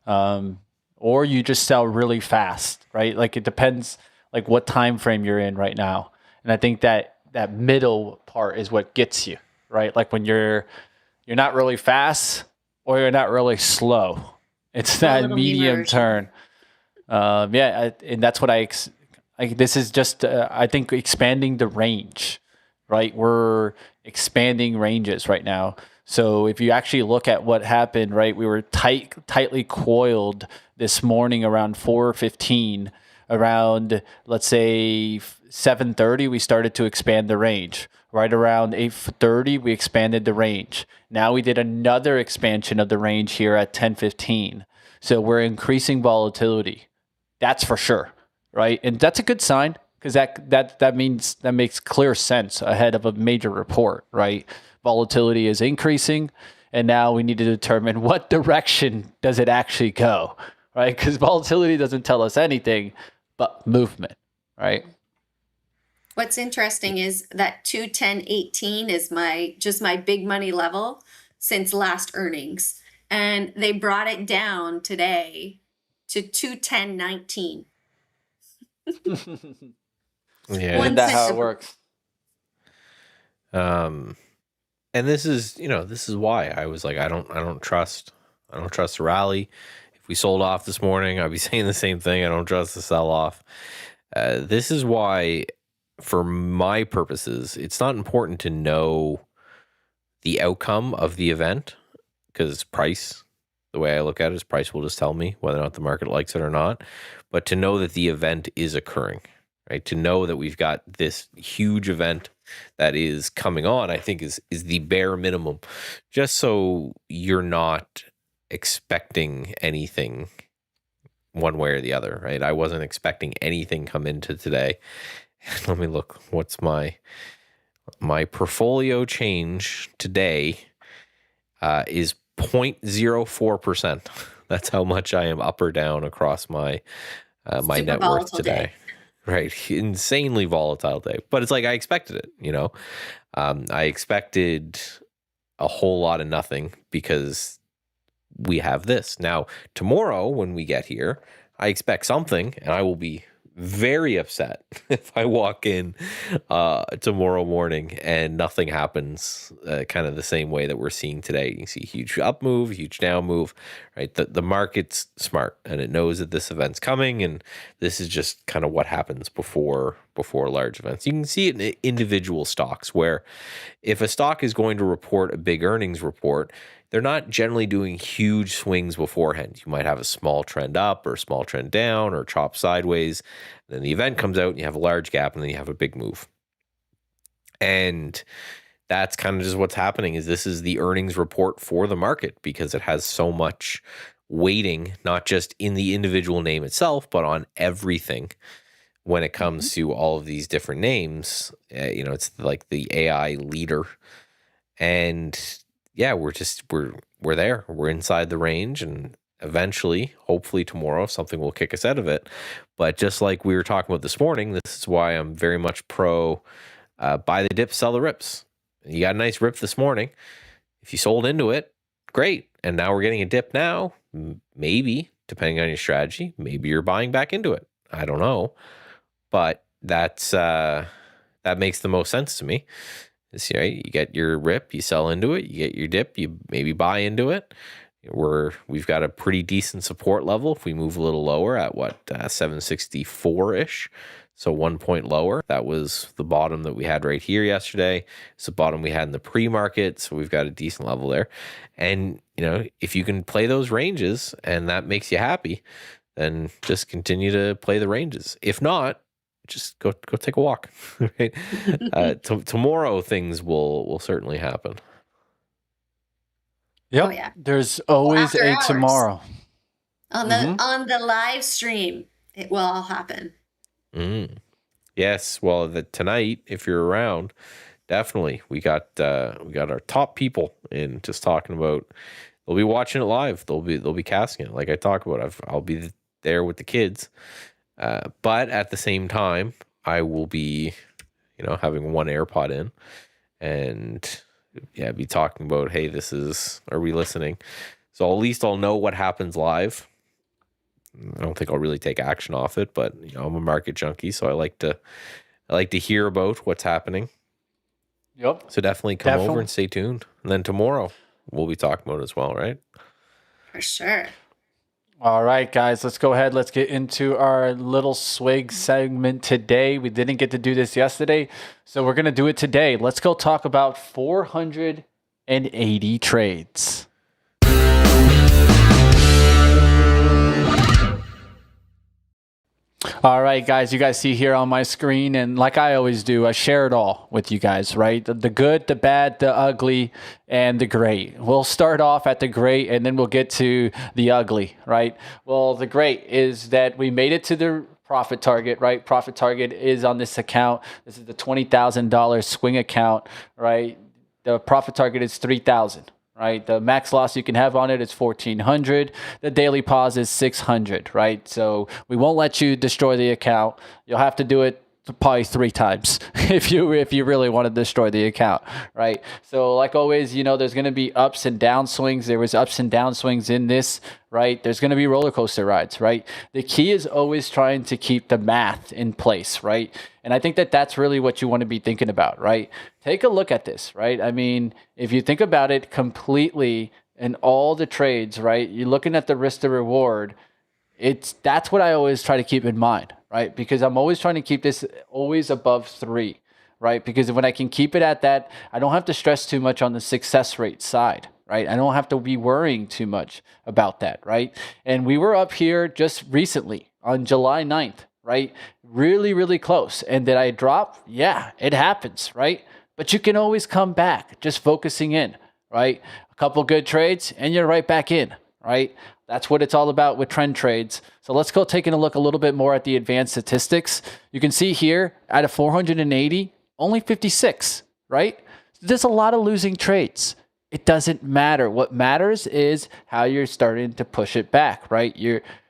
or you just sell really fast, right? Like it depends, like what time frame you're in right now, and I think that middle part is what gets you, right? Like when you're not really fast or you're not really slow. It's that medium turn. And that's what this is just, I think, expanding the range, right? We're expanding ranges right now. So if you actually look at what happened, right, we were tightly coiled this morning around 4:15. Around, let's say, 7:30, we started to expand the range. Right around 8:30, we expanded the range. Now we did another expansion of the range here at 10:15. So we're increasing volatility. That's for sure, right? And that's a good sign because that means that makes clear sense ahead of a major report, right? Volatility is increasing, and now we need to determine what direction does it actually go, right? Because volatility doesn't tell us anything but movement, right? What's interesting is that 210.18 is my big money level since last earnings. And they brought it down today to 210.19. Yeah. Isn't that how it works? And this is why I was like, I don't trust the rally. If we sold off this morning, I'd be saying the same thing. I don't trust the sell off. This is why, for my purposes, it's not important to know the outcome of the event, because price, the way I look at it is price will just tell me whether or not the market likes it or not. But to know that the event is occurring, right? To know that we've got this huge event that is coming on, I think is the bare minimum, just so you're not expecting anything one way or the other, right? I wasn't expecting anything come into today. Let me look. What's my portfolio change today is 0.04%. That's how much I am up or down across my net worth today. Right. Insanely volatile day. But it's like I expected it, I expected a whole lot of nothing because we have this. Now, tomorrow when we get here, I expect something, and I will be very upset if I walk in tomorrow morning and nothing happens kind of the same way that we're seeing today. You see a huge up move, huge down move, right? The market's smart, and it knows that this event's coming, and this is just kind of what happens before large events. You can see it in individual stocks, where if a stock is going to report a big earnings report, they're not generally doing huge swings beforehand. You might have a small trend up or a small trend down or chop sideways. And then the event comes out and you have a large gap, and then you have a big move. And that's kind of just what's happening. Is this is the earnings report for the market, because it has so much weighting, not just in the individual name itself, but on everything when it comes to all of these different names. It's like the AI leader. And yeah, we're there. We're inside the range, and eventually, hopefully tomorrow, something will kick us out of it. But just like we were talking about this morning, this is why I'm very much pro buy the dips, sell the rips. You got a nice rip this morning. If you sold into it, great. And now we're getting a dip now. Maybe, depending on your strategy, maybe you're buying back into it. I don't know. But that's that makes the most sense to me. Right? You get your rip, you sell into it. You get your dip, you maybe buy into it. We've got a pretty decent support level. If we move a little lower at 764-ish, so 1 point lower. That was the bottom that we had right here yesterday. It's the bottom we had in the pre-market, so we've got a decent level there. And if you can play those ranges and that makes you happy, then just continue to play the ranges. If not, just go take a walk. Right? Tomorrow things will certainly happen. Yep. Oh, yeah. There's always After a hours. tomorrow. On the live stream, it will all happen. Yes. Well, tonight, if you're around, definitely we got our top people in, just talking about. They'll be watching it live. They'll be casting it like I talk about. I'll be there with the kids, but at the same time, I will be, having one AirPod in, and be talking about, hey, are we listening? So at least I'll know what happens live. I don't think I'll really take action off it, but I'm a market junkie, so I like to hear about what's happening. Yep. So definitely come over and stay tuned. And then tomorrow we'll be talking about it as well, right? For sure. All right, guys, let's go ahead. Let's get into our little swig segment today. We didn't get to do this yesterday, so we're going to do it today. Let's go talk about 480 trades. All right, guys, you guys see here on my screen, and like I always do, I share it all with you guys, right? The good, the bad, the ugly, and the great. We'll start off at the great, and then we'll get to the ugly, right? Well, the great is that we made it to the profit target, right? Profit target is on this account. This is the $20,000 swing account, right? The profit target is $3,000. Right, the max loss you can have on it is 1,400. The daily pause is 600. Right, so we won't let you destroy the account. You'll have to do it probably 3 times if you really want to destroy the account. Right, so like always, there's going to be ups and down swings. There was ups and down swings in this. Right, there's going to be roller coaster rides. Right, the key is always trying to keep the math in place. Right, and I think that's really what you want to be thinking about. Right, take a look at this. Right, I mean, if you think about it completely in all the trades, right, you're looking at the risk to reward. That's what I always try to keep in mind, right? Because I'm always trying to keep this always above 3, right? Because when I can keep it at that, I don't have to stress too much on the success rate side, right? I don't have to be worrying too much about that, right? And we were up here just recently on July 9th, right? Really, really close. And did I drop? Yeah, it happens, right? But you can always come back just focusing in, right? A couple good trades and you're right back in, right? That's what it's all about with trend trades. So let's go taking a look a little bit more at the advanced statistics. You can see here out of 480, only 56, right? There's a lot of losing trades. It doesn't matter. What matters is how you're starting to push it back, right?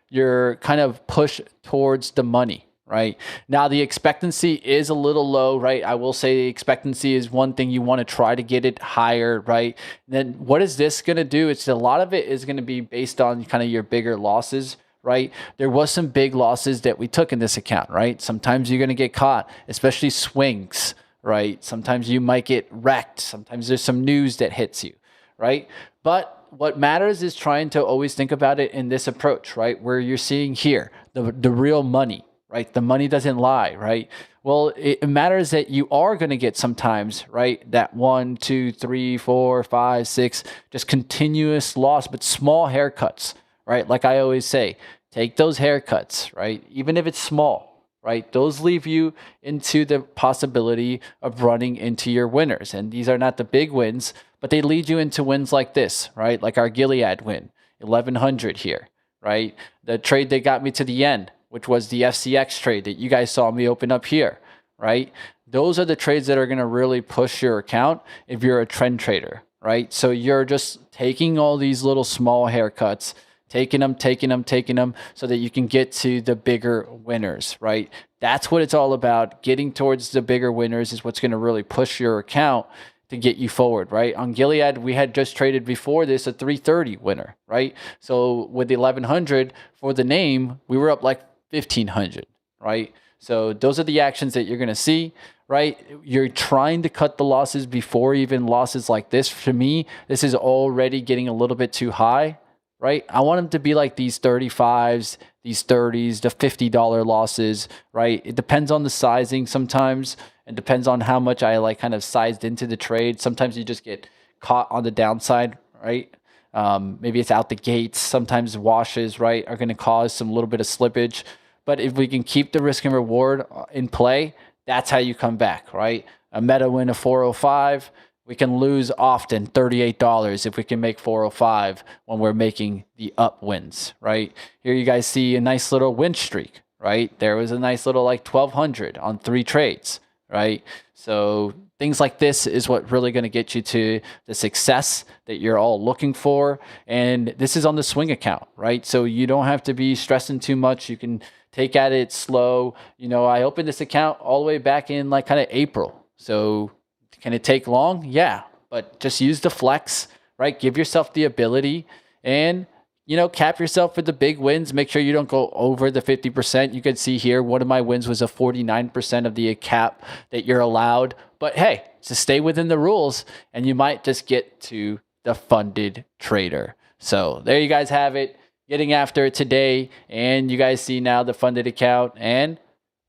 You're kind of push towards the money, right? Now the expectancy is a little low, right? I will say the expectancy is one thing. You want to try to get it higher, right? And then what is this going to do? It's a lot of it is going to be based on kind of your bigger losses, right? There was some big losses that we took in this account, right? Sometimes you're going to get caught, especially swings, right? Sometimes you might get wrecked. Sometimes there's some news that hits you, right? But what matters is trying to always think about it in this approach, right? Where you're seeing here, the real money, right? The money doesn't lie, right? Well, it matters that you are going to get sometimes, right? That 1, 2, 3, 4, 5, 6, just continuous loss, but small haircuts, right? Like I always say, take those haircuts, right? Even if it's small, right? Those leave you into the possibility of running into your winners. And these are not the big wins, but they lead you into wins like this, right? Like our Gilead win, 1,100 here, right? The trade that got me to the end, which was the FCX trade that you guys saw me open up here, right? Those are the trades that are going to really push your account if you're a trend trader, right? So you're just taking all these little small haircuts, taking them so that you can get to the bigger winners, right? That's what it's all about. Getting towards the bigger winners is what's going to really push your account to get you forward, right? On Gilead, we had just traded before this a 330 winner, right? So with the 1,100 for the name, we were up like 1,500, right? So those are the actions that you're going to see, right? You're trying to cut the losses before even losses like this. For me, this is already getting a little bit too high, right? I want them to be like these 35s, these 30s, the $50 losses, right? It depends on the sizing sometimes. It depends on how much I like kind of sized into the trade. Sometimes you just get caught on the downside, right? Maybe it's out the gates. Sometimes washes, right, are going to cause some little bit of slippage. But if we can keep the risk and reward in play, that's how you come back, right? A meta win of 405. We can lose often $38 if we can make 405 when we're making the up wins, right? Here you guys see a nice little win streak, right? There was a nice little like 1200 on 3 trades, right? So things like this is what really going to get you to the success that you're all looking for. And this is on the swing account, right? So you don't have to be stressing too much. You can take at it slow. You know, I opened this account all the way back in like kind of April. So can it take long? Yeah, but just use the flex, right? Give yourself the ability and, you know, cap yourself for the big wins. Make sure you don't go over the 50%. You can see here, one of my wins was a 49% of the cap that you're allowed. But hey, just stay within the rules and you might just get to the funded trader. So there you guys have it. Getting after it today. And you guys see now the funded account. And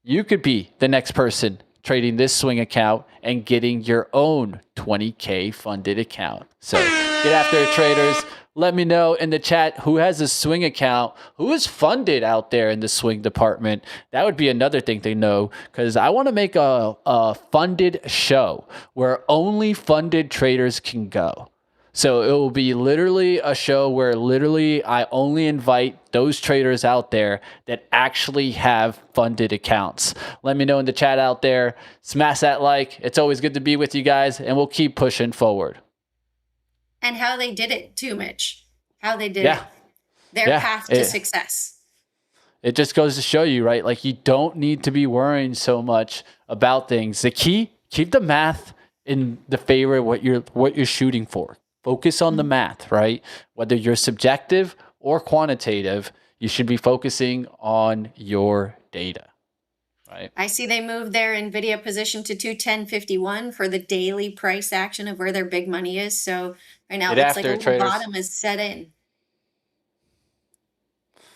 you could be the next person trading this swing account and getting your own 20K funded account. So get after it, traders. Let me know in the chat who has a swing account, who is funded out there in the swing department. That would be another thing to know, because I want to make a funded show where only funded traders can go. So it will be literally a show where literally I only invite those traders out there that actually have funded accounts. Let me know in the chat out there. Smash that like. It's always good to be with you guys, and we'll keep pushing forward. And how they did it too, Mitch. How they did it. Their path to success. It just goes to show you, right? Like, you don't need to be worrying so much about things. The key, keep the math in the favor of what you're shooting for. Focus on the math, right? Whether you're subjective or quantitative, you should be focusing on your data, right? I see they moved their NVIDIA position to 210.51 for the daily price action of where their big money is. So right now, it looks like a little bottom is set in.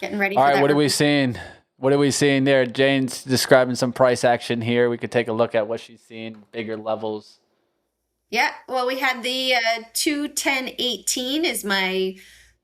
Getting ready for that. All right, what are we seeing? What are we seeing there? Jane's describing some price action here. We could take a look at what she's seeing, bigger levels. Yeah, well, we had the 210.18 is my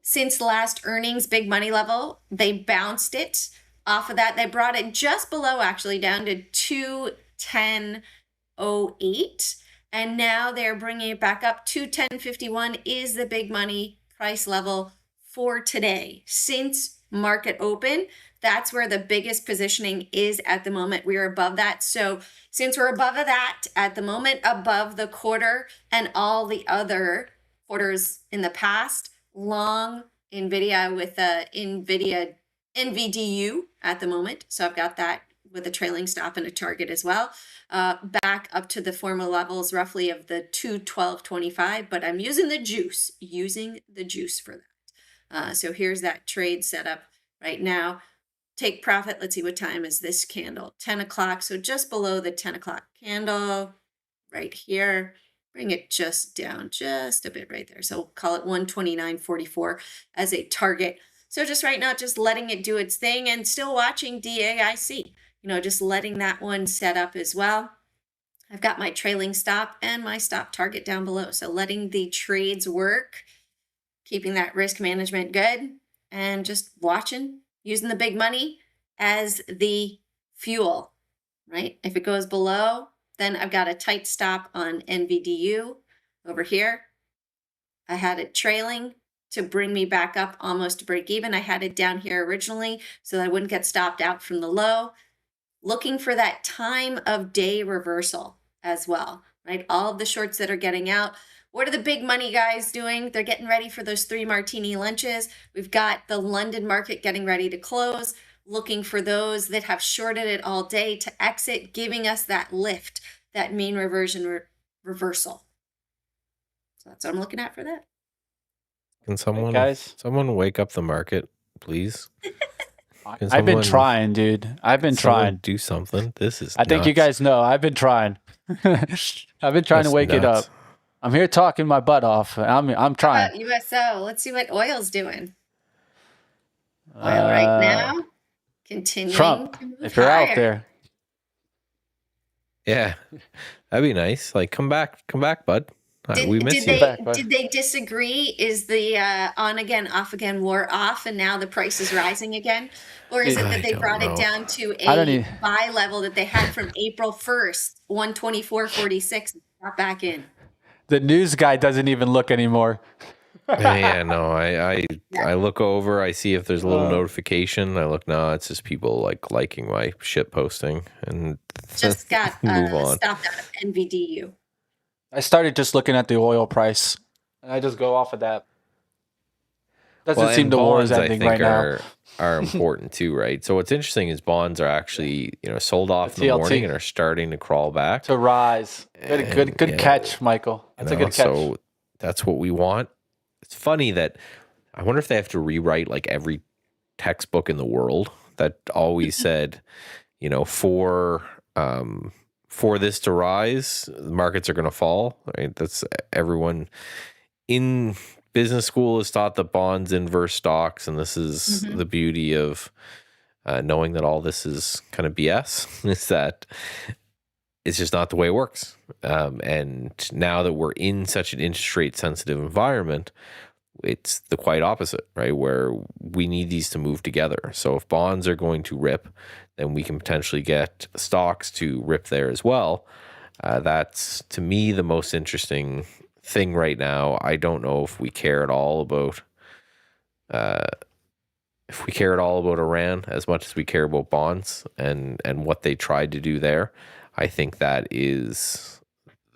since last earnings big money level. They bounced it off of that. They brought it just below, actually, down to 210.08. And now they're bringing it back up. 210.51 is the big money price level for today. Since market open, that's where the biggest positioning is at the moment. We are above that. So since we're above that at the moment, above the quarter and all the other quarters in the past, long NVIDIA with NVIDIA NVDU at the moment. So I've got that with a trailing stop and a target as well. Back up to the former levels roughly of the 212.25, but I'm using the juice for that. So here's that trade setup right now. Take profit. Let's see, what time is this candle? 10 o'clock. So just below the 10 o'clock candle right here. Bring it just down just a bit right there. So we'll call it 129.44 as a target. So just right now, just letting it do its thing and still watching DAIC, just letting that one set up as well. I've got my trailing stop and my stop target down below. So letting the trades work, keeping that risk management good, and just watching, using the big money as the fuel, right? If it goes below, then I've got a tight stop on NVDU over here. I had it trailing to bring me back up almost to break even. I had it down here originally so that I wouldn't get stopped out from the low. Looking for that time of day reversal as well, right? All of the shorts that are getting out. What are the big money guys doing? They're getting ready for those 3 martini lunches. We've got the London market getting ready to close, looking for those that have shorted it all day to exit, giving us that lift, that mean reversion reversal. So that's what I'm looking at for that. Can someone wake up the market, please? I've been trying, dude. I've been trying. Do something. This is I think you guys know. I've been trying. I've been trying to wake it up. I'm here talking my butt off. I'm trying. How about USO? Let's see what oil's doing. Oil right now, continuing Trump, to move if you're higher. out there. Yeah, that'd be nice. Like, come back, bud. We miss you. Did they disagree? Is the on again, off again war off, and now the price is rising again? Or is it that they brought it down to a buy level that they had from April 1st, 124.46, and got back in? The news guy doesn't even look anymore. Yeah, no, I look over, I see if there's a little notification. I look, no, it's just people liking my shit posting, and just got move on. stopped out of NVDU. I started just looking at the oil price, and I just go off of that. Doesn't seem the war is ending right now. Are important too, right? So what's interesting is bonds are actually sold off in the morning and are starting to crawl back to rise. Good catch, Michael. That's a good catch. So that's what we want. It's funny that I wonder if they have to rewrite like every textbook in the world that always said, for this to rise, the markets are going to fall. Right? That's everyone in business school is taught that bonds inverse stocks, and this is the beauty of knowing that all this is kind of BS. Is that it's just not the way it works. And now that we're in such an interest rate sensitive environment, it's the quite opposite, right? Where we need these to move together. So if bonds are going to rip, then we can potentially get stocks to rip there as well. That's, to me, the most interesting thing right now. I don't know if we care at all about Iran as much as we care about bonds and what they tried to do there. I think that is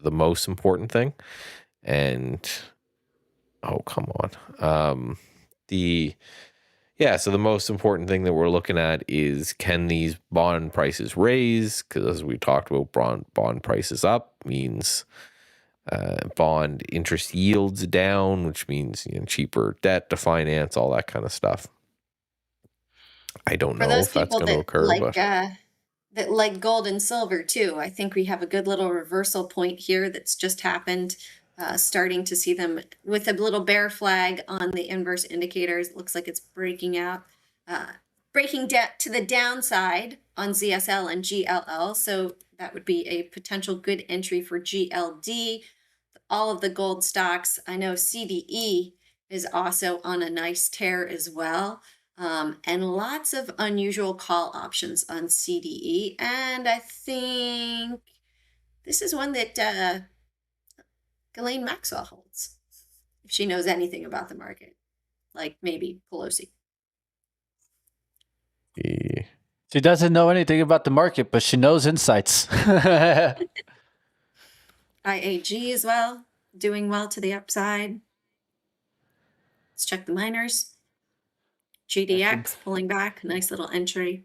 the most important thing. And oh, come on. So the most important thing that we're looking at is, can these bond prices raise? Because as we talked about, bond prices up means bond interest yields down, which means cheaper debt to finance, all that kind of stuff. I don't know if that's going to occur, that like gold and silver too. I think we have a good little reversal point here that's just happened. Starting to see them with a little bear flag on the inverse indicators. It looks like it's breaking out, breaking to the downside on ZSL and GLL. So that would be a potential good entry for GLD. All of the gold stocks. I know CDE is also on a nice tear as well. And lots of unusual call options on CDE. And I think this is one that Ghislaine Maxwell holds, if she knows anything about the market, like maybe Pelosi. Yeah. She doesn't know anything about the market, but she knows insights. IAG as well, doing well to the upside. Let's check the miners. GDX pulling back, nice little entry.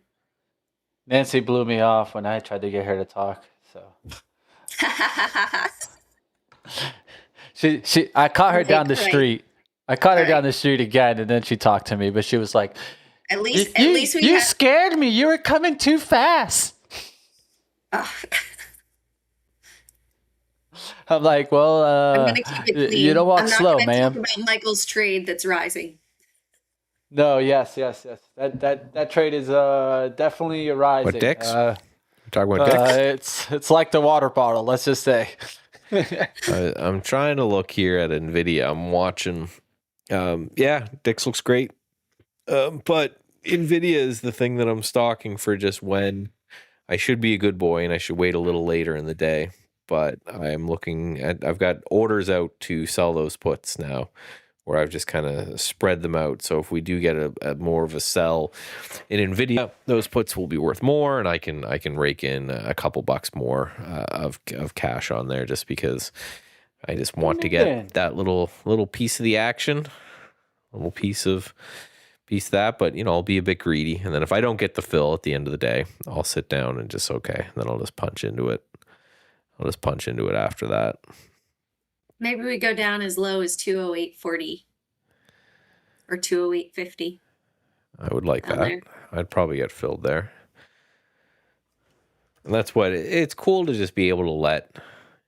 Nancy blew me off when I tried to get her to talk. So I caught her down the street. I caught her down the street again, and then she talked to me, but she was like, At least you scared me. You were coming too fast. I'm like, well, I'm gonna keep it clean. You don't walk slow, man. I'm not gonna talk about Michael's trade that's rising. No, yes. That trade is definitely rising. What, Dix? Talk about Dix? It's like the water bottle, let's just say. I'm trying to look here at NVIDIA. I'm watching. Dix looks great. But NVIDIA is the thing that I'm stalking for just when I should be a good boy and I should wait a little later in the day. But I'm looking at, I've got orders out to sell those puts now, where I've just kind of spread them out. So if we do get a more of a sell in NVIDIA, those puts will be worth more, and I can rake in a couple bucks more of cash on there, just because I just want to get that little piece of the action, a little piece of that. But I'll be a bit greedy, and then if I don't get the fill at the end of the day, I'll sit down and just then I'll just punch into it. I'll just punch into it after that. Maybe we go down as low as 208.40 or 208.50. I would like that. I'd probably get filled there. And that's what it's cool to just be able to let,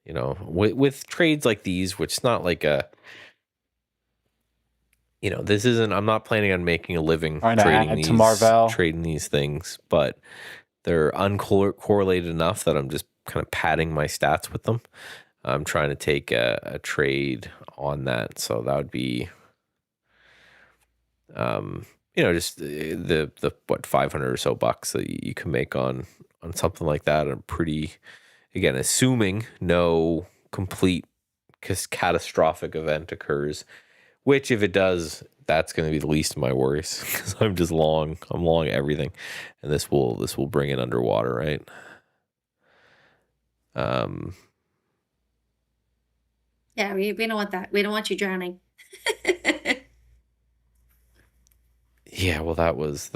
with trades like these, which is not like a, this isn't, I'm not planning on making a living trading these things, but they're uncorrelated enough that I'm just kind of padding my stats with them. I'm trying to take a trade on that. So that would be, just the 500 or so bucks that you can make on something like that. I'm pretty, again, assuming no complete catastrophic event occurs, which if it does, that's going to be the least of my worries because I'm just long. I'm long everything, and this will bring it underwater, right? Yeah, we don't want that. We don't want you drowning. Yeah, well, that was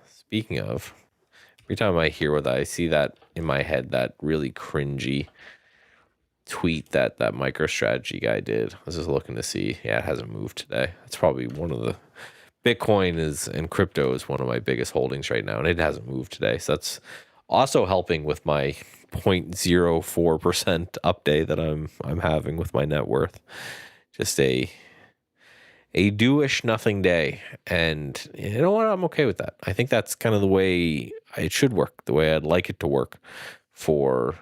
speaking of, every time I hear I see that in my head, that really cringy tweet that MicroStrategy guy did. I was just looking to see. Yeah, it hasn't moved today. It's probably one of the Bitcoin and crypto is one of my biggest holdings right now, and it hasn't moved today. So that's also helping with my 0.04% update that I'm having with my net worth. Just a do-ish nothing day. And you know what? I'm okay with that. I think that's kind of the way it should work, the way I'd like it to work for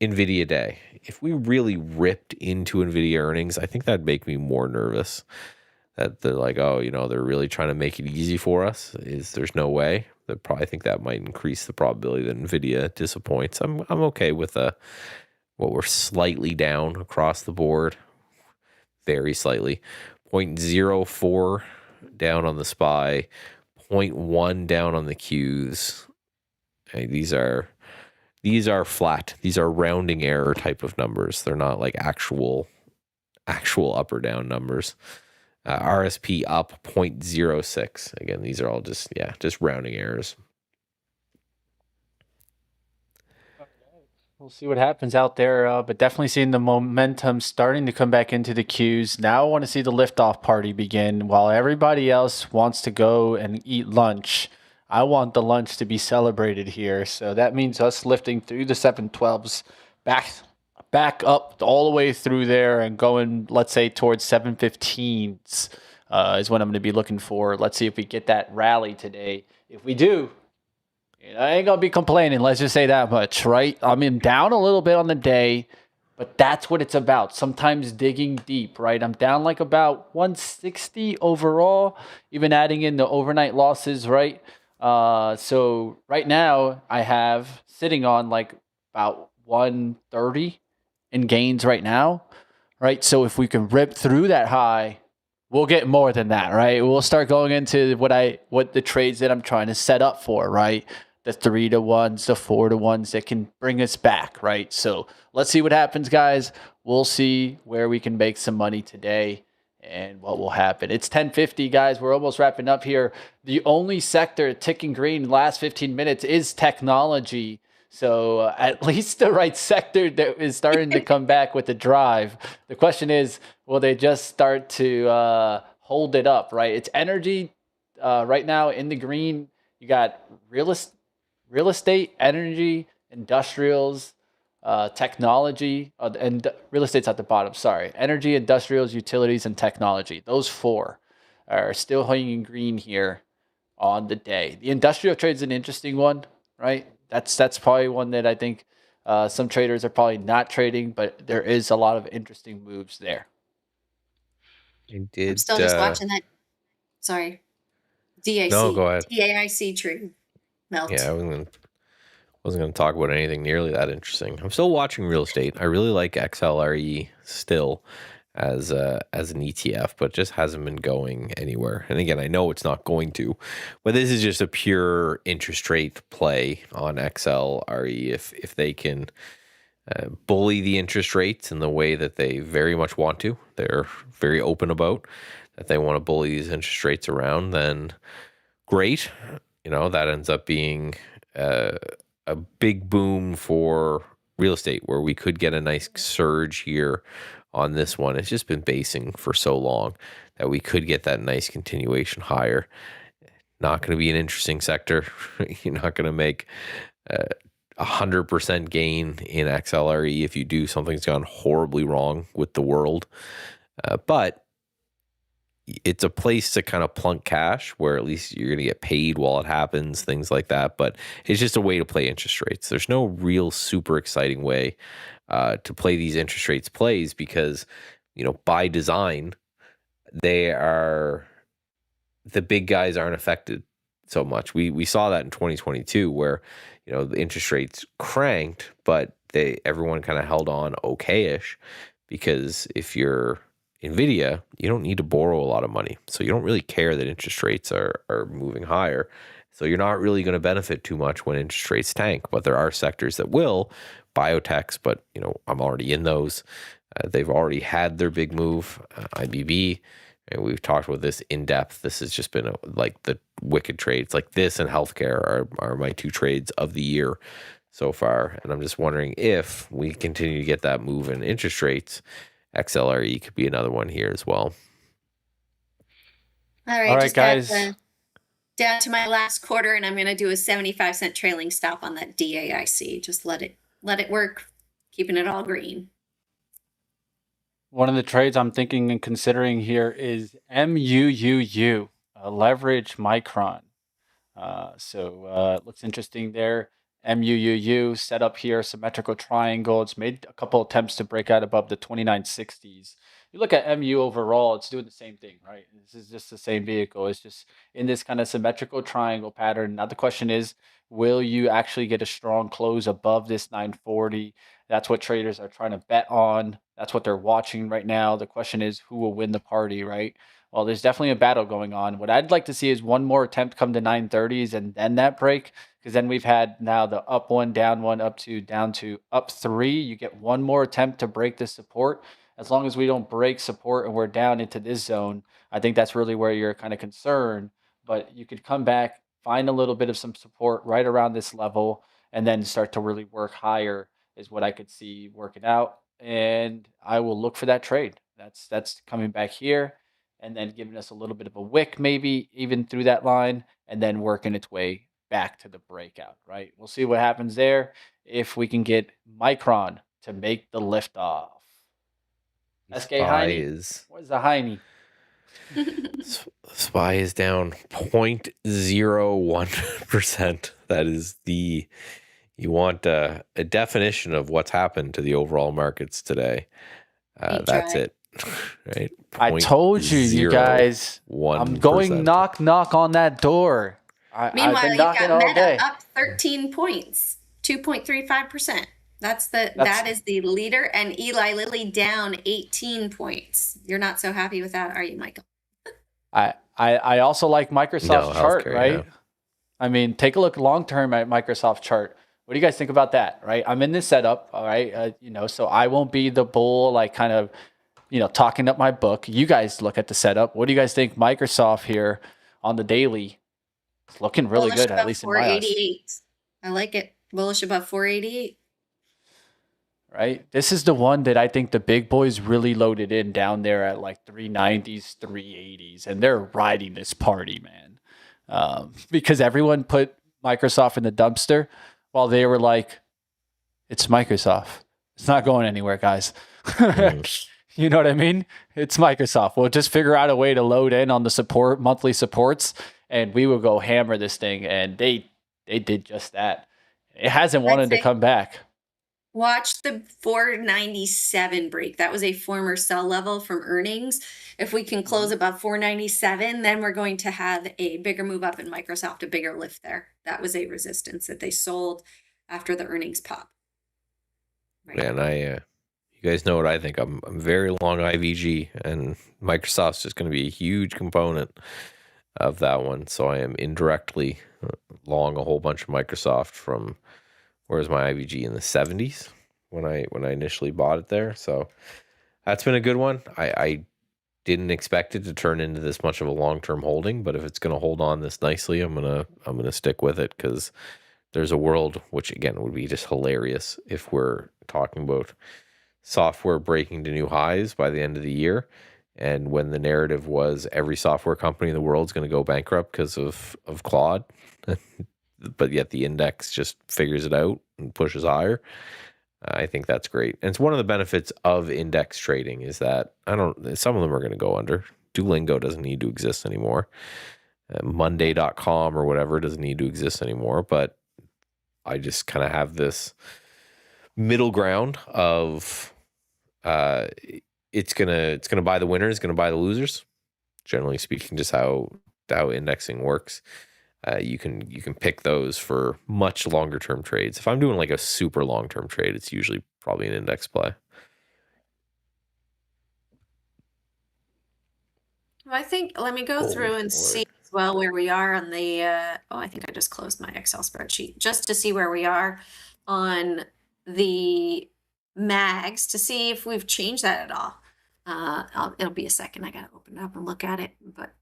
NVIDIA Day. If we really ripped into NVIDIA earnings, I think that'd make me more nervous. That they're like, oh, they're really trying to make it easy for us. There's no way. I think that might increase the probability that NVIDIA disappoints. I'm okay with what we're slightly down across the board, very slightly. 0.04 down on the SPY, 0.1 down on the Qs. Okay, these are flat. These are rounding error type of numbers. They're not like actual up or down numbers. RSP up 0.06. Again, these are all just rounding errors. We'll see what happens out there, but definitely seeing the momentum starting to come back into the queues. Now I want to see the liftoff party begin. While everybody else wants to go and eat lunch, I want the lunch to be celebrated here. So that means us lifting through the 712s back up all the way through there and going, let's say, towards 715s is what I'm going to be looking for. Let's see if we get that rally today. If we do, I ain't going to be complaining. Let's just say that much, right? I mean, down a little bit on the day, but that's what it's about. Sometimes digging deep, right? I'm down like about 160 overall, even adding in the overnight losses, right? So right now I have sitting on like about 130 in gains right now, right? So if we can rip through that high, we'll get more than that, right? We'll start going into what the trades that I'm trying to set up for, right? The 3-to-1s, the 4-to-1s that can bring us back, right? So let's see what happens, guys. We'll see where we can make some money today and what will happen. It's 10:50, guys. We're almost wrapping up here. The only sector ticking green in the last 15 minutes is technology. So at least the right sector that is starting to come back with the drive. The question is, will they just start to hold it up, right? It's energy right now in the green. You got real estate, energy, industrials, technology, and real estate's at the bottom, sorry. Energy, industrials, utilities, and technology. Those four are still hanging green here on the day. The industrial trade's an interesting one, right? That's probably one that I think some traders are probably not trading, but there is a lot of interesting moves there. I'm still just watching that. Sorry. DAC. No, go ahead. DAIC trade melt. Yeah, I wasn't going to talk about anything nearly that interesting. I'm still watching real estate. I really like XLRE still as an ETF, but it just hasn't been going anywhere. And again, I know it's not going to, but this is just a pure interest rate play on XLRE. If they can bully the interest rates in the way that they very much want to, they're very open about that they want to bully these interest rates around, then great. That ends up being a big boom for real estate where we could get a nice surge here on this one. It's just been basing for so long that we could get that nice continuation higher. not going to be an interesting sector. You're not going to make 100% gain in XLRE if you do something's gone horribly wrong with the world. But it's a place to kind of plunk cash where at least you're going to get paid while it happens, things like that. But it's just a way to play interest rates. There's no real super exciting way to play these interest rates plays because, by design, the big guys aren't affected so much. We saw that in 2022 where, the interest rates cranked, but everyone kind of held on okay-ish because if you're NVIDIA, you don't need to borrow a lot of money. So you don't really care that interest rates are moving higher. So you're not really going to benefit too much when interest rates tank. But there are sectors that will, biotechs, but I'm already in those. They've already had their big move, IBB. And we've talked about this in depth. This has just been like the wicked trades. Like this and healthcare are my two trades of the year so far. And I'm just wondering if we continue to get that move in interest rates, XLRE could be another one here as well. All right, guys. Down to my last quarter, and I'm going to do a 75-cent trailing stop on that DAIC. Just let it work, keeping it all green. One of the trades I'm thinking and considering here is MUUU, leverage Micron. So it looks interesting there. MUUU set up here, symmetrical triangle. It's made a couple attempts to break out above the 2960s. You look at MU overall, it's doing the same thing, right? This is just the same vehicle. It's just in this kind of symmetrical triangle pattern. Now the question is, will you actually get a strong close above this 940? That's what traders are trying to bet on. That's what they're watching right now. The question is, who will win the party, right? Well, there's definitely a battle going on. What I'd like to see is one more attempt come to 930s and then that break, because then we've had now the up one, down one, up two, down two, up three. You get one more attempt to break the support. As long as we don't break support and we're down into this zone, I think that's really where you're kind of concerned. But you could come back, find a little bit of some support right around this level, and then start to really work higher is what I could see working out. And I will look for that trade. That's coming back here and then giving us a little bit of a wick, maybe even through that line, and then working its way back to the breakout, right? We'll see what happens there if we can get Micron to make the lift off. SKHY is... What is the Heine? SPY is down 0.01%. That is you want a definition of what's happened to the overall markets today. That's it. Right? I told you, you guys. I'm going knock on that door. Meanwhile, you got Meta up 13 points, 2.35%. That is the leader, and Eli Lilly down 18 points. You're not so happy with that, are you, Michael? I also like Microsoft's chart, right? Yeah. I mean, take a look long term at Microsoft chart. What do you guys think about that, right? I'm in this setup, all right? So I won't be the bull, like kind of, talking up my book. You guys look at the setup. What do you guys think Microsoft here on the daily? It's looking really good, at least in my eyes. I like it. Bullish above 488. Right? This is the one that I think the big boys really loaded in down there at like 390s, 380s, and they're riding this party, man. Because everyone put Microsoft in the dumpster while they were like, it's Microsoft. It's not going anywhere, guys. You know what I mean? It's Microsoft. We'll just figure out a way to load in on the monthly supports, and we will go hammer this thing. And they did just that. It hasn't wanted to come back. Watch the 497 break. That was a former sell level from earnings. If we can close above 497, then we're going to have a bigger move up in Microsoft, a bigger lift there. That was a resistance that they sold after the earnings pop. Right. Man, you guys know what I think. I'm very long IVG, and Microsoft's just going to be a huge component of that one. So I am indirectly long a whole bunch of Microsoft from... Where's my IVG in the 70s when I initially bought it there? So that's been a good one. I didn't expect it to turn into this much of a long-term holding, but if it's going to hold on this nicely, I'm gonna stick with it because there's a world which again would be just hilarious if we're talking about software breaking to new highs by the end of the year, And when the narrative was every software company in the world is going to go bankrupt because of Claude, but yet the index just figures it out and pushes higher. I think that's great. And it's one of the benefits of index trading is that some of them are going to go under. Duolingo doesn't need to exist anymore. Monday.com or whatever doesn't need to exist anymore. But I just kind of have this middle ground of it's gonna buy the winners, gonna buy the losers. Generally speaking, just how indexing works. You can pick those for much longer term trades. If I'm doing like a super long term trade, it's usually probably an index play. Well, I think let me go through and see as well where we are on the I think I just closed my Excel spreadsheet just to see where we are on the mags to see if we've changed that at all. It'll be a second. I gotta open it up and look at it, but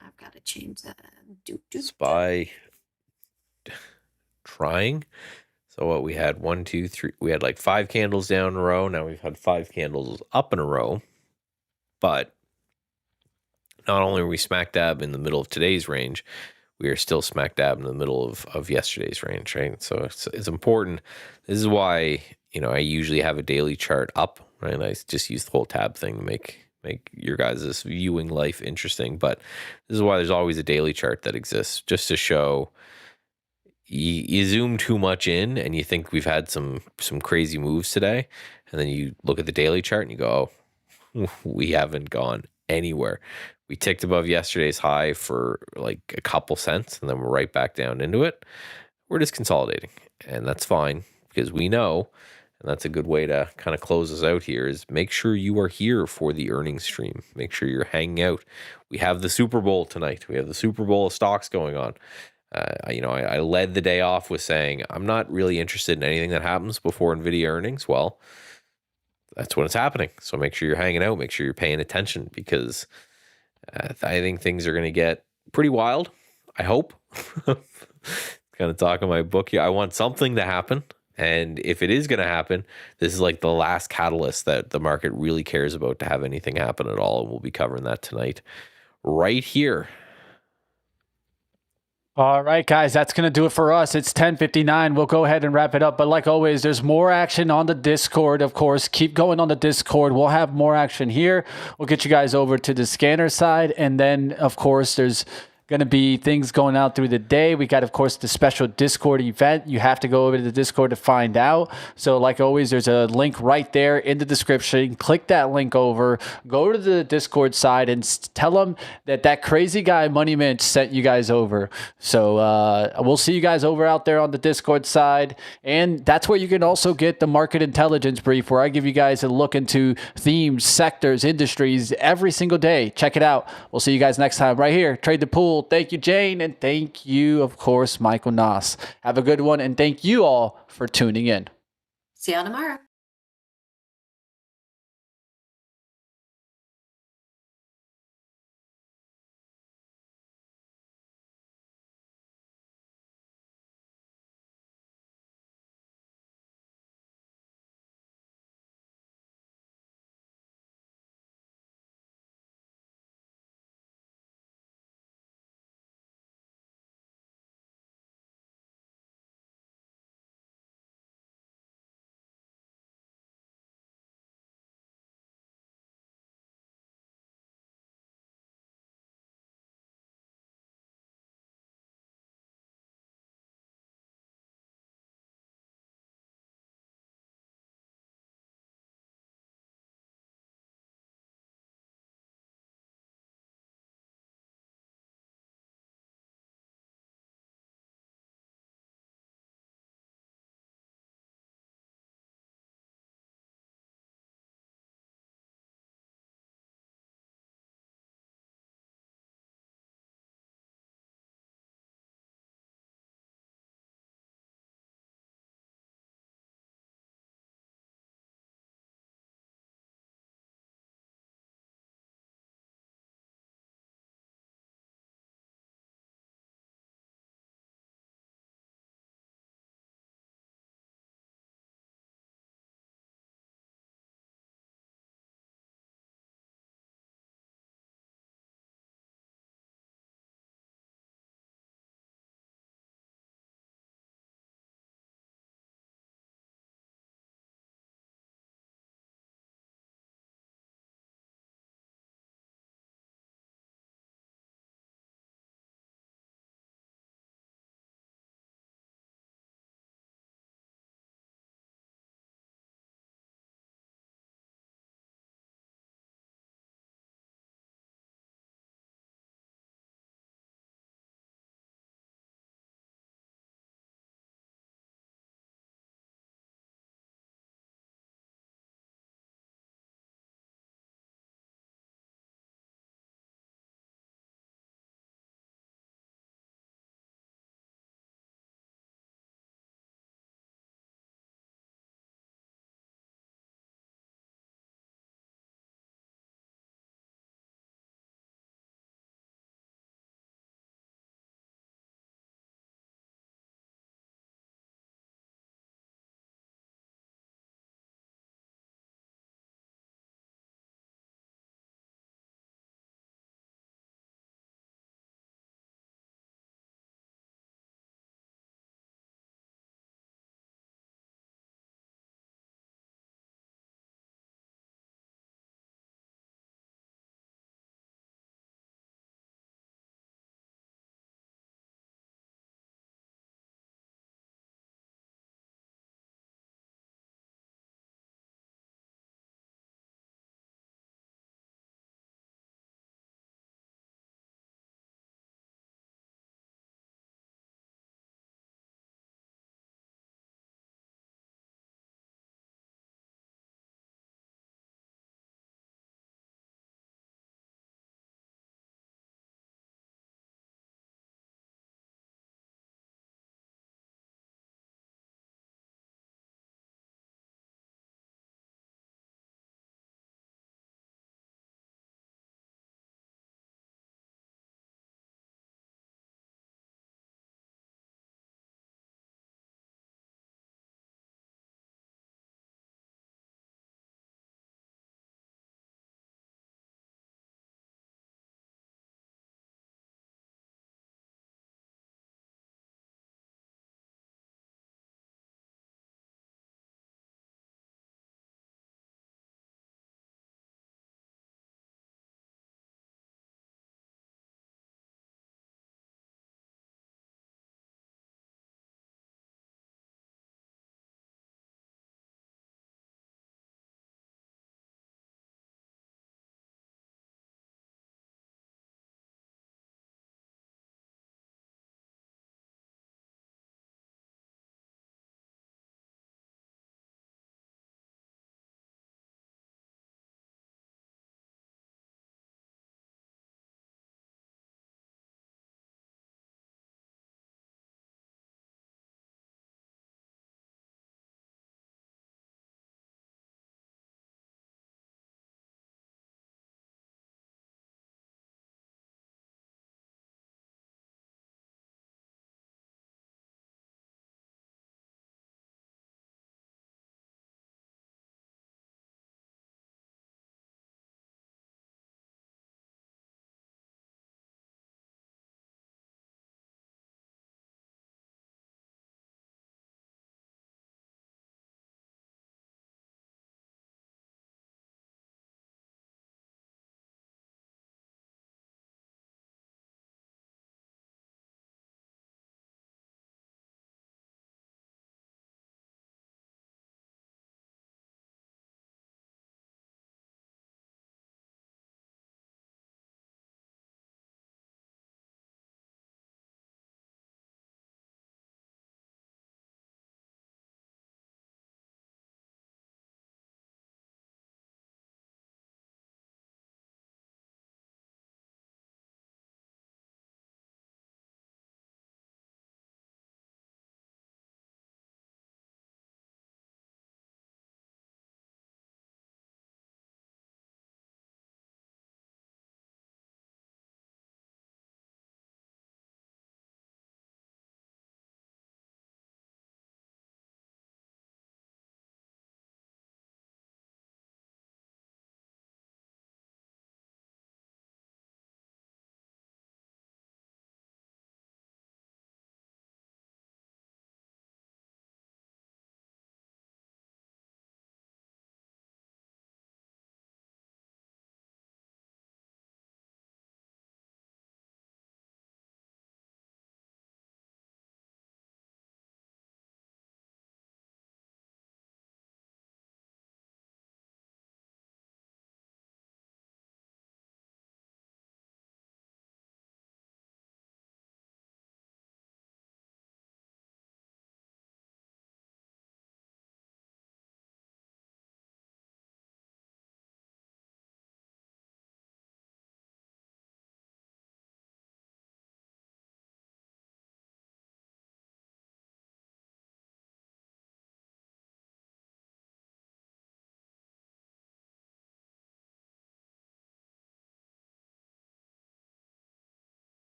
I've got to change that. SPY trying. So what we had 1, 2, 3. We had like 5 candles down in a row. Now we've had 5 candles up in a row. But not only are we smack dab in the middle of today's range, we are still smack dab in the middle of yesterday's range, right? So it's important. This is why, I usually have a daily chart up, right? I just use the whole tab thing to make your guys' viewing life interesting. But this is why there's always a daily chart that exists, just to show you zoom too much in and you think we've had some crazy moves today. And then you look at the daily chart and you go, oh, we haven't gone anywhere. We ticked above yesterday's high for like a couple cents, and then we're right back down into it. We're just consolidating, and that's fine because we know, and that's a good way to kind of close us out here, is make sure you are here for the earnings stream. Make sure you're hanging out. We have the Super Bowl tonight. We have the Super Bowl of stocks going on. I led the day off with saying I'm not really interested in anything that happens before NVIDIA earnings. Well, that's when it's happening. So make sure you're hanging out. Make sure you're paying attention because I think things are going to get pretty wild. I hope. Kind of talking my book here. I want something to happen. And if it is going to happen, this is like the last catalyst that the market really cares about to have anything happen at all. And we'll be covering that tonight right here. All right, guys, that's going to do it for us. It's 10:59. We'll go ahead and wrap it up. But like always, there's more action on the Discord, of course. Keep going on the Discord. We'll have more action here. We'll get you guys over to the scanner side. And then, of course, there's going to be things going out through the day. We got, of course, the special Discord event. You have to go over to the Discord to find out. So like always, there's a link right there in the description. Click that link over, go to the Discord side and tell them that crazy guy Money Minch sent you guys over. So we'll see you guys over out there on the Discord side. And that's where you can also get the market intelligence brief, where I give you guys a look into themes, sectors, industries every single day. Check it out. We'll see you guys next time right here. Trade the Pool. Thank you, Jane. And thank you, of course, Michael Noss. Have a good one. And thank you all for tuning in. See y'all tomorrow.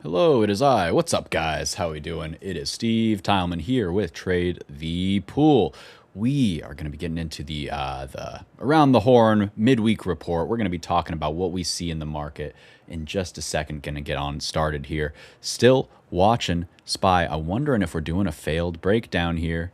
Hello, it is I. What's up, guys? How we doing? It is Steve Tileman here with Trade the Pool. We are going to be getting into the around the horn midweek report. We're going to be talking about what we see in the market in just a second. Going to get on started here. Still watching SPY. I'm wondering if we're doing a failed breakdown here,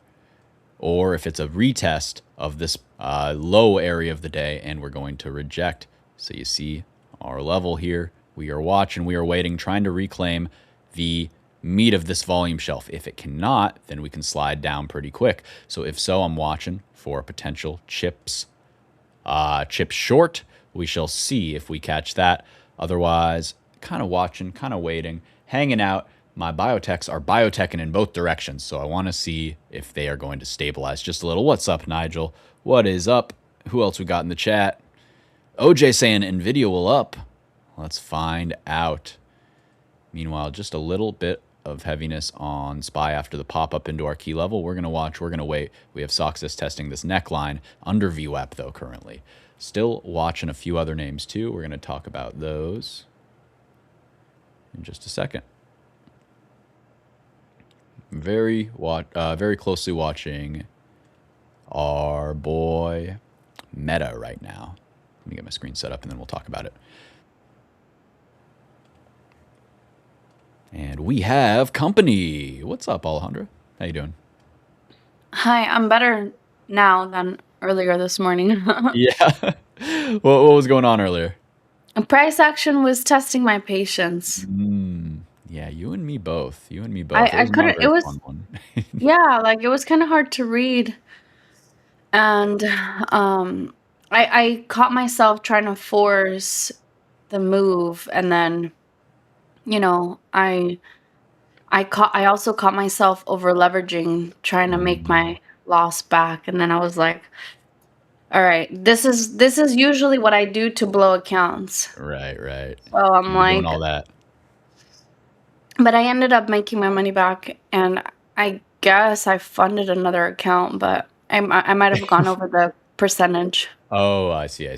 or if it's a retest of this low area of the day, and we're going to reject. So you see our level here. We are watching, we are waiting, trying to reclaim the meat of this volume shelf. If it cannot, then we can slide down pretty quick. So if so, I'm watching for potential chips short. We shall see if we catch that. Otherwise, kind of watching, kind of waiting, hanging out. My biotechs are bioteching in both directions, so I want to see if they are going to stabilize just a little. What's up, Nigel? What is up? Who else we got in the chat? OJ saying NVIDIA will up. Let's find out. Meanwhile, just a little bit of heaviness on SPY after the pop-up into our key level. We're going to watch. We're going to wait. We have Soxus testing this neckline under VWAP, though, currently. Still watching a few other names, too. We're going to talk about those in just a second. Very closely watching our boy Meta right now. Let me get my screen set up, and then we'll talk about it. And we have company. What's up, Alejandra? How you doing? Hi, I'm better now than earlier this morning. Yeah. What was going on earlier? A price action was testing my patience. Yeah, you and me both. I couldn't, it was, fun one. yeah, like it was kind of hard to read. And I caught myself trying to force the move, and then, you know, I also caught myself over leveraging, trying to make my loss back, and then I was like, all right, this is usually what I do to blow accounts. Right. So I'm You're like, doing all that. but I ended up making my money back, and I guess I funded another account, but I might have gone over the percentage. Oh, I see. I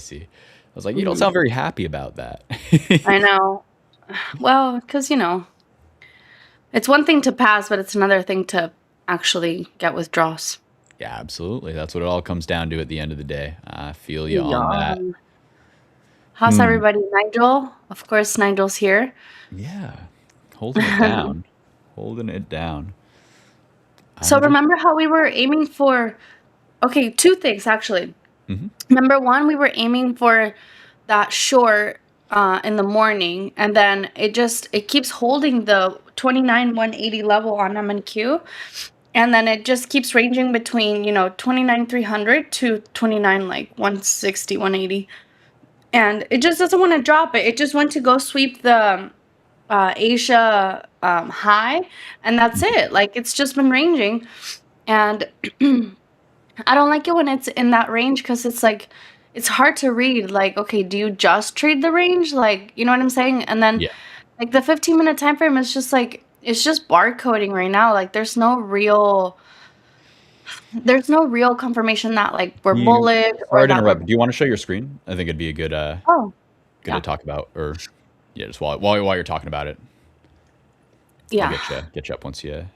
was like, you don't sound very happy about that. I know. Well, because, you know, it's one thing to pass, but it's another thing to actually get withdrawals. Yeah, absolutely. That's what it all comes down to at the end of the day. I feel you on that. How's everybody? Nigel? Of course, Nigel's here. Yeah. Holding it down. Holding it down. So remember how we were aiming for, okay, two things actually. Number one, we were aiming for that short in the morning, and then it keeps holding the 29,180 level on MNQ, and then it just keeps ranging between, you know, 29,300 to 29 like 160, 180, and it just doesn't want to drop it. It just went to go sweep the Asia high, and that's it. Like, it's just been ranging, and I don't like it when it's in that range, because it's like, it's hard to read. Like, okay, do you just trade the range? Like, you know what I'm saying? And then like the 15-minute time frame is just like, it's just barcoding right now. Like, there's no real confirmation that like we're bullish. Sorry to interrupt. Do you want to show your screen? I think it'd be a good to talk about, or just while you're talking about it. Yeah. I'll get you up once you.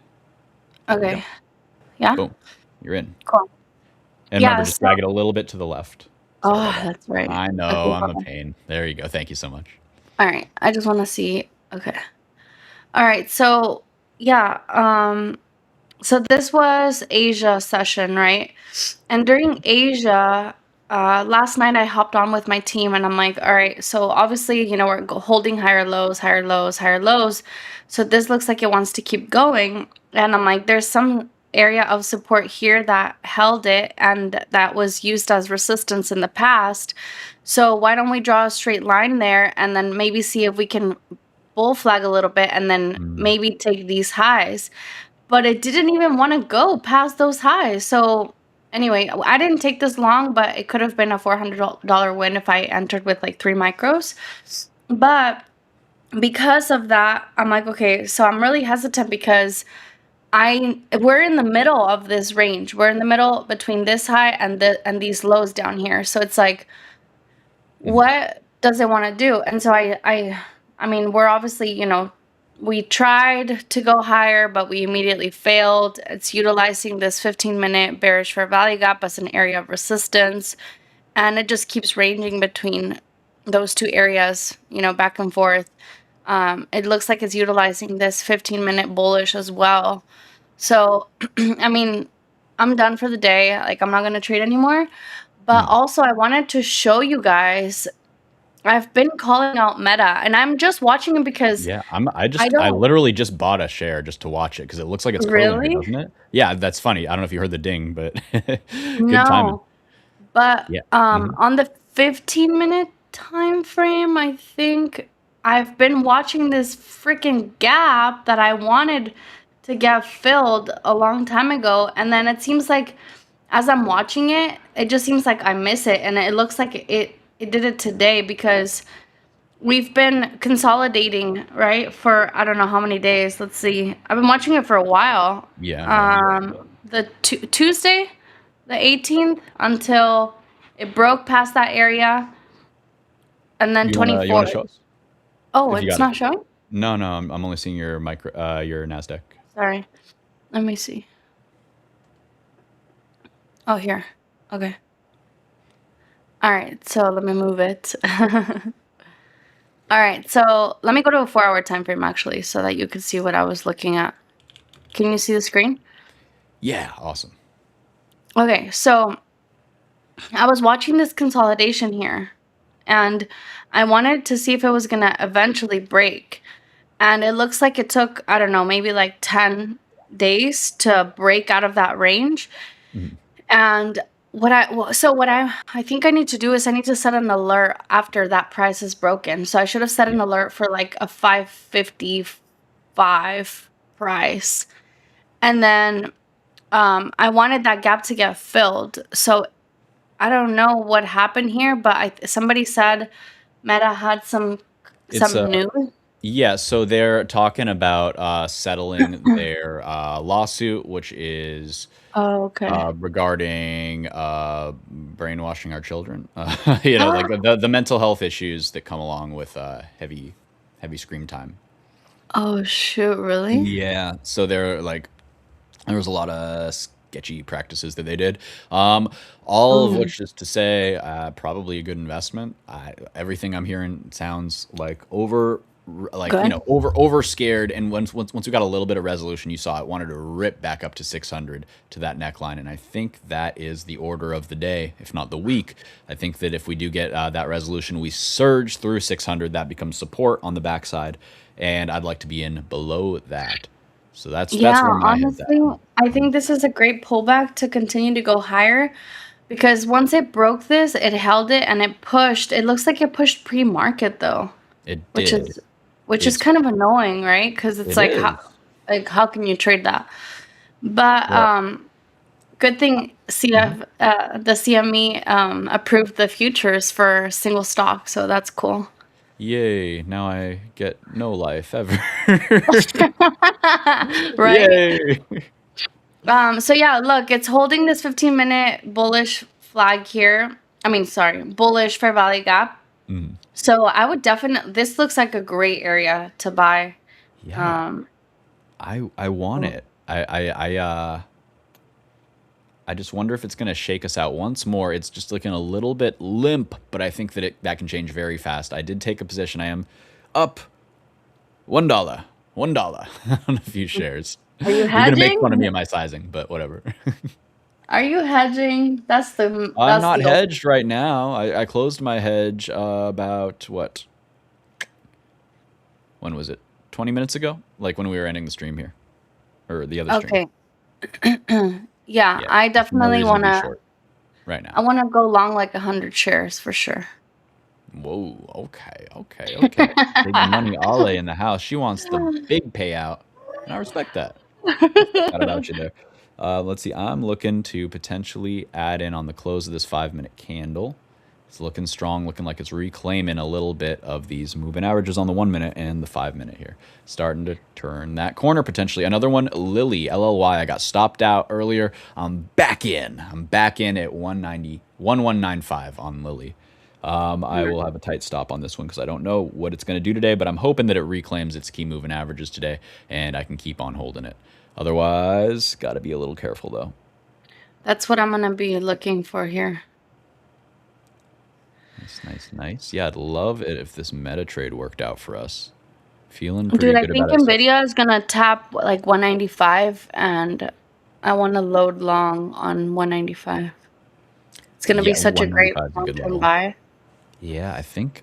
Okay. Yeah. Boom. You're in. Cool. And remember, just drag it a little bit to the left. Oh, that's right. I know, okay, I'm a pain. There you go. Thank you so much. All right. I just want to see. Okay. All right. So, yeah. So this was Asia session, right? And during Asia, last night I hopped on with my team, and I'm like, all right, so obviously, you know, we're holding higher lows. So this looks like it wants to keep going. And I'm like, there's some area of support here that held it, and that was used as resistance in the past. So why don't we draw a straight line there, and then maybe see if we can bull flag a little bit, and then maybe take these highs. But it didn't even want to go past those highs. So anyway, I didn't take this long, but it could have been a $400 win if I entered with like 3 micros. But because of that, I'm like, okay, so I'm really hesitant, because we're in the middle of this range. We're in the middle between this high and these lows down here. So it's like, what does it want to do? And so I mean, we're obviously, you know, we tried to go higher, but we immediately failed. It's utilizing this 15-minute bearish fair value gap as an area of resistance, and it just keeps ranging between those two areas, you know, back and forth. It looks like it's utilizing this 15-minute bullish as well. So, I mean, I'm done for the day. Like, I'm not going to trade anymore. But also, I wanted to show you guys, I've been calling out Meta, and I'm just watching it because Yeah, I literally just bought a share just to watch it because it looks like it's curling here, doesn't it? Yeah, that's funny. I don't know if you heard the ding, but good timing. No, but Yeah. on the 15-minute time frame, I think I've been watching this freaking gap that I wanted to get filled a long time ago, and then it seems like as I'm watching it, it just seems like I miss it, and it looks like it did it today because we've been consolidating, right, for I don't know how many days. Let's see. I've been watching it for a while. Yeah. The Tuesday, the 18th, until it broke past that area, and then 24th. Oh, it's not showing? No, I'm only seeing your your NASDAQ. Sorry. Let me see. Oh, here. Okay. All right, so let me move it. All right, so let me go to a 4-hour time frame actually, so that you can see what I was looking at. Can you see the screen? Yeah, awesome. Okay, so I was watching this consolidation here, and I wanted to see if it was gonna eventually break. And it looks like it took, I don't know, maybe like 10 days to break out of that range. And what I think I need to do is I need to set an alert after that price is broken. So I should have set an alert for like a 555 price. And then I wanted that gap to get filled. So I don't know what happened here, but somebody said Meta had some news. Yeah, so they're talking about settling their lawsuit, which is regarding brainwashing our children. You know, like the mental health issues that come along with heavy screen time. Oh shoot! Really? Yeah. So they're like, there was a lot of sketchy practices that they did. All of which is to say, probably a good investment. Everything I'm hearing sounds like over scared. And once we got a little bit of resolution, you saw it wanted to rip back up to 600 to that neckline. And I think that is the order of the day, if not the week. I think that if we do get that resolution, we surge through 600, that becomes support on the backside. And I'd like to be in below that. So that's where my head's at. I think this is a great pullback to continue to go higher, because once it broke this, it held it and it pushed. It looks like it pushed pre-market though. It did. Which is kind of annoying, right? Because it's like how can you trade that? But good thing the CME approved the futures for single stock, so that's cool. Yay, now I get no life ever. Right? Yay. So yeah, look, it's holding this 15-minute bullish flag here. Bullish fair value gap. So I would definitely, this looks like a great area to buy. Yeah. I want it. I just wonder if it's going to shake us out once more. It's just looking a little bit limp, but I think that that can change very fast. I did take a position. I am up $1 on a few shares. Are you hedging? You're going to make fun of me and my sizing, but whatever. Are you hedging? I'm not hedged right now. I closed my hedge about what? When was it? 20 minutes ago? Like when we were ending the stream here. Or the other stream. Okay. Yeah, I definitely want to. Right now. I want to go long like 100 shares for sure. Whoa. Okay. Big money Ale in the house. She wants the big payout. And I respect that. Got about you there. Let's see. I'm looking to potentially add in on the close of this 5-minute candle. It's looking strong, looking like it's reclaiming a little bit of these moving averages on the 1-minute and the 5-minute here. Starting to turn that corner potentially. Another one, Lily, LLY. I got stopped out earlier. I'm back in. I'm back in at 190, 1195 on Lily. I will have a tight stop on this one because I don't know what it's going to do today, but I'm hoping that it reclaims its key moving averages today and I can keep on holding it. Otherwise, got to be a little careful though. That's what I'm going to be looking for here. Nice. Yeah, I'd love it if this meta trade worked out for us. Feeling pretty Dude, I good think about it. NVIDIA is going to tap like 195, and I want to load long on 195. It's going to be such a great long-term buy. Yeah, I think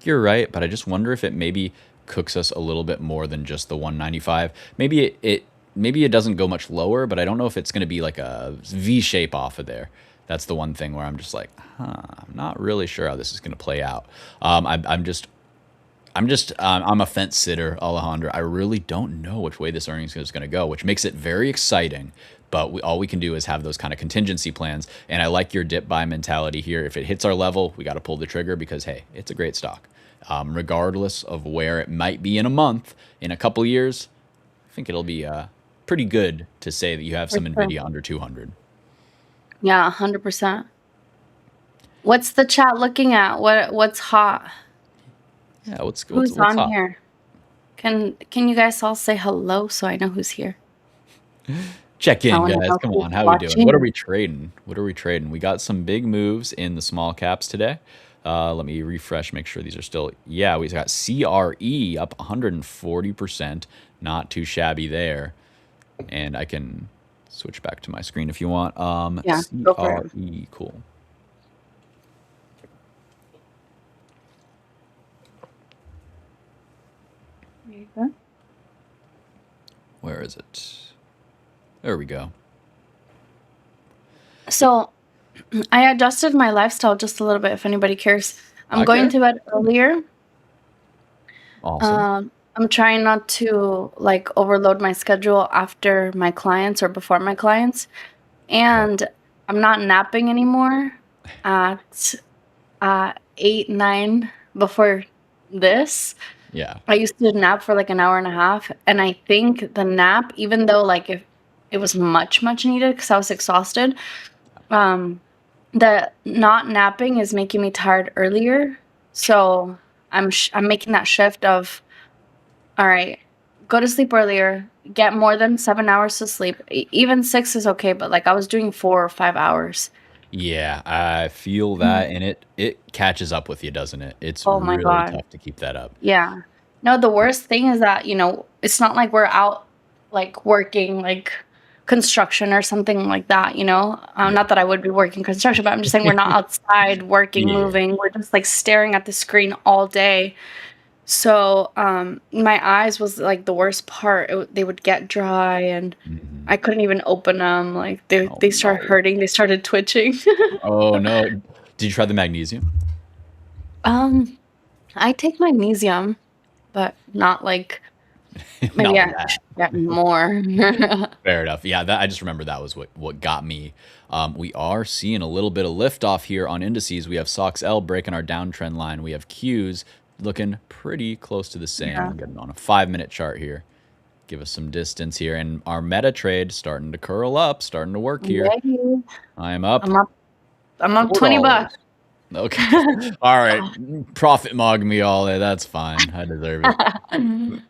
you're right, but I just wonder if it maybe cooks us a little bit more than just the 195. Maybe it doesn't go much lower, but I don't know if it's going to be like a V shape off of there. That's the one thing where I'm just like, I'm not really sure how this is going to play out. I'm a fence sitter, Alejandro. I really don't know which way this earnings is going to go, which makes it very exciting. But all we can do is have those kind of contingency plans. And I like your dip buy mentality here. If it hits our level, we got to pull the trigger because, hey, it's a great stock. Regardless of where it might be in a month, in a couple years, I think it'll be pretty good to say that you have some NVIDIA under 200. Yeah, 100%. What's the chat looking at? What's hot? Yeah, who's on hot? here? Can you guys all say hello so I know who's here? Check in, guys. Come on. How are we doing? What are we trading? We got some big moves in the small caps today. Let me refresh, make sure these are still. Yeah, we got CRE up 140%. Not too shabby there. And I can switch back to my screen if you want. Yeah, go for it. CRE, cool. There you go. Where is it? There we go. So I adjusted my lifestyle just a little bit if anybody cares. I'm going to bed earlier. Awesome. I'm trying not to like overload my schedule after my clients or before my clients. And I'm not napping anymore at 8, 9 before this. Yeah. I used to nap for like an hour and a half. And I think the nap, even though like if it was much needed because I was exhausted, the not napping is making me tired earlier. So I'm making that shift of, all right, go to sleep earlier, get more than 7 hours to sleep. Even 6 is okay, but like I was doing 4 or 5 hours. Yeah, I feel that, and it catches up with you, doesn't it? It's really tough to keep that up. Yeah. No, the worst thing is that, it's not like we're out like working like construction or something like that, Not that I would be working construction, but I'm just saying we're not outside working, moving. We're just like staring at the screen all day. So my eyes was like the worst part. They would get dry and I couldn't even open them. Like they started hurting. They started twitching. Oh no. Did you try the magnesium? I take magnesium, but not like maybe I should get more. Fair enough. Yeah, I just remember that was what got me. We are seeing a little bit of lift off here on indices. We have SOXL breaking our downtrend line. We have Qs looking pretty close to the same. Yeah. I'm getting on a 5-minute chart here. Give us some distance here. And our meta trade starting to curl up, starting to work here. Yay. I'm up. I'm up $20. Okay. All right. Profit mog me all day. That's fine. I deserve it.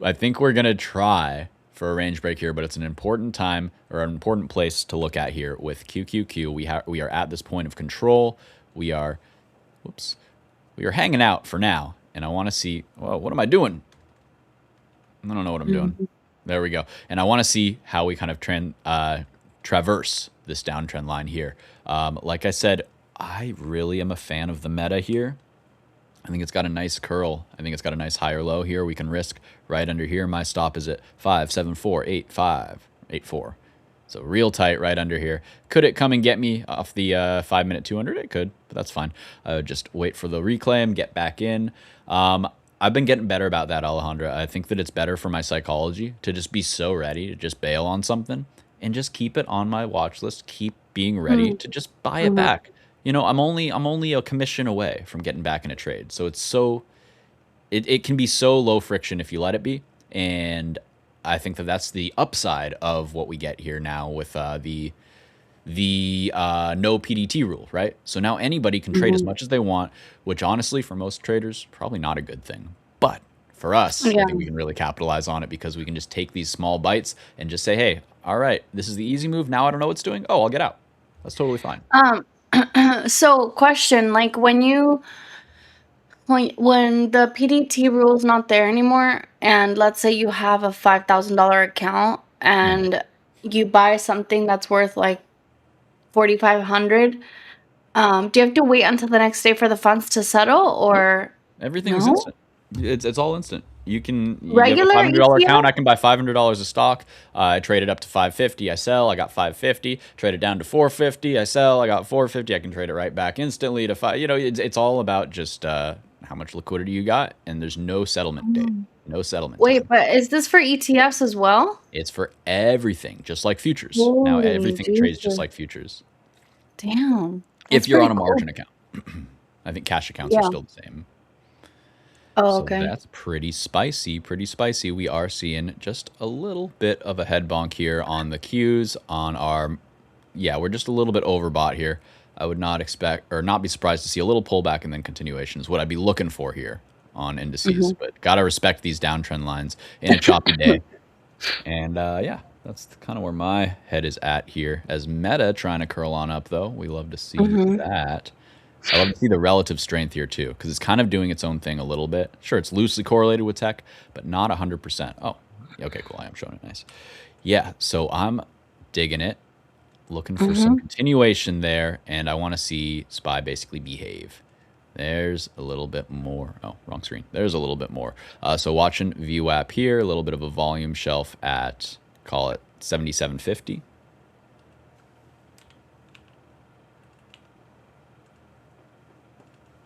I think we're going to try for a range break here, but it's an important time or an important place to look at here with QQQ. We are at this point of control. We are hanging out for now, and I want to see, well, what am I doing? I don't know what I'm doing. There we go. And I want to see how we kind of traverse this downtrend line here. Like I said, I really am a fan of the meta here. I think it's got a nice curl. I think it's got a nice higher low here. We can risk right under here. My stop is at 5748584. So real tight right under here. Could it come and get me off the 5-minute 200? It could, but that's fine. Just wait for the reclaim, get back in. I've been getting better about that, Alejandra. I think that it's better for my psychology to just be so ready to just bail on something and just keep it on my watch list. Keep being ready to just buy it back. I'm only a commission away from getting back in a trade. So it can be so low friction if you let it be. And I think that that's the upside of what we get here now with the the no PDT rule, right? So now anybody can trade as much as they want, which honestly, for most traders, probably not a good thing. But for us, I Yeah. think we can really capitalize on it because we can just take these small bites and just say, hey, all right, this is the easy move. Now I don't know what's doing. Oh, I'll get out. That's totally fine. So question, like when the PDT rule is not there anymore, and let's say you have a $5,000 account and you buy something that's worth like 4,500, do you have to wait until the next day for the funds to settle, or Everything is no? instant. It's all instant. You have a Regular $500 account. ETF? I can buy $500 of stock. I trade it up to 550. I sell. I got 550. Trade it down to 450. I sell. I got 450. I can trade it right back instantly to 5. It's all about just how much liquidity you got, and there's no settlement date. No settlement. Wait, time. but is this for ETFs as well? It's for everything, just like futures. Now Holy everything trades just Jesus. like futures. Damn. If That's you're on pretty a cool. margin account. I think cash accounts are Yeah. still the same. Oh, So okay. that's pretty spicy, pretty spicy. We are seeing just a little bit of a head bonk here on the Qs on our, we're just a little bit overbought here. I would not expect or not be surprised to see a little pullback and then continuation is what I'd be looking for here on indices. But got to respect these downtrend lines in a choppy day. And that's kind of where my head is at here. As Meta trying to curl on up, though, we love to see that. I love to see the relative strength here, too, because it's kind of doing its own thing a little bit. Sure, it's loosely correlated with tech, but not 100%. Oh, okay, cool. I am showing it nice. Yeah, so I'm digging it, looking for some continuation there, and I want to see SPY basically behave. There's a little bit more. Oh, wrong screen. There's a little bit more. So watching VWAP here, a little bit of a volume shelf at, call it 77.50.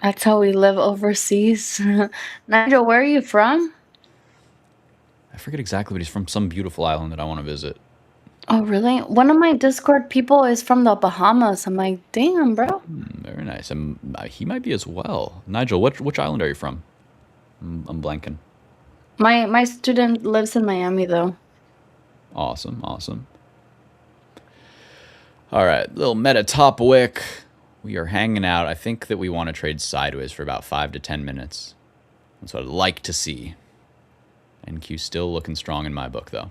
That's how we live overseas. Nigel, where are you from? I forget exactly, but he's from some beautiful island that I want to visit. Oh, really? One of my Discord people is from the Bahamas. I'm like, damn, bro. Very nice. He might be as well. Nigel, which island are you from? I'm blanking. My student lives in Miami, though. Awesome, awesome. All right, little meta top wick. We are hanging out. I think that we want to trade sideways for about 5 to 10 minutes. That's what I'd like to see. NQ still looking strong in my book, though.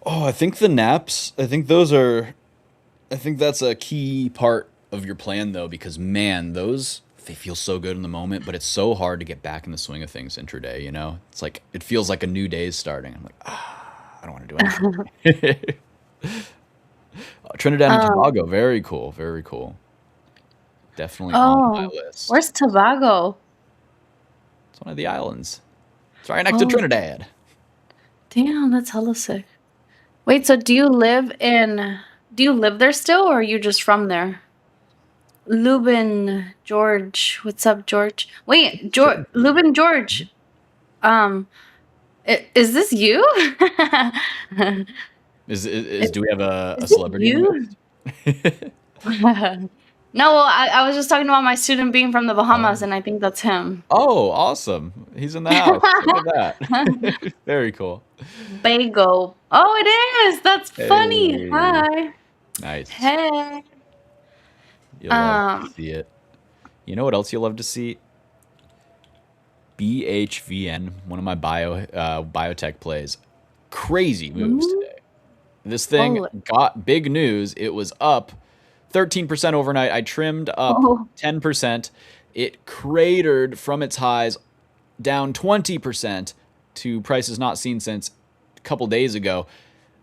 Oh, I think the naps, I think that's a key part of your plan, though, because, man, they feel so good in the moment, but it's so hard to get back in the swing of things intraday, you know? It's like, it feels like a new day is starting. I'm like, I don't want to do anything. Trinidad and Tobago, very cool, very cool. Definitely on my list. Where's Tobago? It's one of the islands. It's right next to Trinidad. Damn, that's hella sick. Wait, so do you live there still, or are you just from there? Lubin George, what's up, George? Wait, Lubin George. Is this you? Do we have a celebrity? You? No, well, I was just talking about my student being from the Bahamas, and I think that's him. Oh, awesome. He's in the house. Look at that. Very cool. Bago. Oh, it is. That's funny. Hey. Hi. Nice. Hey. You'll love to see it. You know what else you'll love to see? BHVN, one of my biotech plays. Crazy moves today. This thing got big news. It was up 13% overnight. I trimmed up 10%. It cratered from its highs down 20% to prices not seen since a couple days ago.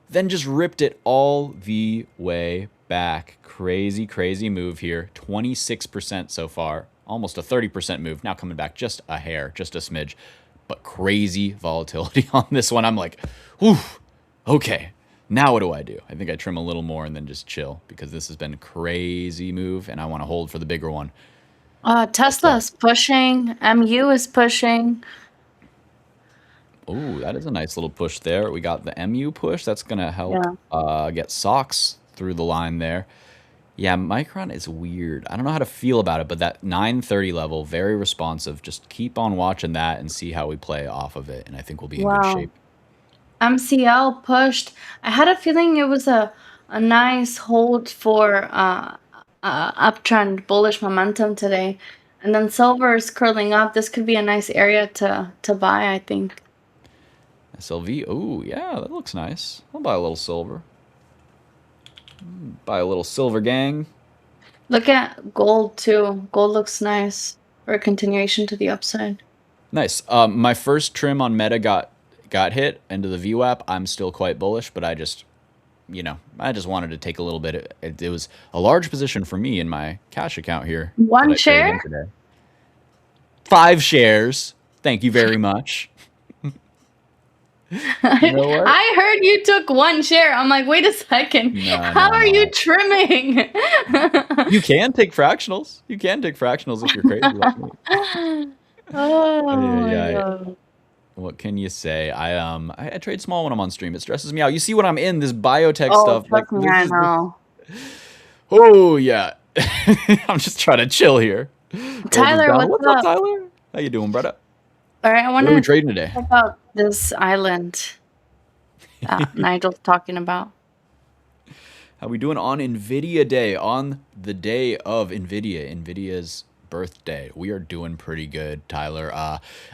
Then just ripped it all the way back. Crazy, crazy move here. 26% so far. Almost a 30% move. Now coming back just a hair, just a smidge. But crazy volatility on this one. I'm like, whew, okay. Now what do? I think I trim a little more and then just chill because this has been a crazy move and I want to hold for the bigger one. Tesla is pushing. MU is pushing. Oh, that is a nice little push there. We got the MU push. That's going to help get SOX through the line there. Yeah, Micron is weird. I don't know how to feel about it, but that 930 level, very responsive. Just keep on watching that and see how we play off of it, and I think we'll be in good shape. MCL pushed. I had a feeling it was a nice hold for uptrend bullish momentum today. And then silver is curling up. This could be a nice area to buy, I think. SLV. Oh, yeah, that looks nice. I'll buy a little silver. Buy a little silver, gang. Look at gold too. Gold looks nice for a continuation to the upside. Nice. My first trim on Meta got hit into the VWAP. I'm still quite bullish, but I just wanted to take a little bit. It was a large position for me in my cash account here. One share? 5 shares. Thank you very much. You know what? I heard you took 1 share. I'm like, wait a second. How are you trimming? You can take fractionals. You can take fractionals if you're crazy like me. Oh, what can you say? I trade small when I'm on stream. It stresses me out. You see what I'm in, this biotech stuff. Like, I know. Oh yeah. I'm just trying to chill here. Tyler, what's up? Tyler? How you doing, brother? All right, I want to trading today. Check out this island Nigel's talking about. How we doing on NVIDIA Day? On the day of NVIDIA's birthday. We are doing pretty good, Tyler.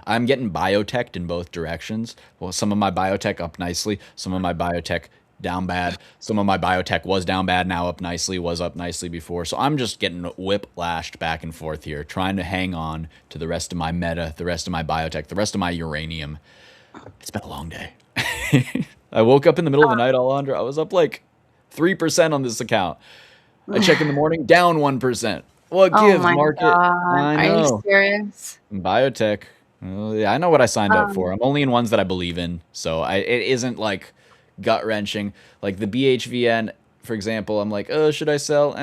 I'm getting biotech in both directions. Well, some of my biotech up nicely. Some of my biotech down bad. Some of my biotech was down bad, now up nicely, was up nicely before. So I'm just getting whiplashed back and forth here, trying to hang on to the rest of my meta, the rest of my biotech, the rest of my uranium. It's been a long day. I woke up in the middle of the night, Alondra. I was up like 3% on this account. I check in the morning, down 1%. What gives, market? God. I know. Are you serious? Biotech. I know what I signed up for. I'm only in ones that I believe in. So it isn't like gut-wrenching. Like the BHVN, for example, I'm like, oh, should I sell?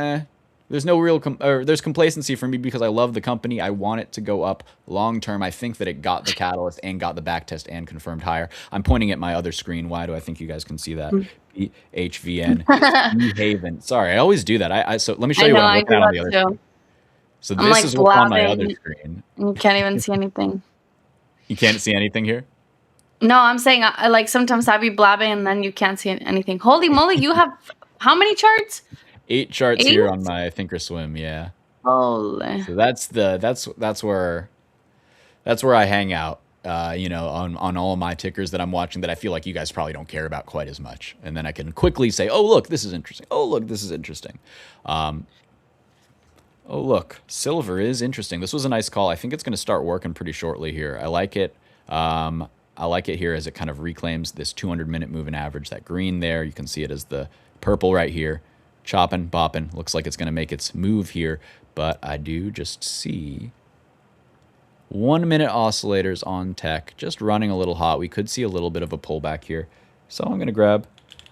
There's no real there's complacency for me because I love the company. I want it to go up long term. I think that it got the catalyst and got the back test and confirmed higher. I'm pointing at my other screen. Why do I think you guys can see that? BHVN. Haven. Sorry, I always do that. So let me show you what I'm looking at on the other screen. So this is what's on my other screen. You can't even see anything. You can't see anything here? No, I'm saying like sometimes I be blabbing and then you can't see anything. Holy moly, you have how many charts? 8 charts here on my Thinkorswim, yeah. Holy. So that's where I hang out. On all of my tickers that I'm watching that I feel like you guys probably don't care about quite as much. And then I can quickly say, oh look, this is interesting. Oh look, this is interesting. Oh look, silver is interesting. This was a nice call. I think it's going to start working pretty shortly here. I like it. I like it here as it kind of reclaims this 200-minute moving average. That green there, you can see it as the purple right here. Chopping, bopping. Looks like it's going to make its move here. But I do just see 1-minute oscillators on tech. Just running a little hot. We could see a little bit of a pullback here. So I'm going to grab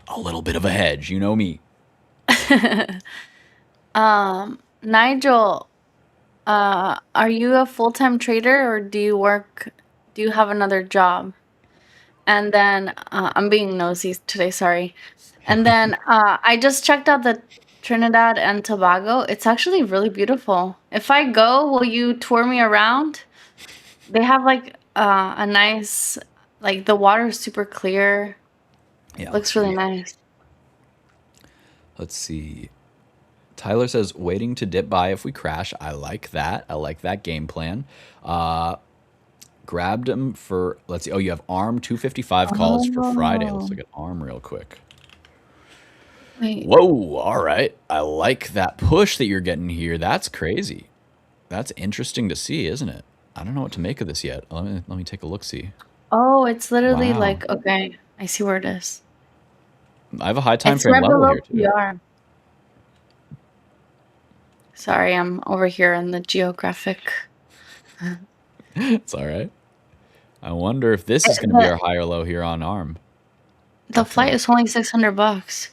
a little bit of a hedge. You know me. Nigel, are you a full-time trader or do you have another job? And then I'm being nosy today, sorry. And then I just checked out the Trinidad and Tobago. It's actually really beautiful. If I go, will you tour me around? They have like a nice, like the water is super clear. Yeah, looks really nice. Let's see. Tyler says, waiting to dip buy if we crash. I like that. I like that game plan. Grabbed them for, let's see. Oh, you have ARM 255 calls for Friday. Let's look at ARM real quick. Wait. Whoa, all right. I like that push that you're getting here. That's crazy. That's interesting to see, isn't it? I don't know what to make of this yet. Let me take a look-see. Oh, it's literally like, okay, I see where it is. I have a high time frame level here, too. PR. Sorry, I'm over here in the geographic. It's all right. I wonder if this is going to be our high or low here on ARM. The flight is only $600.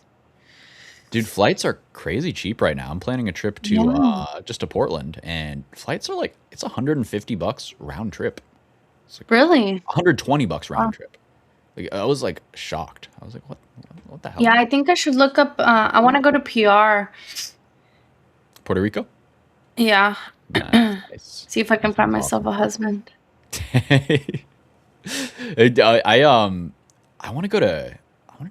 Dude, flights are crazy cheap right now. I'm planning a trip to just to Portland, and flights are like, it's $150 round trip. It's like really? $120 round trip. Like, I was like shocked. I was like, what the hell? Yeah, I think I should look up. I want to go to PR. Puerto Rico? Yeah. Nice. See if I can find myself a husband. I want to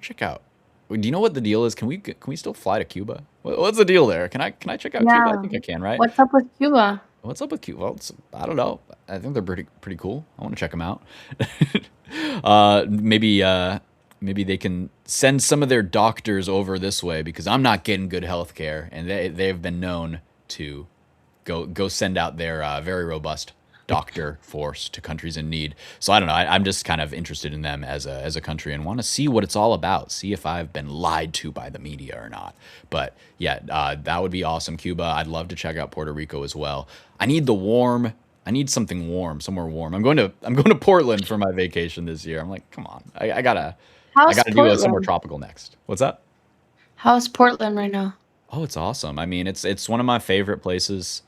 check out. Do you know what the deal is? Can we still fly to Cuba? What's the deal there? Can I check out Cuba? I Yeah. think I can, right? What's up with Cuba? What's up with Cuba? Well, I don't know. I think they're pretty cool. I want to check them out. Maybe they can send some of their doctors over this way because I'm not getting good health care, and they've been known to go send out their very robust doctor force to countries in need. So I don't know. I'm just kind of interested in them as a country and want to see what it's all about. See if I've been lied to by the media or not. But yeah, that would be awesome. Cuba. I'd love to check out Puerto Rico as well. I need something warm, somewhere warm. I'm going to Portland for my vacation this year. I'm like, come on, I gotta do somewhere tropical next. What's up? How's Portland right now? Oh, it's awesome. I mean, it's one of my favorite places.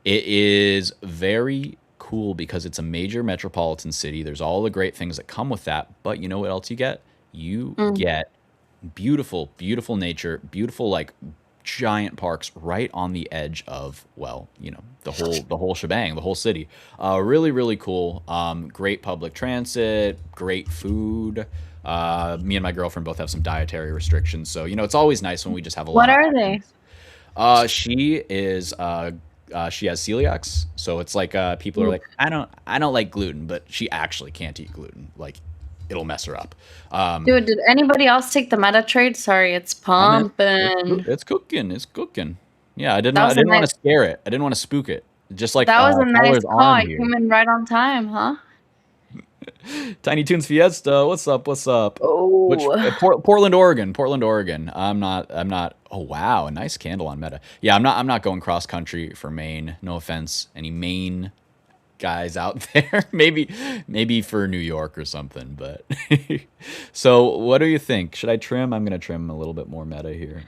It is very cool because it's a major metropolitan city. There's all the great things that come with that. But you know what else you get? You get beautiful, beautiful nature, beautiful like giant parks right on the edge of, well, the whole shebang, the whole city. Really, really cool. Great public transit, great food. Me and my girlfriend both have some dietary restrictions, so it's always nice when we just have a lot. What are they? She has celiacs, so it's like people are like, I don't like gluten, but she actually can't eat gluten. Like, it'll mess her up. Dude, did anybody else take the meta trade? Sorry, it's pumping. It's cooking. It's cooking. Yeah, I didn't want to scare it. I didn't want to spook it. Just like that was a nice call. I here. came in right on time, huh? Tiny Toons Fiesta, what's up? Oh, Portland, Oregon. I'm not. Oh wow, a nice candle on Meta. Yeah, I'm not going cross country for Maine. No offense, any Maine guys out there? maybe for New York or something. But so, what do you think? Should I trim? I'm gonna trim a little bit more Meta here.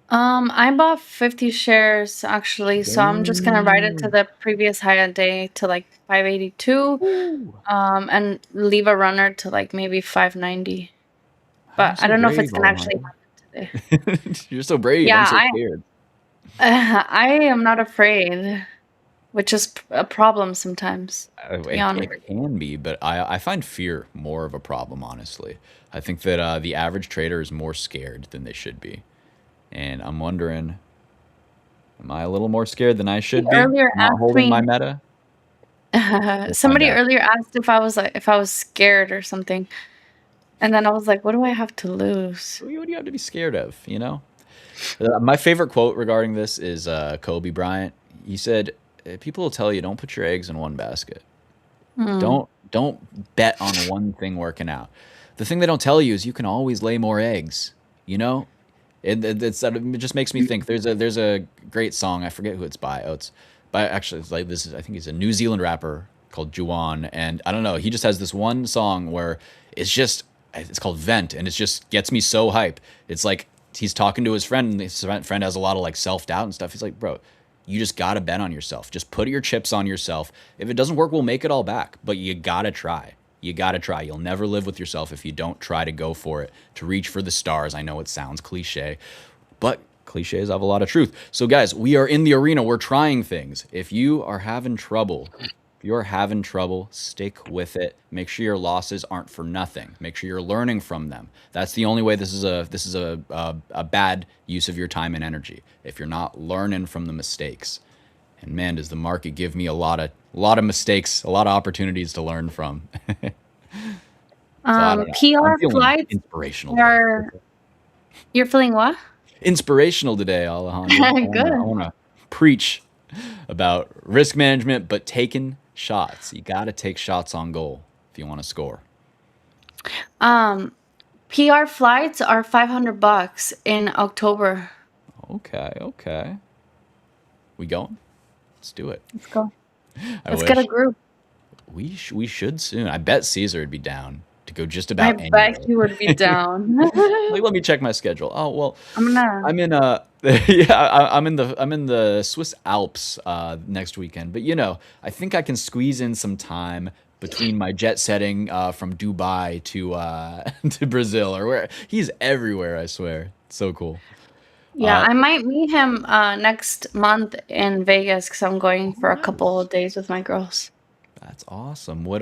I bought 50 shares actually, so I'm just gonna ride it to the previous high of the day to like 582, and leave a runner to like maybe 590. But I don't know if it's gonna actually happen today. You're so brave. Yeah, I'm so scared. I am not afraid, which is a problem sometimes. It can be, but I find fear more of a problem, honestly. I think that the average trader is more scared than they should be. And I'm wondering, am I a little more scared than I should be? Earlier Not holding my Meta? Somebody earlier asked if I was scared or something. And then I was like, what do I have to lose? What do you have to be scared of, My favorite quote regarding this is Kobe Bryant. He said, people will tell you, don't put your eggs in one basket. Don't bet on one thing working out. The thing they don't tell you is you can always lay more eggs, It just makes me think. There's a great song. I forget who it's by. It's like this is. I think he's a New Zealand rapper called Juwan, and I don't know. He just has this one song where it's called Vent, and it just gets me so hype. It's like he's talking to his friend, and his friend has a lot of like self-doubt and stuff. He's like, bro, you just gotta bet on yourself. Just put your chips on yourself. If it doesn't work, we'll make it all back. But you gotta try. You got to try. You'll never live with yourself if you don't try to go for it, to reach for the stars. I know it sounds cliche, but cliches have a lot of truth. So guys, we are in the arena. We're trying things. If you are having trouble, stick with it. Make sure your losses aren't for nothing. Make sure you're learning from them. That's the only way this is a bad use of your time and energy. If you're not learning from the mistakes. And man, does the market give me a lot of mistakes, a lot of opportunities to learn from. PR flights inspirational. You're feeling what? Inspirational today, Alejandro. Good. I want to preach about risk management, but taking shots. You got to take shots on goal if you want to score. PR flights are $500 in October. Okay. We going? Let's do it. Let's go. Let's get a group. We should soon. I bet Caesar would be down to go just about anywhere. I bet he would be down. Let me check my schedule. Oh well, I'm in the Swiss Alps next weekend. But I think I can squeeze in some time between my jet setting from Dubai to Brazil or where. He's everywhere, I swear. It's so cool. Yeah, I might meet him next month in Vegas because I'm going for a couple of days with my girls. That's awesome. What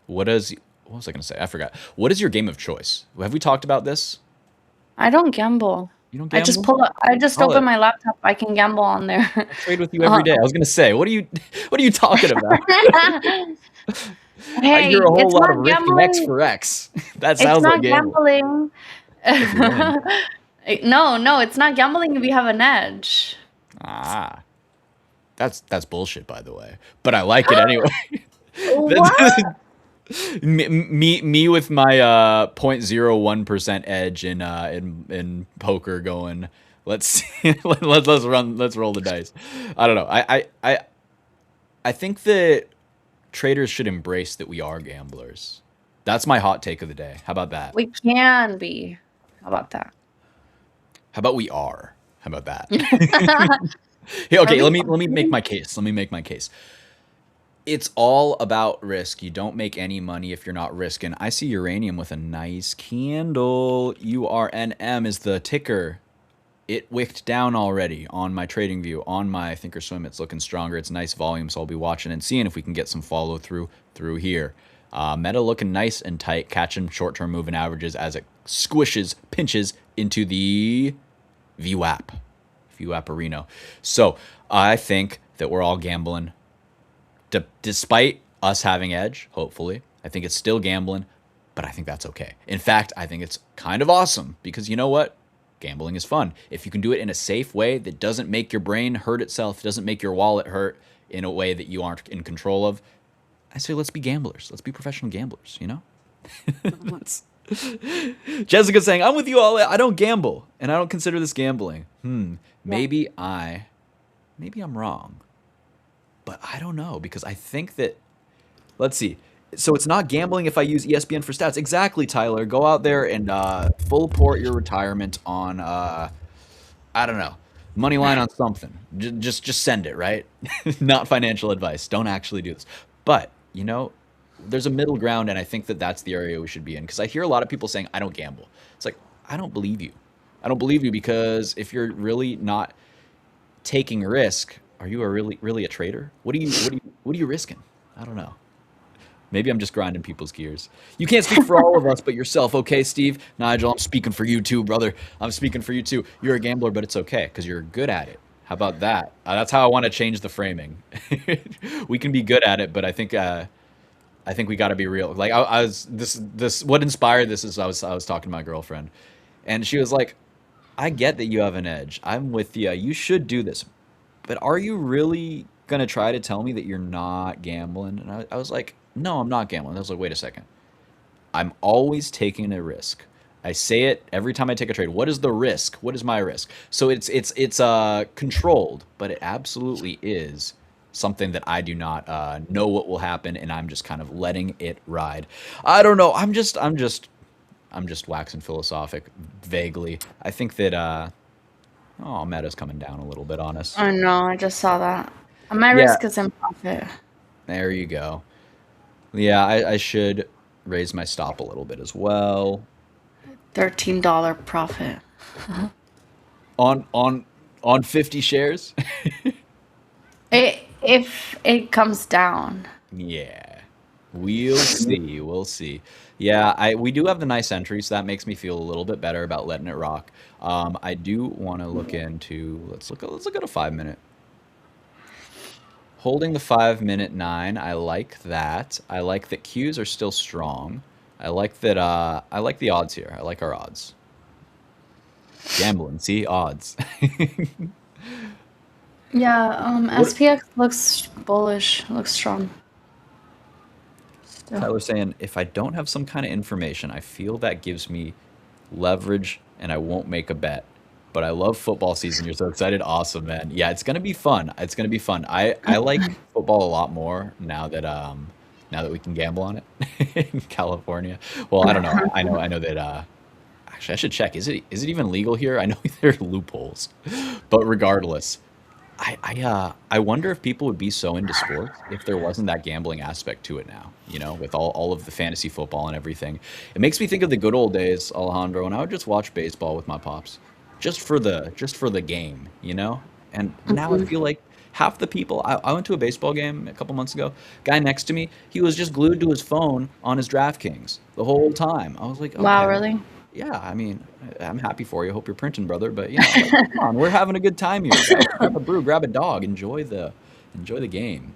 What was I going to say? I forgot. What is your game of choice? Have we talked about this? I don't gamble. You don't I just gamble? I just Oh, open my laptop. I can gamble on there. I trade with you every day. I was going to say, what are you talking about? I Hey, hear a whole it's lot of not risking X gambling. for X. That It's sounds like not gambling. gambling. No, it's not gambling if you have an edge. Ah, that's bullshit, by the way. But I like it anyway. What? me with my 0.01% edge in poker going. Let's see, let's roll the dice. I don't know. I think that traders should embrace that we are gamblers. That's my hot take of the day. How about that? We can be. How about that? How about we are? How about that? Hey, okay, let me make my case. Let me make my case. It's all about risk. You don't make any money if you're not risking. I see uranium with a nice candle. URNM is the ticker. It wicked down already on my trading view. On my Thinkorswim, it's looking stronger. It's nice volume, so I'll be watching and seeing if we can get some follow through here. Meta looking nice and tight, catching short-term moving averages as it squishes, pinches into the VWAP arena. So I think that we're all gambling. Despite us having edge, hopefully, I think it's still gambling, but I think that's okay. In fact, I think it's kind of awesome because you know what? Gambling is fun. If you can do it in a safe way that doesn't make your brain hurt itself, doesn't make your wallet hurt in a way that you aren't in control of, I say let's be gamblers. Let's be professional gamblers, you know? Jessica's saying, I'm with you all. I don't gamble, and I don't consider this gambling. Maybe I'm wrong. But I don't know, because I think that, let's see. So it's not gambling if I use ESPN for stats. Exactly, Tyler. Go out there and full port your retirement on, I don't know, money line on something. Just send it, right? Not financial advice. Don't actually do this. But, you know, there's a middle ground, and I think that that's the area we should be in. Because I hear a lot of people saying, I don't gamble. It's like, I don't believe you. I don't believe you because if you're really not taking risk, are you really a trader? What are you risking? I don't know. Maybe I'm just grinding people's gears. You can't speak for all of us, but yourself, okay, Steve? Nigel, I'm speaking for you too, brother. I'm speaking for you too. You're a gambler, but it's okay because you're good at it. How about that? That's how I want to change the framing. We can be good at it, but I think we got to be real. Like I was this. What inspired this is I was talking to my girlfriend, and she was like, "I get that you have an edge. I'm with you. You should do this." But are you really going to try to tell me that you're not gambling? And I was like, no, I'm not gambling. I was like, wait a second. I'm always taking a risk. I say it every time I take a trade. What is the risk? What is my risk? So it's controlled, but it absolutely is something that I do not know what will happen, and I'm just kind of letting it ride. I don't know. I'm just waxing philosophic vaguely. I think that Meta's coming down a little bit on us. I know, I just saw that. My risk is in profit. There you go. Yeah, I should raise my stop a little bit as well. $13 profit. On 50 shares? If it comes down. Yeah. We'll see. We'll see. Yeah, we do have the nice entry, so that makes me feel a little bit better about letting it rock. I do want to look into, let's look at a 5-minute. Holding the 5-minute 9, I like that. I like that Qs are still strong. I like that. I like the odds here. I like our odds. Gambling, see odds. Yeah, SPX looks bullish. Looks strong. Tyler's saying, if I don't have some kind of information, I feel that gives me leverage and I won't make a bet. But I love football season. You're so excited. Awesome, man. Yeah, it's going to be fun. It's going to be fun. I like football a lot more now that we can gamble on it in California. Well, I don't know. I know that actually I should check. Is it even legal here? I know there are loopholes. But regardless, I wonder if people would be so into sports if there wasn't that gambling aspect to it now, you know, with all of the fantasy football and everything. It makes me think of the good old days, Alejandro, when I would just watch baseball with my pops just for the game, you know? And now I feel like half the people, I went to a baseball game a couple months ago. Guy next to me, he was just glued to his phone on his DraftKings the whole time. I was like, Wow, okay, really? yeah, I mean, I'm happy for you. Hope you're printing, brother. But you know, like, come on, we're having a good time here. Grab a brew, grab a dog, enjoy the game.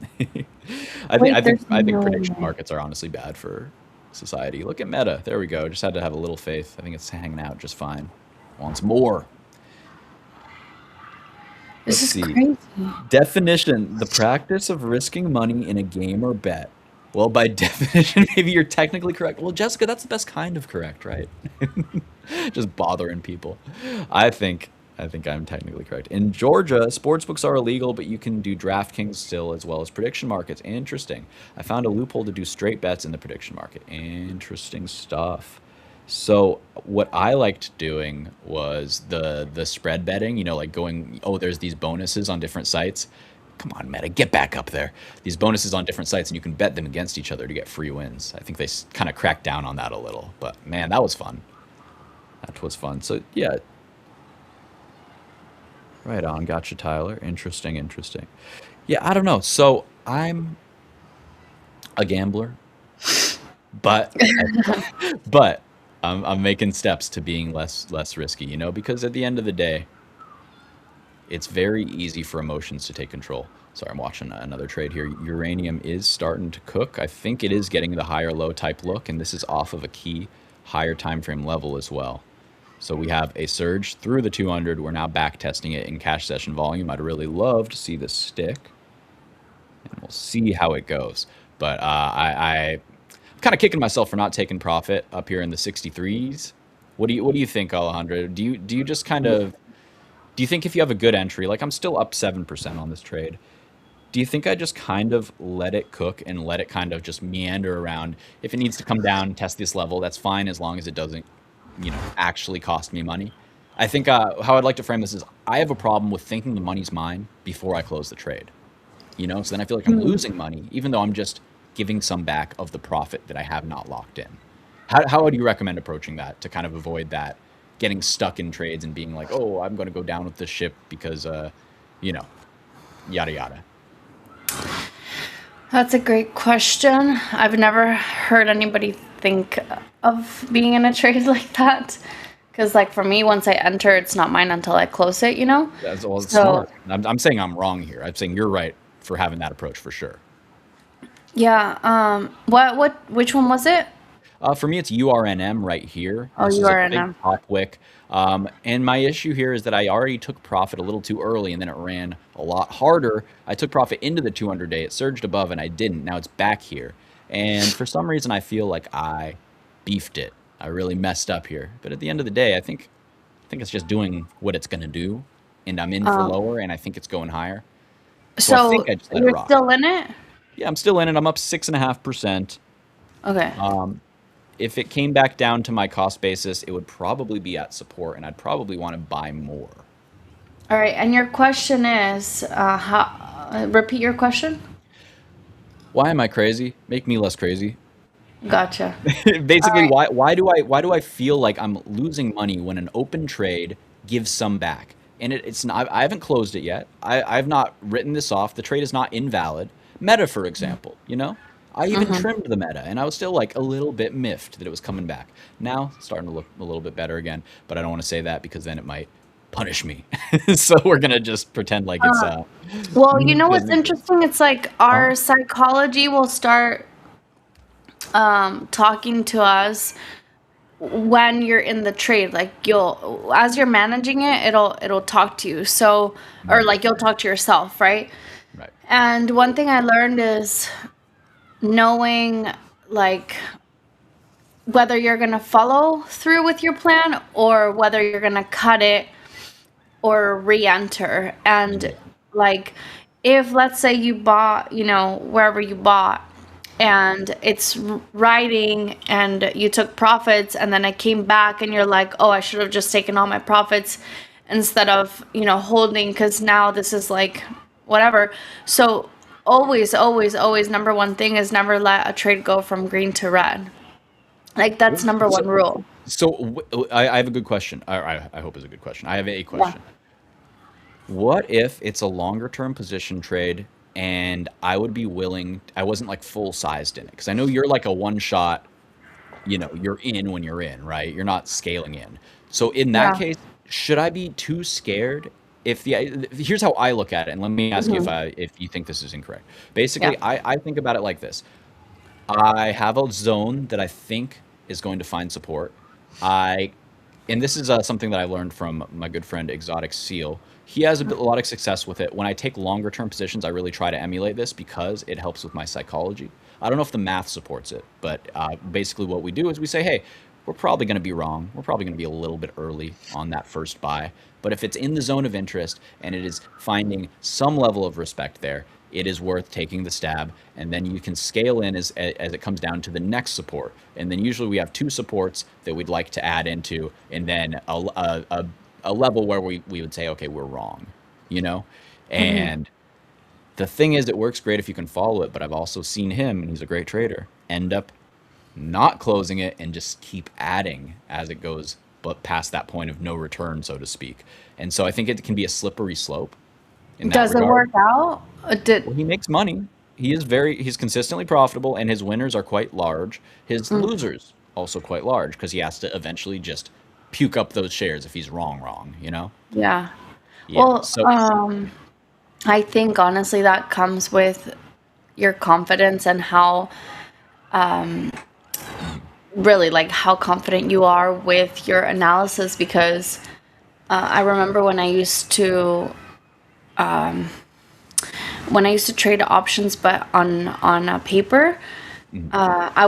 I Wait, think there's I think no prediction way. markets are honestly bad for society. Look at Meta. There we go. Just had to have a little faith. I think it's hanging out just fine. Wants more. This Let's is see. crazy. Definition: the practice of risking money in a game or bet. Well, by definition, maybe you're technically correct. Well, Jessica, that's the best kind of correct, right? Just bothering people. I think I'm technically correct. In Georgia, sportsbooks are illegal, but you can do DraftKings still as well as prediction markets. Interesting. I found a loophole to do straight bets in the prediction market. Interesting stuff. So what I liked doing was the spread betting, you know, like going, oh, there's these bonuses on different sites. Come on, Meta, get back up there. These bonuses on different sites, and you can bet them against each other to get free wins. I think they kind of cracked down on that a little, but man, that was fun. That was fun. So yeah, right on. Gotcha, Tyler. Interesting, interesting. Yeah, I don't know. So I'm a gambler, but but I'm making steps to being less risky, you know, because at the end of the day, it's very easy for emotions to take control. Sorry, I'm watching another trade here. Uranium is starting to cook. I think it is getting the higher low type look, and this is off of a key higher time frame level as well. So we have a surge through the 200. We're now back testing it in cash session volume. I'd really love to see this stick, and we'll see how it goes. But I'm kind of kicking myself for not taking profit up here in the 63s. What do you think, Alejandro? Do you just kind of, do you think if you have a good entry, like I'm still up 7% on this trade, do you think I just kind of let it cook and let it kind of just meander around? If it needs to come down and test this level, that's fine as long as it doesn't, you know, actually cost me money. I think how I'd like to frame this is I have a problem with thinking the money's mine before I close the trade. You know, so then I feel like I'm losing money, even though I'm just giving some back of the profit that I have not locked in. How would you recommend approaching that to kind of avoid that getting stuck in trades and being like, oh, I'm going to go down with this ship because, you know, yada, yada. That's a great question. I've never heard anybody think of being in a trade like that. Because, like, for me, once I enter, it's not mine until I close it, you know? That's all So, smart. I'm saying I'm wrong here. I'm saying you're right for having that approach for sure. yeah. Which one was it? For me, it's URNM right here. Oh, This is a big URNM. top wick. And my issue here is that I already took profit a little too early, and then it ran a lot harder. I took profit into the 200-day. It surged above, and I didn't. Now it's back here. And for some reason, I feel like I beefed it. I really messed up here. But at the end of the day, I think it's just doing what it's going to do. And I'm in for lower, and I think it's going higher. So I So think I just let it you're rock. still in it? Yeah, I'm still in it. I'm up 6.5%. Okay. If it came back down to my cost basis, it would probably be at support, and I'd probably want to buy more. All right. And your question is, repeat your question? Why am I crazy? Make me less crazy. Gotcha. Basically, right. why do I feel like I'm losing money when an open trade gives some back? And it's not. I haven't closed it yet. I've not written this off. The trade is not invalid. Meta, for example, you know, I even trimmed the Meta, and I was still like a little bit miffed that it was coming back. Now it's starting to look a little bit better again, but I don't want to say that because then it might punish me. So we're gonna just pretend like it's Well, you know what's business. interesting? It's like our psychology will start talking to us when you're in the trade. Like you'll, as you're managing it, it'll talk to you. So, or like you'll talk to yourself, right? Right. And one thing I learned is knowing like whether you're gonna follow through with your plan or whether you're gonna cut it or re-enter. And like if let's say you bought, you know, wherever you bought and it's riding and you took profits and then it came back and you're like, oh, I should have just taken all my profits instead of, you know, holding, because now this is like whatever. So always number one thing is never let a trade go from green to red. Like that's number one rule. So I have a good question. I hope it's a good question. I have a question. What if it's a longer term position trade and I would be willing, I wasn't like full sized in it? Because I know you're like a one shot, you're in when you're in, right? You're not scaling in. So in that Yeah. case, should I be too scared? Here's how I look at it, and let me ask you Hmm. if you think this is incorrect. Yeah. Basically, I think about it like this. I have a zone that I think is going to find support. I and this is something that I learned from my good friend Exotic Seal. He has a lot of success with it. When I take longer term positions, I really try to emulate this because it helps with my psychology. I don't know if the math supports it, but basically what we do is we say, hey, we're probably going to be wrong. We're probably going to be a little bit early on that first buy. But if it's in the zone of interest and it is finding some level of respect there, it is worth taking the stab. And then you can scale in as it comes down to the next support. And then usually we have two supports that we'd like to add into, and then a level where we would say, okay, we're wrong, you know? Hmm. And the thing is, it works great if you can follow it. But I've also seen him, and he's a great trader, end up not closing it and just keep adding as it goes, but past that point of no return, so to speak. And so I think it can be a slippery slope in that Does it regard. work out? Well, he makes money. He's consistently profitable, and his winners are quite large. His Mm, losers also quite large because he has to eventually just puke up those shares if he's wrong, you know? yeah. Yeah. Well, So I think honestly that comes with your confidence and how really like how confident you are with your analysis because I remember when I used to trade options but on paper. I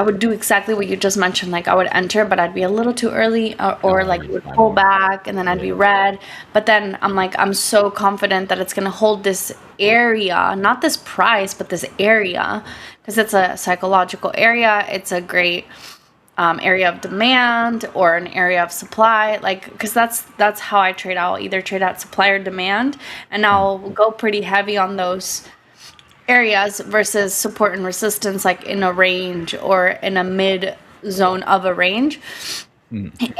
would do exactly what you just mentioned. Like I would enter, but I'd be a little too early, or like it you'd would buy pull more. back, and then I'd be Yeah. red. But then I'm like, I'm so confident that it's gonna hold this area, not this price, but this area, because it's a psychological area. It's a great area of demand or an area of supply. Like, because that's how I trade. I'll either trade at supply or demand, and I'll go pretty heavy on those areas versus support and resistance like in a range or in a mid zone of a range.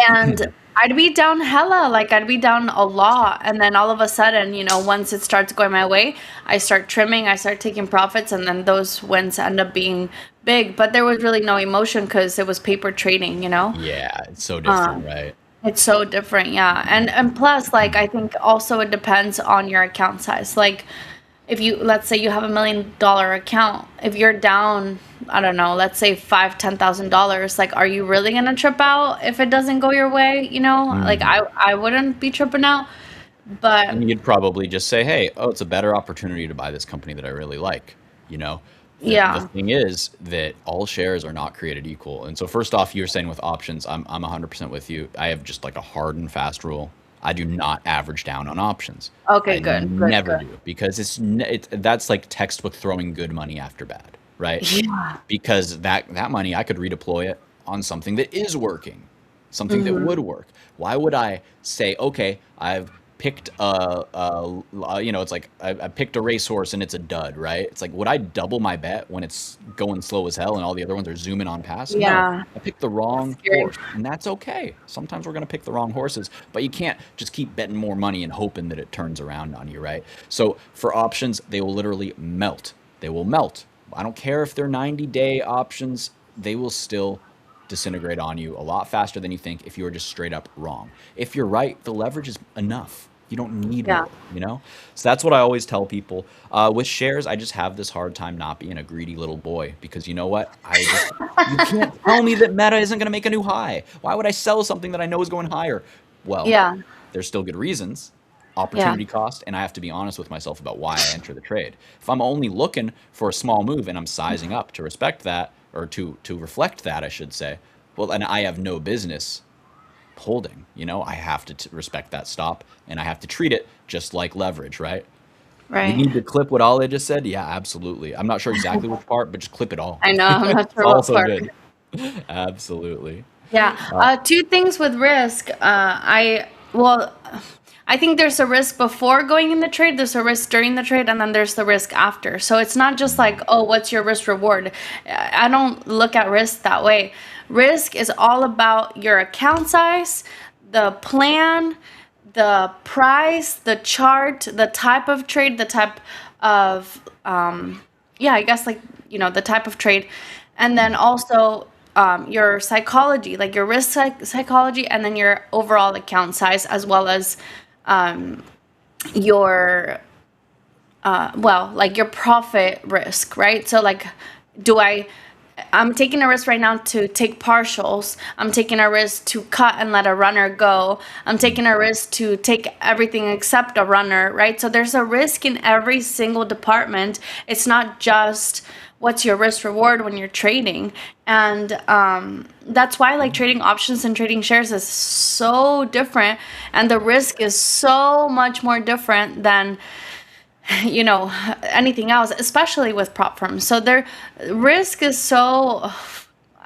And I'd be down hella, like I'd be down a lot. And then all of a sudden, once it starts going my way, I start trimming, I start taking profits, and then those wins end up being big. But there was really no emotion because it was paper trading. Yeah, it's so different, right? It's so different, yeah. And plus, like I think also it depends on your account size. Like if you let's say you have $1 million account, if you're down, I don't know, let's say $10,000, like are you really gonna trip out if it doesn't go your way? Like I wouldn't be tripping out, but And you'd probably just say, hey, oh, it's a better opportunity to buy this company that I really like. You know, the yeah, thing is that all shares are not created equal. And so first off, you're saying with options, I'm 100% with you. I have just like a hard and fast rule. I do not average down on options. okay, I good, good, never good. do because that's like textbook throwing good money after bad, right? Yeah. Because that money I could redeploy it on something that is working, something that Hmm. would work. Why would I say, okay, I've picked it's like I picked a racehorse and it's a dud, right? It's like, would I double my bet when it's going slow as hell and all the other ones are zooming on past? No, Yeah, I picked the that's wrong scary. horse, and that's okay. Sometimes we're gonna pick the wrong horses, but you can't just keep betting more money and hoping that it turns around on you, right? So for options, they will literally melt. They will melt. I don't care if they're 90-day options, they will still disintegrate on you a lot faster than you think if you are just straight up wrong. If you're right, the leverage is enough. You don't need Yeah. more. So that's what I always tell people. With shares, I just have this hard time not being a greedy little boy because you know what? You can't tell me that Meta isn't going to make a new high. Why would I sell something that I know is going higher? Well, Yeah. there's still good reasons, Yeah. opportunity cost, and I have to be honest with myself about why I enter the trade. If I'm only looking for a small move and I'm sizing up to respect that, or to reflect that, I should say, well, then I have no business holding. I have to respect that stop, and I have to treat it just like leverage, right? You Right. need to clip what Ale just said? Yeah, absolutely. I'm not sure exactly which part, but just clip it all. I know. I'm not It's sure what also part. good. Absolutely. Yeah. Uh, Two things with risk. I think there's a risk before going in the trade, there's a risk during the trade, and then there's the risk after. So it's not just like, oh, what's your risk reward? I don't look at risk that way. Risk is all about your account size, the plan, the price, the chart, the type of trade, the type of yeah, I guess like, the type of trade, and then also your psychology, like your risk psychology, and then your overall account size, as well as your like your profit risk, right? So like, I'm taking a risk right now to take partials. I'm taking a risk to cut and let a runner go. I'm taking a risk to take everything except a runner, right? So there's a risk in every single department. It's not just what's your risk reward when you're trading. And that's why like trading options and trading shares is so different. And the risk is so much more different than anything else, especially with prop firms. So their risk is so,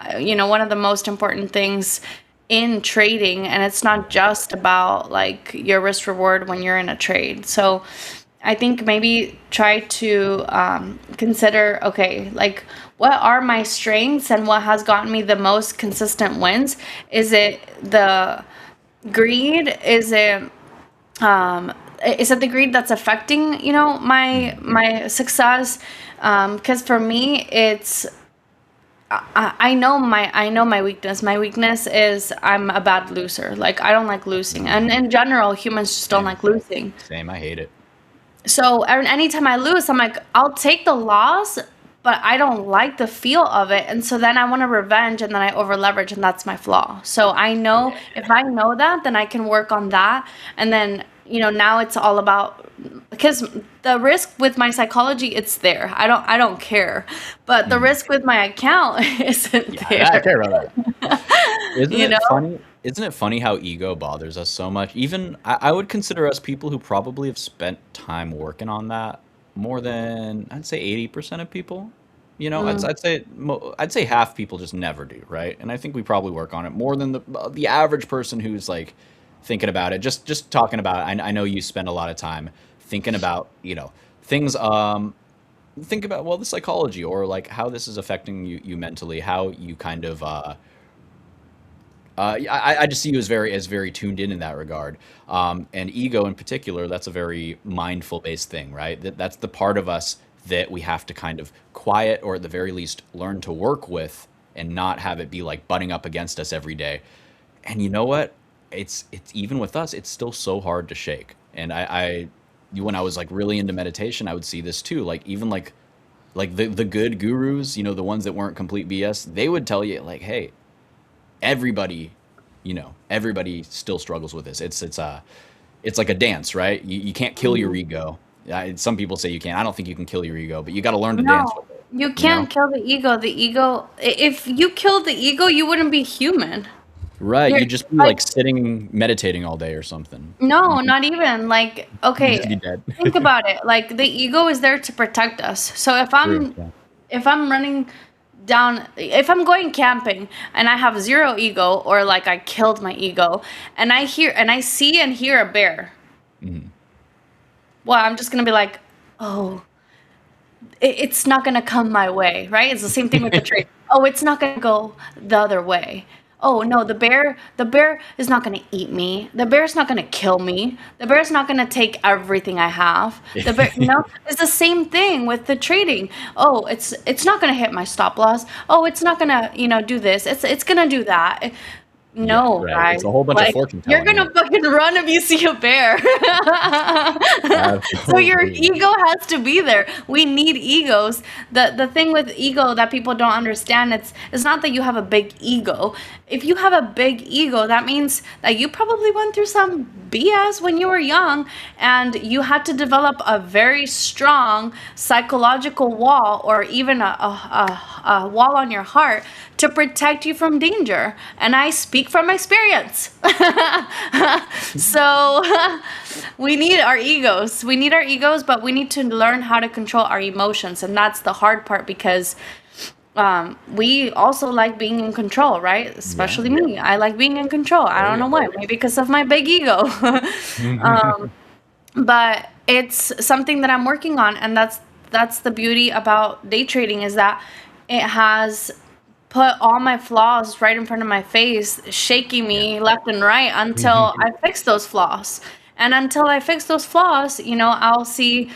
one of the most important things in trading, and it's not just about like your risk reward when you're in a trade. So I think maybe try to consider, okay, like what are my strengths and what has gotten me the most consistent wins? Is it the greed? Is it the greed that's affecting my success? Because for me, it's I know my weakness. My weakness is I'm a bad loser. Like I don't like losing, and in general, humans just don't like losing. Same, I hate it. So anytime I lose, I'm like, I'll take the loss, but I don't like the feel of it, and so then I want to revenge, and then I over leverage, and that's my flaw. So I know if I know that, then I can work on that, and then now it's all about, because the risk with my psychology, it's there. I don't care, but the risk with my account isn't there. I care about that. Isn't it funny how ego bothers us so much? Even I would consider us people who probably have spent time working on that more than I'd say 80% of people. I'd say half people just never do, right? And I think we probably work on it more than the average person who's like thinking about it. Just talking about it. I know you spend a lot of time thinking about things. Think about the psychology, or like how this is affecting you mentally, how you kind of I just see you as very tuned in that regard. And ego in particular, that's a very mindful based thing, right? That's the part of us that we have to kind of quiet, or at the very least learn to work with, and not have it be like butting up against us every day. And you know what? It's even with us, it's still so hard to shake. And when I was like really into meditation, I would see this too. Like even like the good gurus, the ones that weren't complete BS, they would tell you like, hey, everybody still struggles with this. It's like a dance, right? You can't kill your ego. Some people say you can. I don't think you can kill your ego, but you got to learn to dance with it. You can't kill the ego. The ego, if you killed the ego, you wouldn't be human. Right. You'd just be like sitting, meditating all day or something. No, not even. Like, okay, You'd be dead. think about it. Like the ego is there to protect us. So if I'm running down, if I'm going camping and I have zero ego, or like I killed my ego, and I see and hear a bear, well, I'm just gonna be like, oh, it's not gonna come my way, right? It's the same thing with the trade. Oh, it's not gonna go the other way. Oh no, the bear is not gonna eat me. The bear's not gonna kill me. The bear's not gonna take everything I have. The bear, it's the same thing with the trading. Oh, it's not gonna hit my stop loss. Oh, it's not gonna do this. It's gonna do that. No, right. guys. It's a whole bunch of fortune telling. You're gonna fucking run if you see a bear. So your ego has to be there. We need egos. The thing with ego that people don't understand, it's not that you have a big ego. If you have a big ego, that means that you probably went through some BS when you were young, and you had to develop a very strong psychological wall, or even a wall on your heart, to protect you from danger. And I speak from experience. So we need our egos. But we need to learn how to control our emotions. And that's the hard part, because we also like being in control, right? Especially me. I like being in control. I don't know why. Maybe because of my big ego. But it's something that I'm working on. And that's the beauty about day trading, is that it has put all my flaws right in front of my face, shaking me left and right until I fix those flaws. And until I fix those flaws, I'll see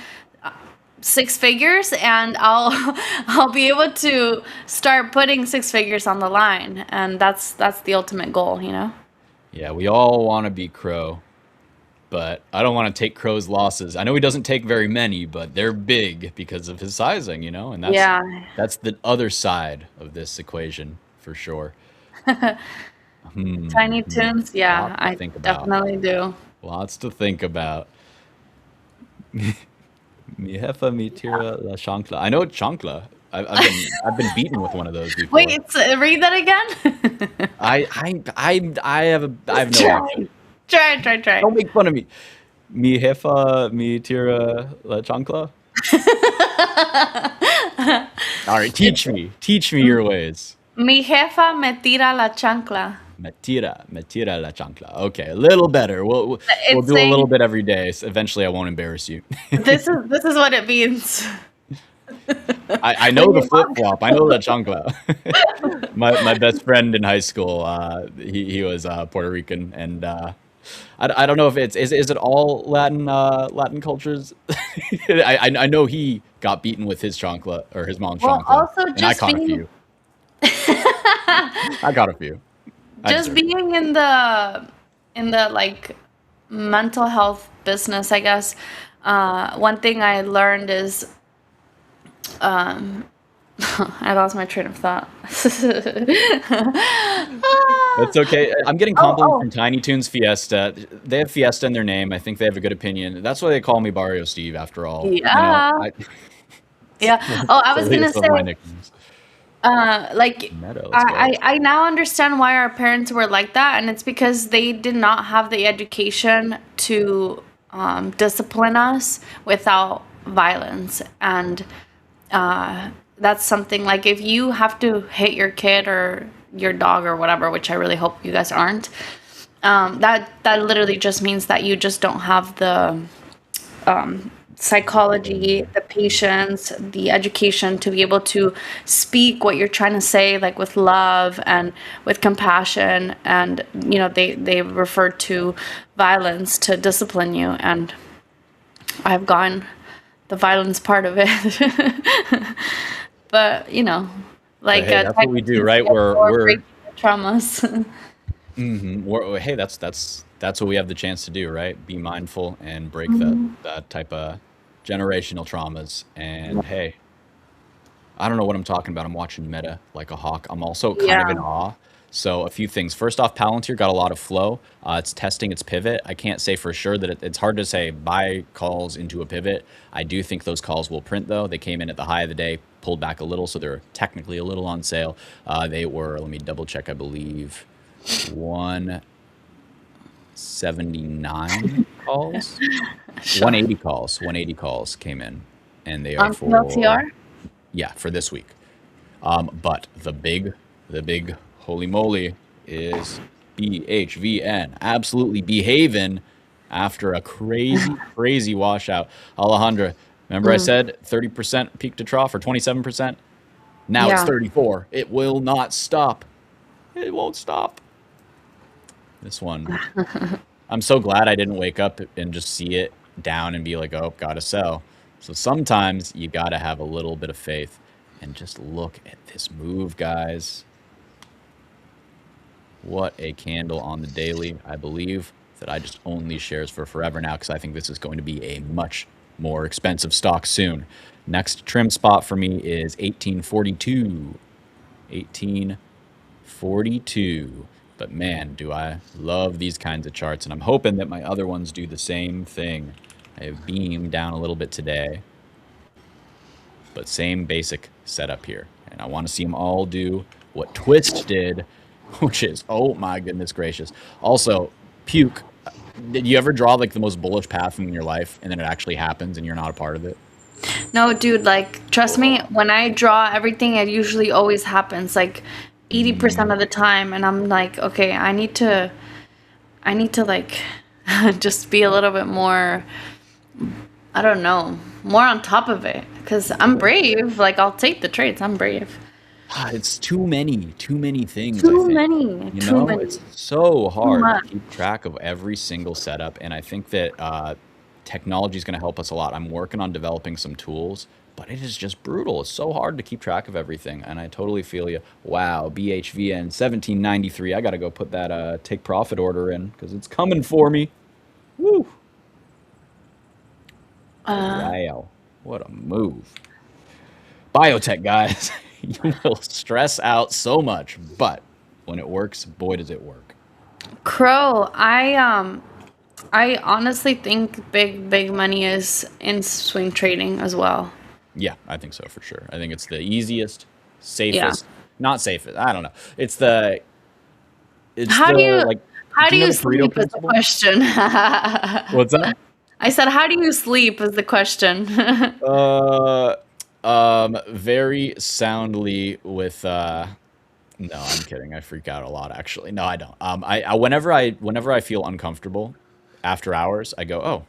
6 figures, and I'll be able to start putting 6 figures on the line, and that's the ultimate goal. Yeah, we all want to be Crow, but I don't want to take Crow's losses. I know he doesn't take very many, but they're big because of his sizing, and that's the other side of this equation for sure. Tiny Toons, yeah, I definitely do. Lots to think about. Mi jefa mi tira la chancla. I know chancla. I've been beaten with one of those before. Wait, read that again. I have no idea. Try. Don't make fun of me. Mi jefa mi tira la chancla. All right, teach me your ways. Mi jefa me tira la chancla. Me tira la chancla. Okay, a little better. We'll do a little bit every day. So eventually, I won't embarrass you. This is what it means. I know the flip flop. I know the chancla. my best friend in high school, he was Puerto Rican, and I don't know if is it all Latin cultures. I know he got beaten with his chancla or his mom's chancla. Also, and I caught a few. I got a few. Just being in the like mental health business, I guess. One thing I learned is, I lost my train of thought. That's okay. I'm getting compliments from Tiny Toons Fiesta. They have Fiesta in their name. I think they have a good opinion. That's why they call me Barrio Steve, after all. Yeah. Yeah. Oh, I was gonna say. I now understand why our parents were like that, and it's because they did not have the education to discipline us without violence. And that's something, like, if you have to hit your kid or your dog or whatever, which I really hope you guys aren't, that literally just means that you just don't have the psychology, the patience, the education to be able to speak what you're trying to say, like with love and with compassion. And they refer to violence to discipline you, and I've gone the violence part of it. But like, hey, that's what we do, right? We're traumas. Hey, that's what we have the chance to do, right? Be mindful and break that type of generational traumas. And hey, I don't know what I'm talking about. I'm watching Meta like a hawk. I'm also kind of in awe. So a few things. First off, Palantir got a lot of flow. It's testing its pivot. I can't say for sure that it's hard to say buy calls into a pivot. I do think those calls will print, though. They came in at the high of the day, pulled back a little, so they're technically a little on sale. They were, let me double check, I believe, 179 calls. 180 calls came in, and they are for PLTR? Yeah, for this week. But the big holy moly is BHVN absolutely behaving after a crazy washout. Alejandra, remember I said 30% peak to trough, or 27%? Now it's 34. It will not stop. It won't stop. This one, I'm so glad I didn't wake up and just see it down and be like, oh, gotta sell. So sometimes you gotta have a little bit of faith, and just look at this move, guys. What a candle on the daily. I believe that I just own these shares for forever now, because I think this is going to be a much more expensive stock soon. Next trim spot for me is 1842. 1842. But man, do I love these kinds of charts, and I'm hoping that my other ones do the same thing. I have beamed down a little bit today, but same basic setup here. And I want to see them all do what Twist did, which is, oh my goodness gracious. Also, puke. Did you ever draw like the most bullish path in your life, and then it actually happens and you're not a part of it? No, dude, like, trust me, when I draw everything, it usually always happens, like 80% of the time. And I'm like, okay, I need to like just be a little bit more, I don't know, more on top of it, because I'm brave. Like, I'll take the trades. I'm brave. It's too many things, I Too think. many. You Too know, many. it's so hard to much. keep track of every single setup, and I think that technology is going to help us a lot. I'm working on developing some tools, but it is just brutal. It's so hard to keep track of everything, and I totally feel you. Wow, BHVN 1793. I got to go put that take profit order in because it's coming for me. Woo! Wow, what a move. Biotech, guys. You will stress out so much, but when it works, boy, does it work. Crow, I honestly think big money is in swing trading as well. Yeah, I think so for sure. I think it's the easiest, safest, not safest. I don't know. It's How do you like. how do you know you the Pareto sleep is the principle? question. What's that? I said, how do you sleep is the question. Very soundly with no, I'm kidding. I freak out a lot actually. No, I don't. Whenever I feel uncomfortable after hours, I go, "Oh,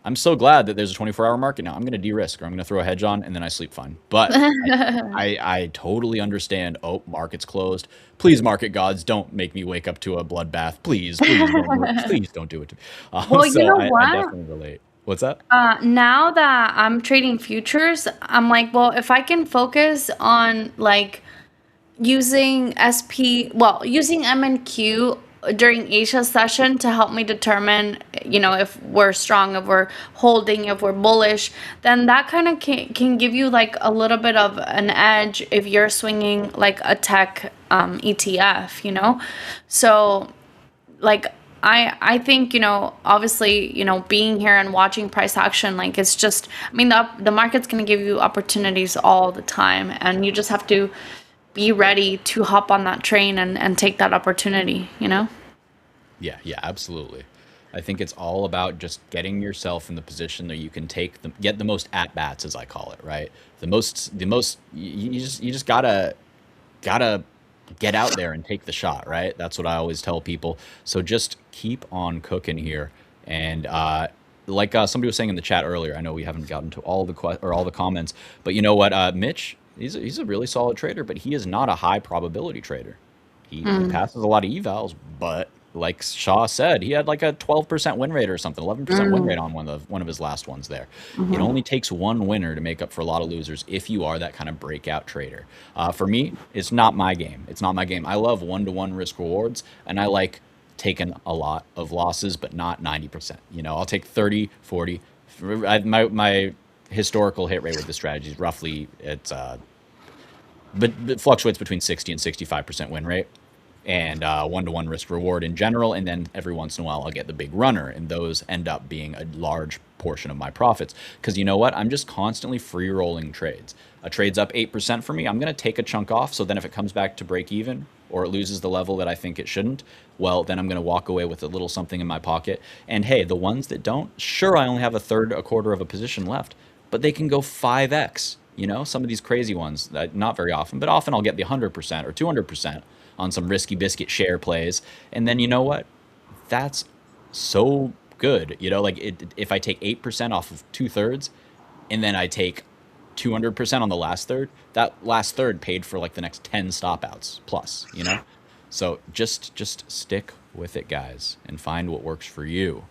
I'm so glad that there's a 24-hour market now. I'm going to de-risk or I'm going to throw a hedge on and then I sleep fine." But I totally understand. Oh, market's closed. Please, market gods, don't make me wake up to a bloodbath. Please don't do it to me. Well, you So know I what? definitely relate. What's that? Now that I'm trading futures, I'm like, well, if I can focus on like using using MNQ during Asia session to help me determine, if we're strong, if we're holding, if we're bullish, then that kind of can give you like a little bit of an edge if you're swinging like a tech ETF. So like I think, obviously, being here and watching price action, like it's just, I mean, the market's going to give you opportunities all the time, and you just have to be ready to hop on that train and take that opportunity. Yeah, absolutely. I think it's all about just getting yourself in the position that you can get the most at bats, as I call it, right? The most you just gotta get out there and take the shot, right? That's what I always tell people. So just keep on cooking here. And like somebody was saying in the chat earlier, I know we haven't gotten to all the comments, but you know what, Mitch, he's a really solid trader, but he is not a high probability trader. He passes a lot of evals, but like Shaw said, he had like a 12% win rate or something, 11% win rate on one of his last ones there. It only takes one winner to make up for a lot of losers if you are that kind of breakout trader. For me, it's not my game. It's not my game. I love one-to-one risk rewards, and I like taking a lot of losses, but not 90%. I'll take 30, 40. My historical hit rate with this strategy is roughly, but it fluctuates between 60 and 65% win rate. And one-to-one risk reward in general, and then every once in a while I'll get the big runner, and those end up being a large portion of my profits. Because you know what? I'm just constantly free rolling trades. A trade's up 8% for me. I'm going to take a chunk off, so then if it comes back to break even or it loses the level that I think it shouldn't, well, then I'm going to walk away with a little something in my pocket. And hey, the ones that don't, sure, I only have a quarter of a position left, but they can go 5x. Some of these crazy ones, not very often, but often I'll get the 100% or 200% on some risky biscuit share plays. And then you know what? That's so good. If I take 8% off of 2/3 and then I take 200% on the last third, that last third paid for like the next 10 stop outs plus, So just stick with it, guys, and find what works for you.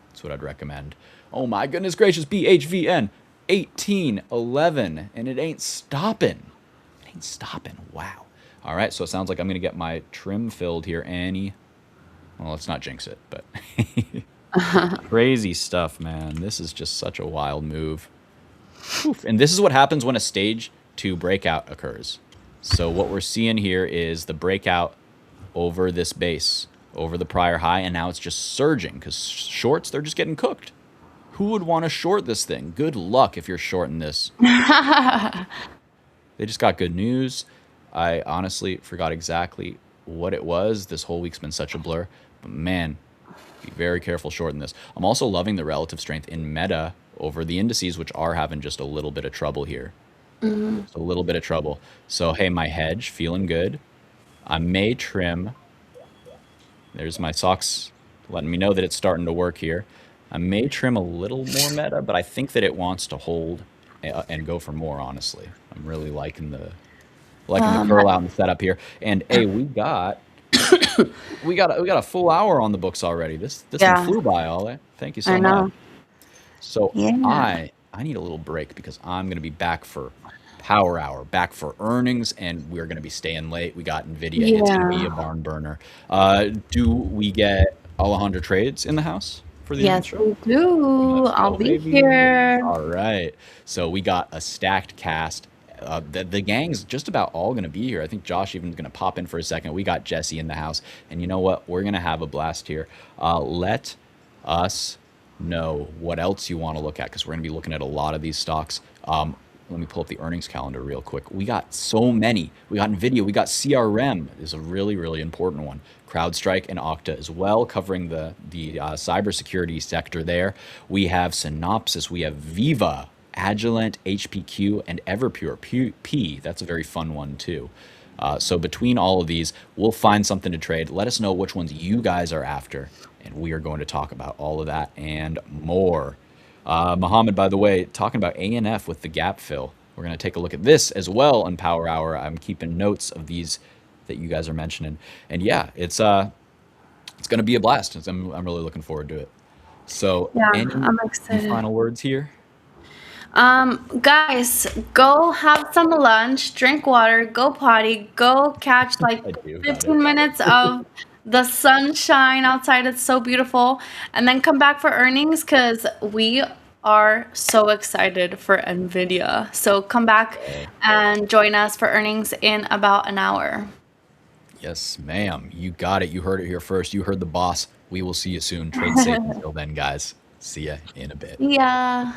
That's what I'd recommend. Oh my goodness gracious, BHVN 1811, and it ain't stopping. Wow. All right, so it sounds like I'm going to get my trim filled here, Annie. Well, let's not jinx it, but crazy stuff, man. This is just such a wild move. Oof. And this is what happens when a stage 2 breakout occurs. So what we're seeing here is the breakout over this base, over the prior high, and now it's just surging because shorts, they're just getting cooked. Who would want to short this thing? Good luck if you're shorting this. They just got good news. I honestly forgot exactly what it was. This whole week's been such a blur. But man, be very careful shorting this. I'm also loving the relative strength in Meta over the indices, which are having just a little bit of trouble here. Just a little bit of trouble. So, hey, my hedge, feeling good. I may trim. There's my socks letting me know that it's starting to work here. I may trim a little more Meta, but I think that it wants to hold and go for more, honestly. I'm really liking liking the curl out in the setup here. And hey, we got a full hour on the books already. This one flew by, Ollie. Thank you so much. So I need a little break because I'm going to be back for Power Hour, back for earnings, and we're going to be staying late. We got NVIDIA. It's going to be a barn burner. Do we get Alejandra Trades in the house for the Yes, we do. I'll be here. All right. So we got a stacked cast. The gang's just about all going to be here. I think Josh even going to pop in for a second. We got Jesse in the house. And you know what? We're going to have a blast here. Let us know what else you want to look at, because we're going to be looking at a lot of these stocks. Let me pull up the earnings calendar real quick. We got so many. We got NVIDIA. We got CRM is a really, really important one. CrowdStrike and Okta as well, covering the cybersecurity sector there. We have Synopsys. We have Viva, Agilent, HPQ, and Everpure P. That's a very fun one too. So between all of these, we'll find something to trade. Let us know which ones you guys are after, and we are going to talk about all of that and more. Mohammed, by the way, talking about ANF with the gap fill. We're going to take a look at this as well on Power Hour. I'm keeping notes of these that you guys are mentioning. And yeah, it's going to be a blast. I'm really looking forward to it. So I'm excited. Any final words here? Guys, go have some lunch, drink water, go potty, go catch like 15 minutes of the sunshine outside. It's so beautiful. And then come back for earnings, because we are so excited for NVIDIA. So come back and join us for earnings in about an hour. Yes, ma'am. You got it. You heard it here first. You heard the boss. We will see you soon. Trade safe until then, guys. See ya in a bit. Yeah.